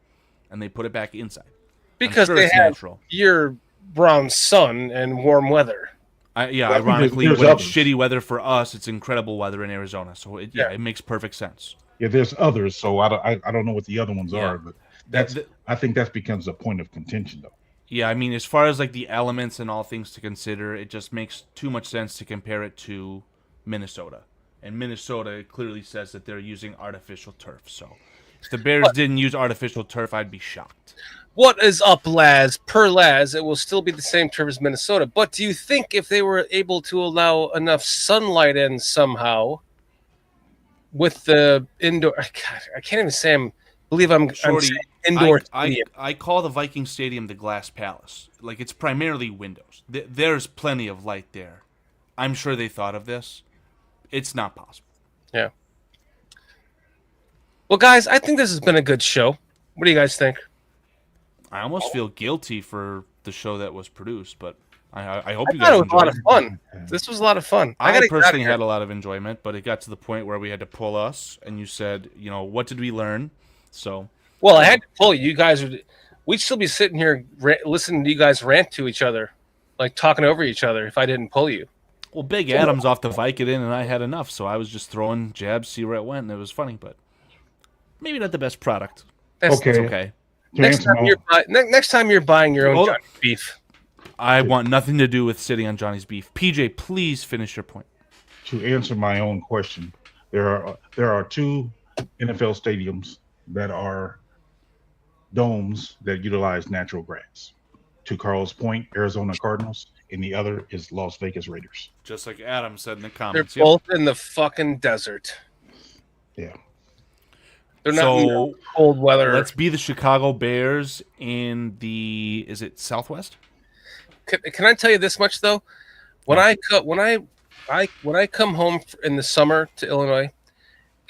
And they put it back inside. Because they have year-round sun and warm weather. Ironically, when it's shitty weather for us, it's incredible weather in Arizona. So it makes perfect sense. Yeah, there's others, so I don't know what the other ones are, but I think that becomes a point of contention, though. Yeah, I mean, as far as like the elements and all things to consider, it just makes too much sense to compare it to Minnesota. And Minnesota clearly says that they're using artificial turf. So if the Bears didn't use artificial turf, I'd be shocked. What is up, Laz? Per Laz, it will still be the same turf as Minnesota. But do you think if they were able to allow enough sunlight in somehow with the indoor... I can't even say I'm saying indoor stadium. I call the Viking Stadium the Glass Palace. Like, it's primarily windows. There's plenty of light there. I'm sure they thought of this. It's not possible. Yeah. Well, guys, I think this has been a good show. What do you guys think? I almost feel guilty for the show that was produced, but I hope I you thought guys it was a lot enjoyed of it. fun. This was a lot of fun. I gotta personally had a lot of enjoyment, but it got to the point where we had to pull us, and you said, what did we learn? So, well, I had to pull you. You guys would. We'd still be sitting here listening to you guys rant to each other, like talking over each other. If I didn't pull you. well, Big Adam's off the Vicodin, and I had enough, so I was just throwing jabs, see where it went, and it was funny, but maybe not the best product. That's It's okay. Next time you're buying your own Johnny's beef. I want nothing to do with sitting on Johnny's beef. PJ, please finish your point. To answer my own question, there are 2 NFL stadiums that are domes that utilize natural grass. To Carl's point, Arizona Cardinals, and the other is Las Vegas Raiders. Just like Adam said in the They're comments. both in the fucking desert. Yeah. They're not in the cold weather. Let's be the Chicago Bears in the, is it Southwest? Can I tell you this much though? When I come home in the summer to Illinois,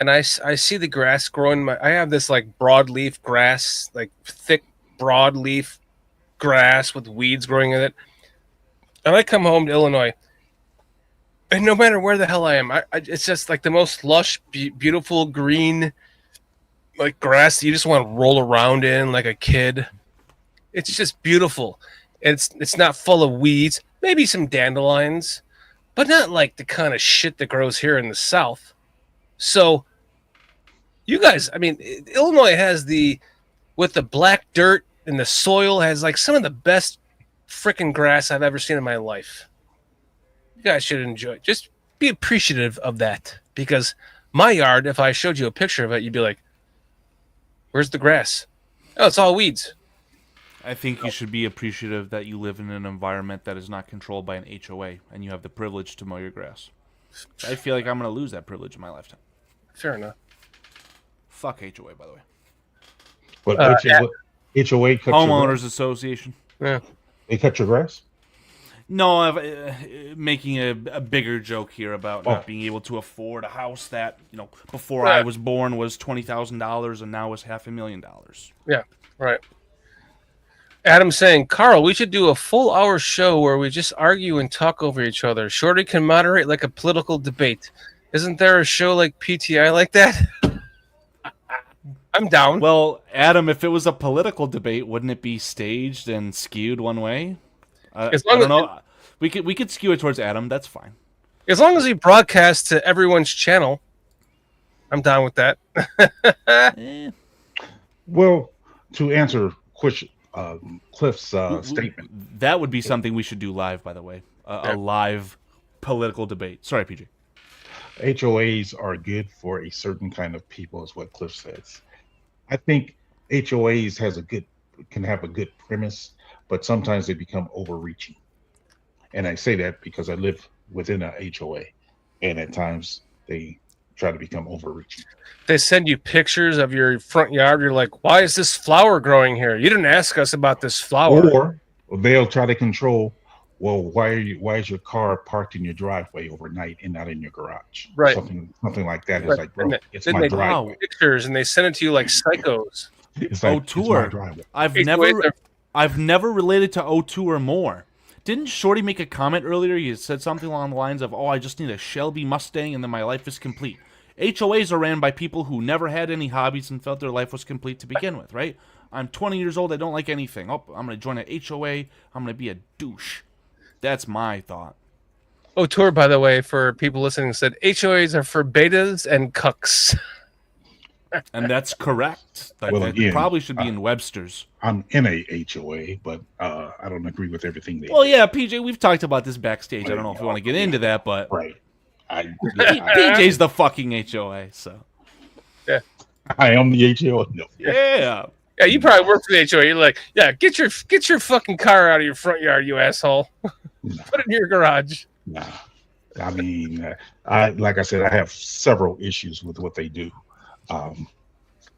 and I see the grass growing. I have this like broadleaf grass, like thick broadleaf grass with weeds growing in it. And I come home to Illinois, and no matter where the hell I am, it's just like the most lush, beautiful green, like grass that you just want to roll around in like a kid. It's just beautiful. It's not full of weeds, maybe some dandelions, but not like the kind of shit that grows here in the South. So, you guys, I mean, Illinois has with the black dirt and the soil has like some of the best freaking grass I've ever seen in my life. You guys should enjoy it. Just be appreciative of that, because my yard, if I showed you a picture of it, you'd be like, where's the grass? Oh, it's all weeds. I think you should be appreciative that you live in an environment that is not controlled by an HOA, and you have the privilege to mow your grass. I feel like I'm going to lose that privilege in my lifetime. Fair enough. Fuck HOA, by the way. But HOA cuts Homeowners Association. Yeah. They cut your grass? No, I'm making a bigger joke here about not being able to afford a house that, before I was born was $20,000 and now is $500,000. Yeah, right. Adam's saying, Carl, we should do a full hour show where we just argue and talk over each other. Shorty can moderate like a political debate. Isn't there a show like PTI like that? I'm down. Well, Adam, if it was a political debate, wouldn't it be staged and skewed one way? I don't know. We could skew it towards Adam. That's fine. As long as he broadcasts to everyone's channel, I'm down with that. Well, to answer Cliff's statement, that would be something we should do live. By the way, a live political debate. Sorry, PJ. HOAs are good for a certain kind of people, is what Cliff says. I think HOAs can have a good premise, but sometimes they become overreaching. And I say that because I live within a HOA, and at times they try to become overreaching. They send you pictures of your front yard. You're like, why is this flower growing here? You didn't ask us about this flower. Or they'll try to control, well, why is your car parked in your driveway overnight and not in your garage? Right. Something like that. Right. It's like, bro, it's then my they driveway. Pictures and they send it to you like psychos. It's like, O2 it's my driveway. I've never related to O2 or more. Didn't Shorty make a comment earlier? He said something along the lines of, I just need a Shelby Mustang and then my life is complete. HOAs are ran by people who never had any hobbies and felt their life was complete to begin with, right? I'm 20 years old. I don't like anything. I'm going to join an HOA. I'm going to be a douche. That's my thought. O'Toole, by the way, for people listening, said HOAs are for betas and cucks. And that's correct. That probably should be in Webster's. I'm in a HOA, but I don't agree with everything they do. Yeah, PJ, we've talked about this backstage. I don't know if we want to get into that, but right. PJ's the fucking HOA, so. Yeah. I am the HOA. No. Yeah. Yeah, you probably work for the HOA. You're like, yeah, get your fucking car out of your front yard, you asshole. Put it in your garage. Nah. I mean, like I said, I have several issues with what they do. I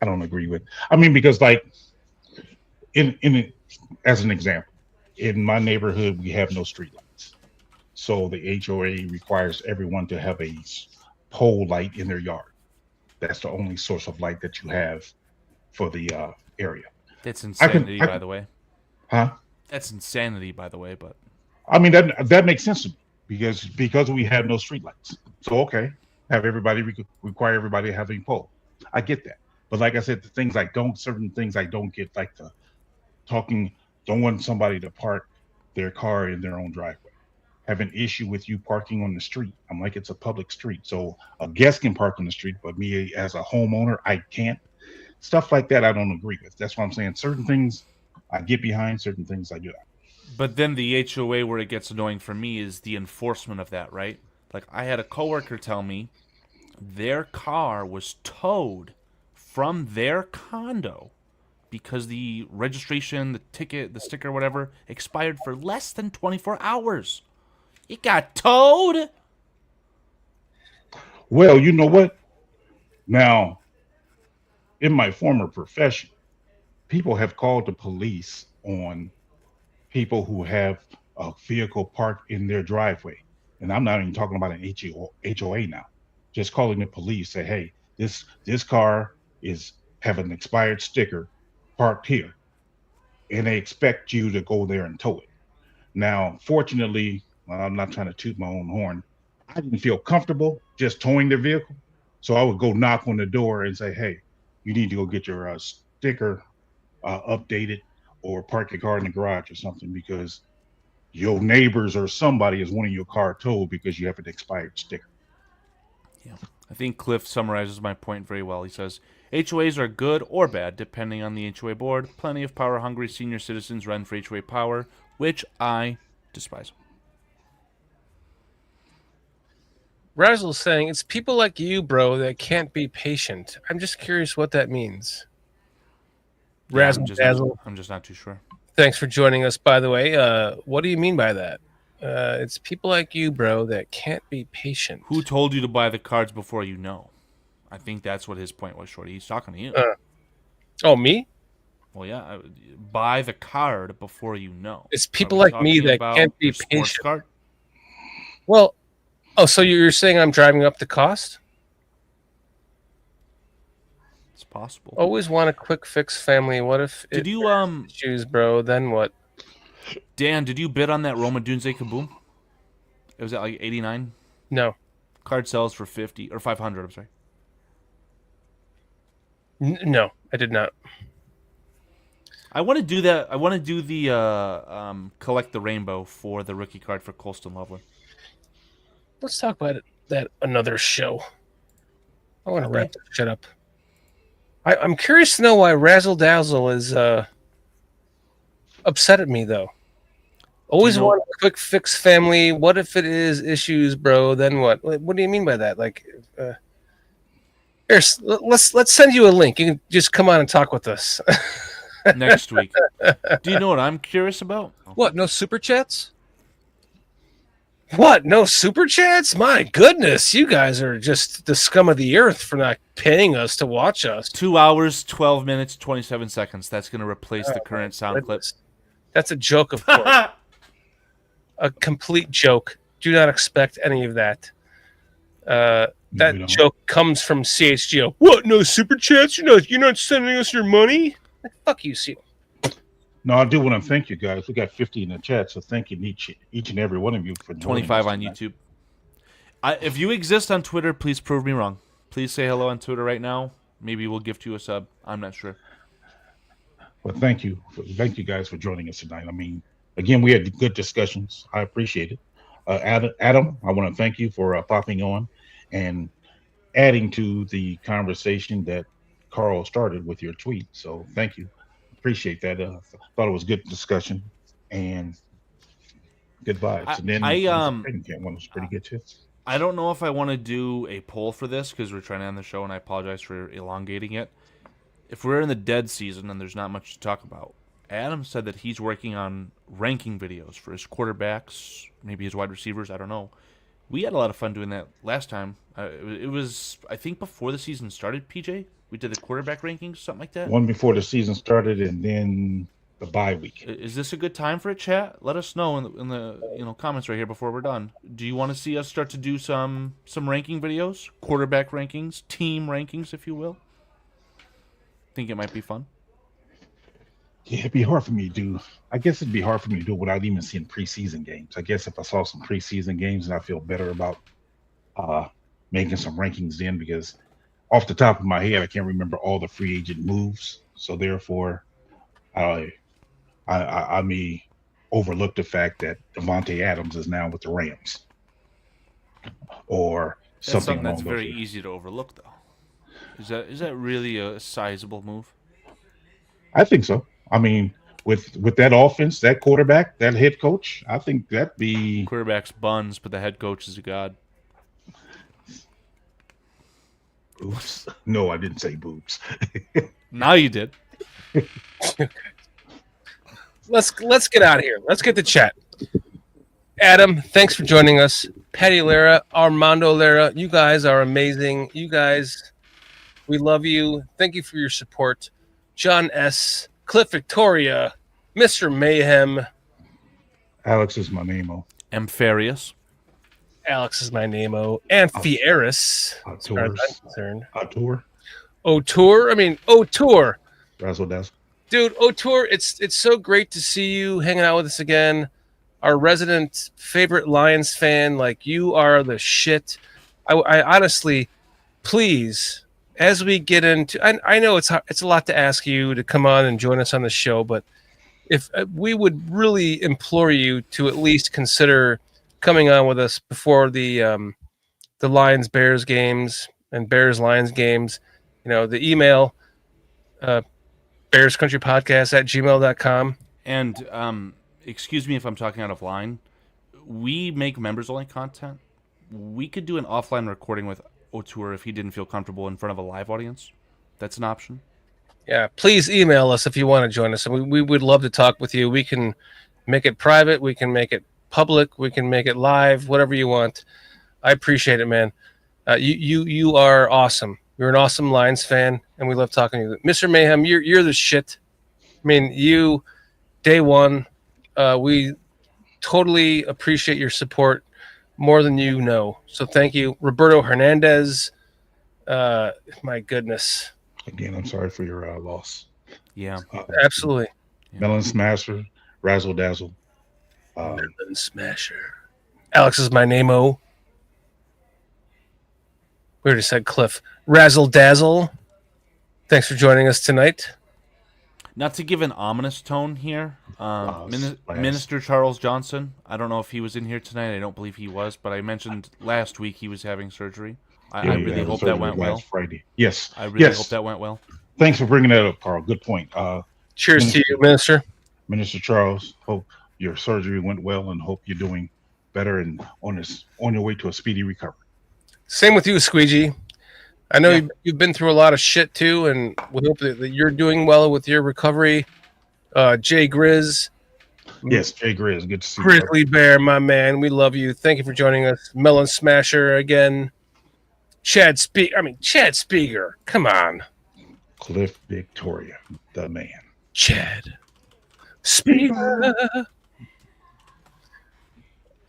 don't agree with. I mean, because like as an example, in my neighborhood we have no streetlights, so the HOA requires everyone to have a pole light in their yard. That's the only source of light that you have for the area. That's insanity, by the way. Huh? That's insanity, by the way. But I mean, that makes sense to me because we have no streetlights. So okay, have everybody require everybody to have a pole. I get that, but like I said, certain things I don't get, like the talking. Don't want somebody to park their car in their own driveway. Have an issue with you parking on the street. I'm like, it's a public street, so a guest can park on the street, but me as a homeowner, I can't. Stuff like that, I don't agree with. That's why I'm saying certain things I get behind, certain things I do not. But then the HOA where it gets annoying for me is the enforcement of that, right? Like, I had a coworker tell me their car was towed from their condo because the registration, the ticket, the sticker, whatever, expired for less than 24 hours. It got towed. Well, you know what? Now, in my former profession, people have called the police on people who have a vehicle parked in their driveway. And I'm not even talking about an HOA now. Just calling the police, say, hey, this car is have an expired sticker parked here. And they expect you to go there and tow it. Now, fortunately, I'm not trying to toot my own horn. I didn't feel comfortable just towing their vehicle. So I would go knock on the door and say, hey, you need to go get your sticker updated or park your car in the garage or something, because your neighbors or somebody is wanting your car towed because you have an expired sticker. Yeah, I think Cliff summarizes my point very well. He says, HOAs are good or bad depending on the HOA board. Plenty of power-hungry senior citizens run for HOA power, which I despise. Razzle's saying, it's people like you, bro, that can't be patient. I'm just curious what that means. Razzle Dazzle. I'm just not too sure. Thanks for joining us, by the way. What do you mean by that? It's people like you, bro, that can't be patient. Who told you to buy the cards before you know? I think that's what his point was, Shorty. He's talking to you. Oh, me? Well, yeah. Buy the card before you know. It's people like me that can't be patient. Card? Well, so you're saying I'm driving up the cost? It's possible. Always want a quick fix, family. What if did you issues, bro? Then what? Dan, did you bid on that Roma Dunze Kaboom? It was at like 89. No. Card sells for 50 or 500. I'm sorry. No, I did not. I want to do that. I want to do the collect the rainbow for the rookie card for Colston Loveland. Let's talk about that another show. I want to wrap this shit up. I'm curious to know why Razzle Dazzle is upset at me, though. Always want a quick fix, family. What if it is issues, bro? Then what? What do you mean by that? Like, here, let's send you a link. You can just come on and talk with us next week. Do you know what I'm curious about? What? No super chats? What? No super chats? My goodness, you guys are just the scum of the earth for not paying us to watch us. 2 hours, 12 minutes, 27 seconds. That's going to replace the current sound clips. That's a joke, of course. A complete joke. Do not expect any of that. That joke comes from CHGO. What? No super chats? You're not sending us your money? Fuck you, Seal. No, I do want to thank you guys. We got 50 in the chat, so thank you each and every one of you for 25 on YouTube. If you exist on Twitter, please prove me wrong. Please say hello on Twitter right now. Maybe we'll gift you a sub. I'm not sure. Well, thank you guys for joining us tonight. I mean, again, we had good discussions. I appreciate it. Adam, I want to thank you for popping on and adding to the conversation that Carl started with your tweet. So thank you. Appreciate that. Thought it was good discussion and good vibes. And then one was pretty good too. I don't know if I want to do a poll for this because we're trying to end the show, and I apologize for elongating it. If we're in the dead season and there's not much to talk about, Adam said that he's working on ranking videos for his quarterbacks, maybe his wide receivers. I don't know. We had a lot of fun doing that last time. It was, I think, before the season started, PJ. We did the quarterback rankings, something like that. One before the season started, and then the bye week. Is this a good time for a chat? Let us know in the comments right here before we're done. Do you want to see us start to do some ranking videos, quarterback rankings, team rankings, if you will? Think it might be fun. Yeah, it'd be hard for me to do. I guess it'd be hard for me to do it without even seeing preseason games. I guess if I saw some preseason games, and I feel better about making some rankings then, because off the top of my head, I can't remember all the free agent moves. So therefore, I may overlook the fact that Devontae Adams is now with the Rams, or That's something that's along very those lines. easy to overlook, though. Is that really a sizable move? I think so. I mean, with that offense, that quarterback, that head coach, I think that'd be. Quarterback's buns, but the head coach is a god. Oops. No, I didn't say boobs. Now you did. Let's get out of here. Let's get to chat. Adam, thanks for joining us. Patty Lara, Armando Lara, you guys are amazing. You guys, we love you. Thank you for your support. John S., Cliff Victoria, Mr. Mayhem. Alex is my name-o. Ampharius. Alex is my name-o. And Fieris. As far as I'm concerned. O'Tour. I mean, O'Tour. Razzle dazzle. Dude, O'Tour, it's so great to see you hanging out with us again. Our resident favorite Lions fan, like you are the shit. I honestly, please, as we get into, I know it's a lot to ask you to come on and join us on the show, but if we would really implore you to at least consider coming on with us before the Lions Bears games and Bears Lions games. You know, the email bearscountrypodcast@gmail.com. And excuse me if I'm talking out of line. We make members only content. We could do an offline recording with O'Tour if he didn't feel comfortable in front of a live audience. That's an option. Yeah, please email us if you want to join us. And we would love to talk with you. We can make it private. We can make it public. We can make it live, whatever you want. I appreciate it, man. You are awesome. You're an awesome Lions fan, and we love talking to you. Mr. Mayhem, you're the shit. I mean, you, day one, we totally appreciate your support more than you know. So thank you. Roberto Hernandez, my goodness. Again, I'm sorry for your loss. Yeah. Absolutely. Melon Smasher, Razzle Dazzle. Melon Smasher. Alex is my name-o. We already said Cliff. Razzle Dazzle. Thanks for joining us tonight. Not to give an ominous tone here, Minister Charles Johnson, I don't know if he was in here tonight. I don't believe he was, but I mentioned last week he was having surgery. I really hope that went well. Friday. Yes. I really hope that went well. Thanks for bringing that up, Carl. Good point. Cheers to you, Minister. Minister Charles, hope your surgery went well and hope you're doing better and on your way to a speedy recovery. Same with you, Squeegee. I know you've been through a lot of shit too, and we hope that you're doing well with your recovery. Jay Grizz. Yes, Jay Grizz. Good to see you. Grizzly Bear, my man. We love you. Thank you for joining us. Melon Smasher again. Chad Speaker. Come on. Cliff Victoria, the man. Chad Speaker.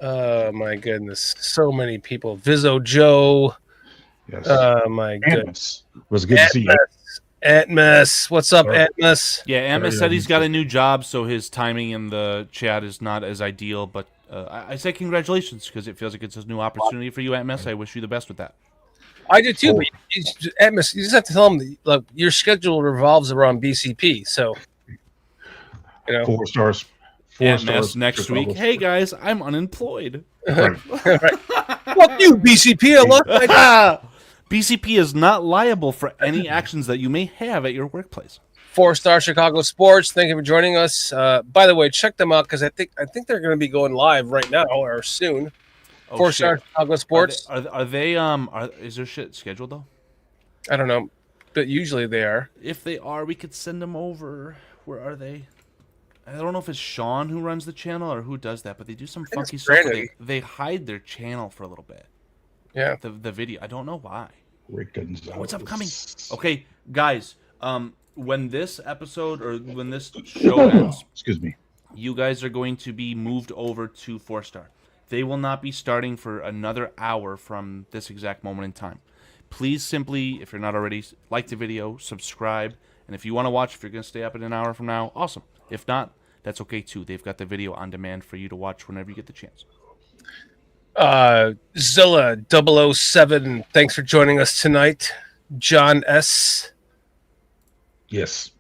Oh my goodness. So many people. Vizzo Joe. Yes. Oh my goodness. It was good to see you. Atmos. What's up, Atmos? Yeah, Atmos said he's got a new job, so his timing in the chat is not as ideal, but I say congratulations because it feels like it's a new opportunity for you, Atmos. I wish you the best with that. I do too. But Atmos, you just have to tell him that, your schedule revolves around BCP. So, 4 stars. Atmos next week. Hey guys, I'm unemployed. Right. Fuck you, BCP. I lost my job. BCP is not liable for any actions that you may have at your workplace. 4-Star Chicago Sports. Thank you for joining us. By the way, check them out because I think they're going to be going live right now or soon. 4-Star Chicago Sports. Are they? Is their shit scheduled though? I don't know, but usually they are. If they are, we could send them over. Where are they? I don't know if it's Sean who runs the channel or who does that, but they do some funky stuff. They hide their channel for a little bit. Yeah. The video. I don't know why. Rick Gonzalez. What's upcoming? Okay, guys. when this episode or when this show ends, excuse me, you guys are going to be moved over to 4-star. They will not be starting for another hour from this exact moment in time. Please simply, if you're not already, like the video, subscribe, and if you want to watch, if you're going to stay up in an hour from now, awesome. If not, that's okay too. They've got the video on demand for you to watch whenever you get the chance. Zilla 007, thanks for joining us tonight. John S. Yes.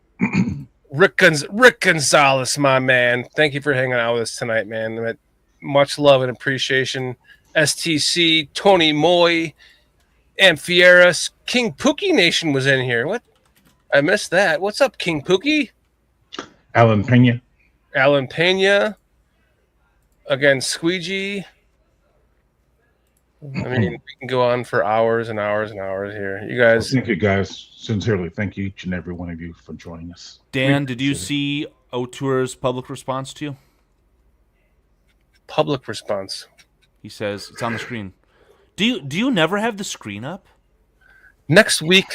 Rick Gonzalez, my man. Thank you for hanging out with us tonight, man. Much love and appreciation. STC, Tony Moy, Amphieras, King Pookie Nation was in here. What? I missed that. What's up, King Pookie? Alan Pena. Again, Squeegee. I mean, we can go on for hours and hours and hours here. You guys. Thank you, guys. Sincerely, thank you, each and every one of you, for joining us. Dan, did you see O'Tour's public response to you? Public response. He says it's on the screen. Do you never have the screen up? Next week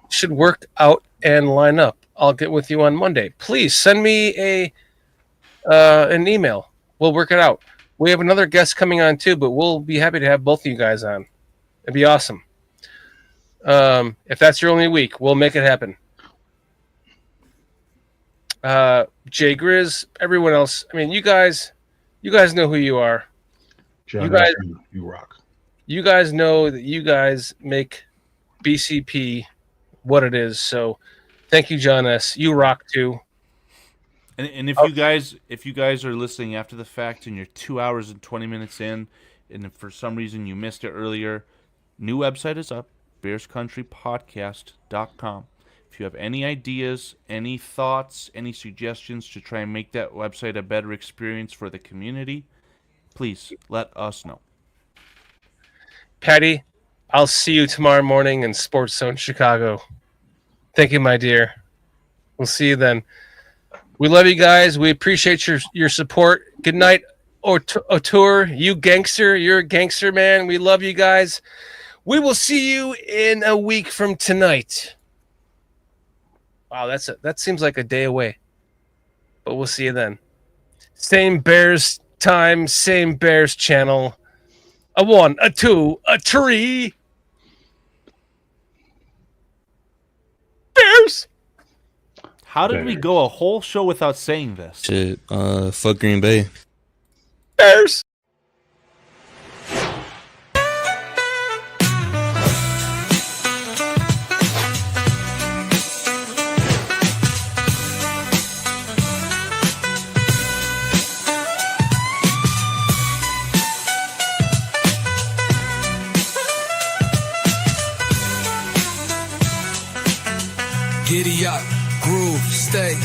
should work out and line up. I'll get with you on Monday. Please send me an email. We'll work it out. We have another guest coming on too, but we'll be happy to have both of you guys on. It'd be awesome. If that's your only week, we'll make it happen. Jay Grizz, everyone else. I mean, you guys know who you are. John, you rock. You guys know that you guys make BCP what it is. So thank you, John S. You rock too. And if you guys are listening after the fact and you're 2 hours and 20 minutes in, and if for some reason you missed it earlier, new website is up, bearscountrypodcast.com. If you have any ideas, any thoughts, any suggestions to try and make that website a better experience for the community, please let us know. Patty, I'll see you tomorrow morning in Sports Zone Chicago. Thank you, my dear. We'll see you then. We love you guys. We appreciate your support. Good night, O'Tour. You gangster. You're a gangster, man. We love you guys. We will see you in a week from tonight. Wow, that seems like a day away. But we'll see you then. Same Bears time, same Bears channel. A 1, a 2, a 3. Bears! How did we go a whole show without saying this? Shit, fuck Green Bay. Bears! Giddy up, groove, stay.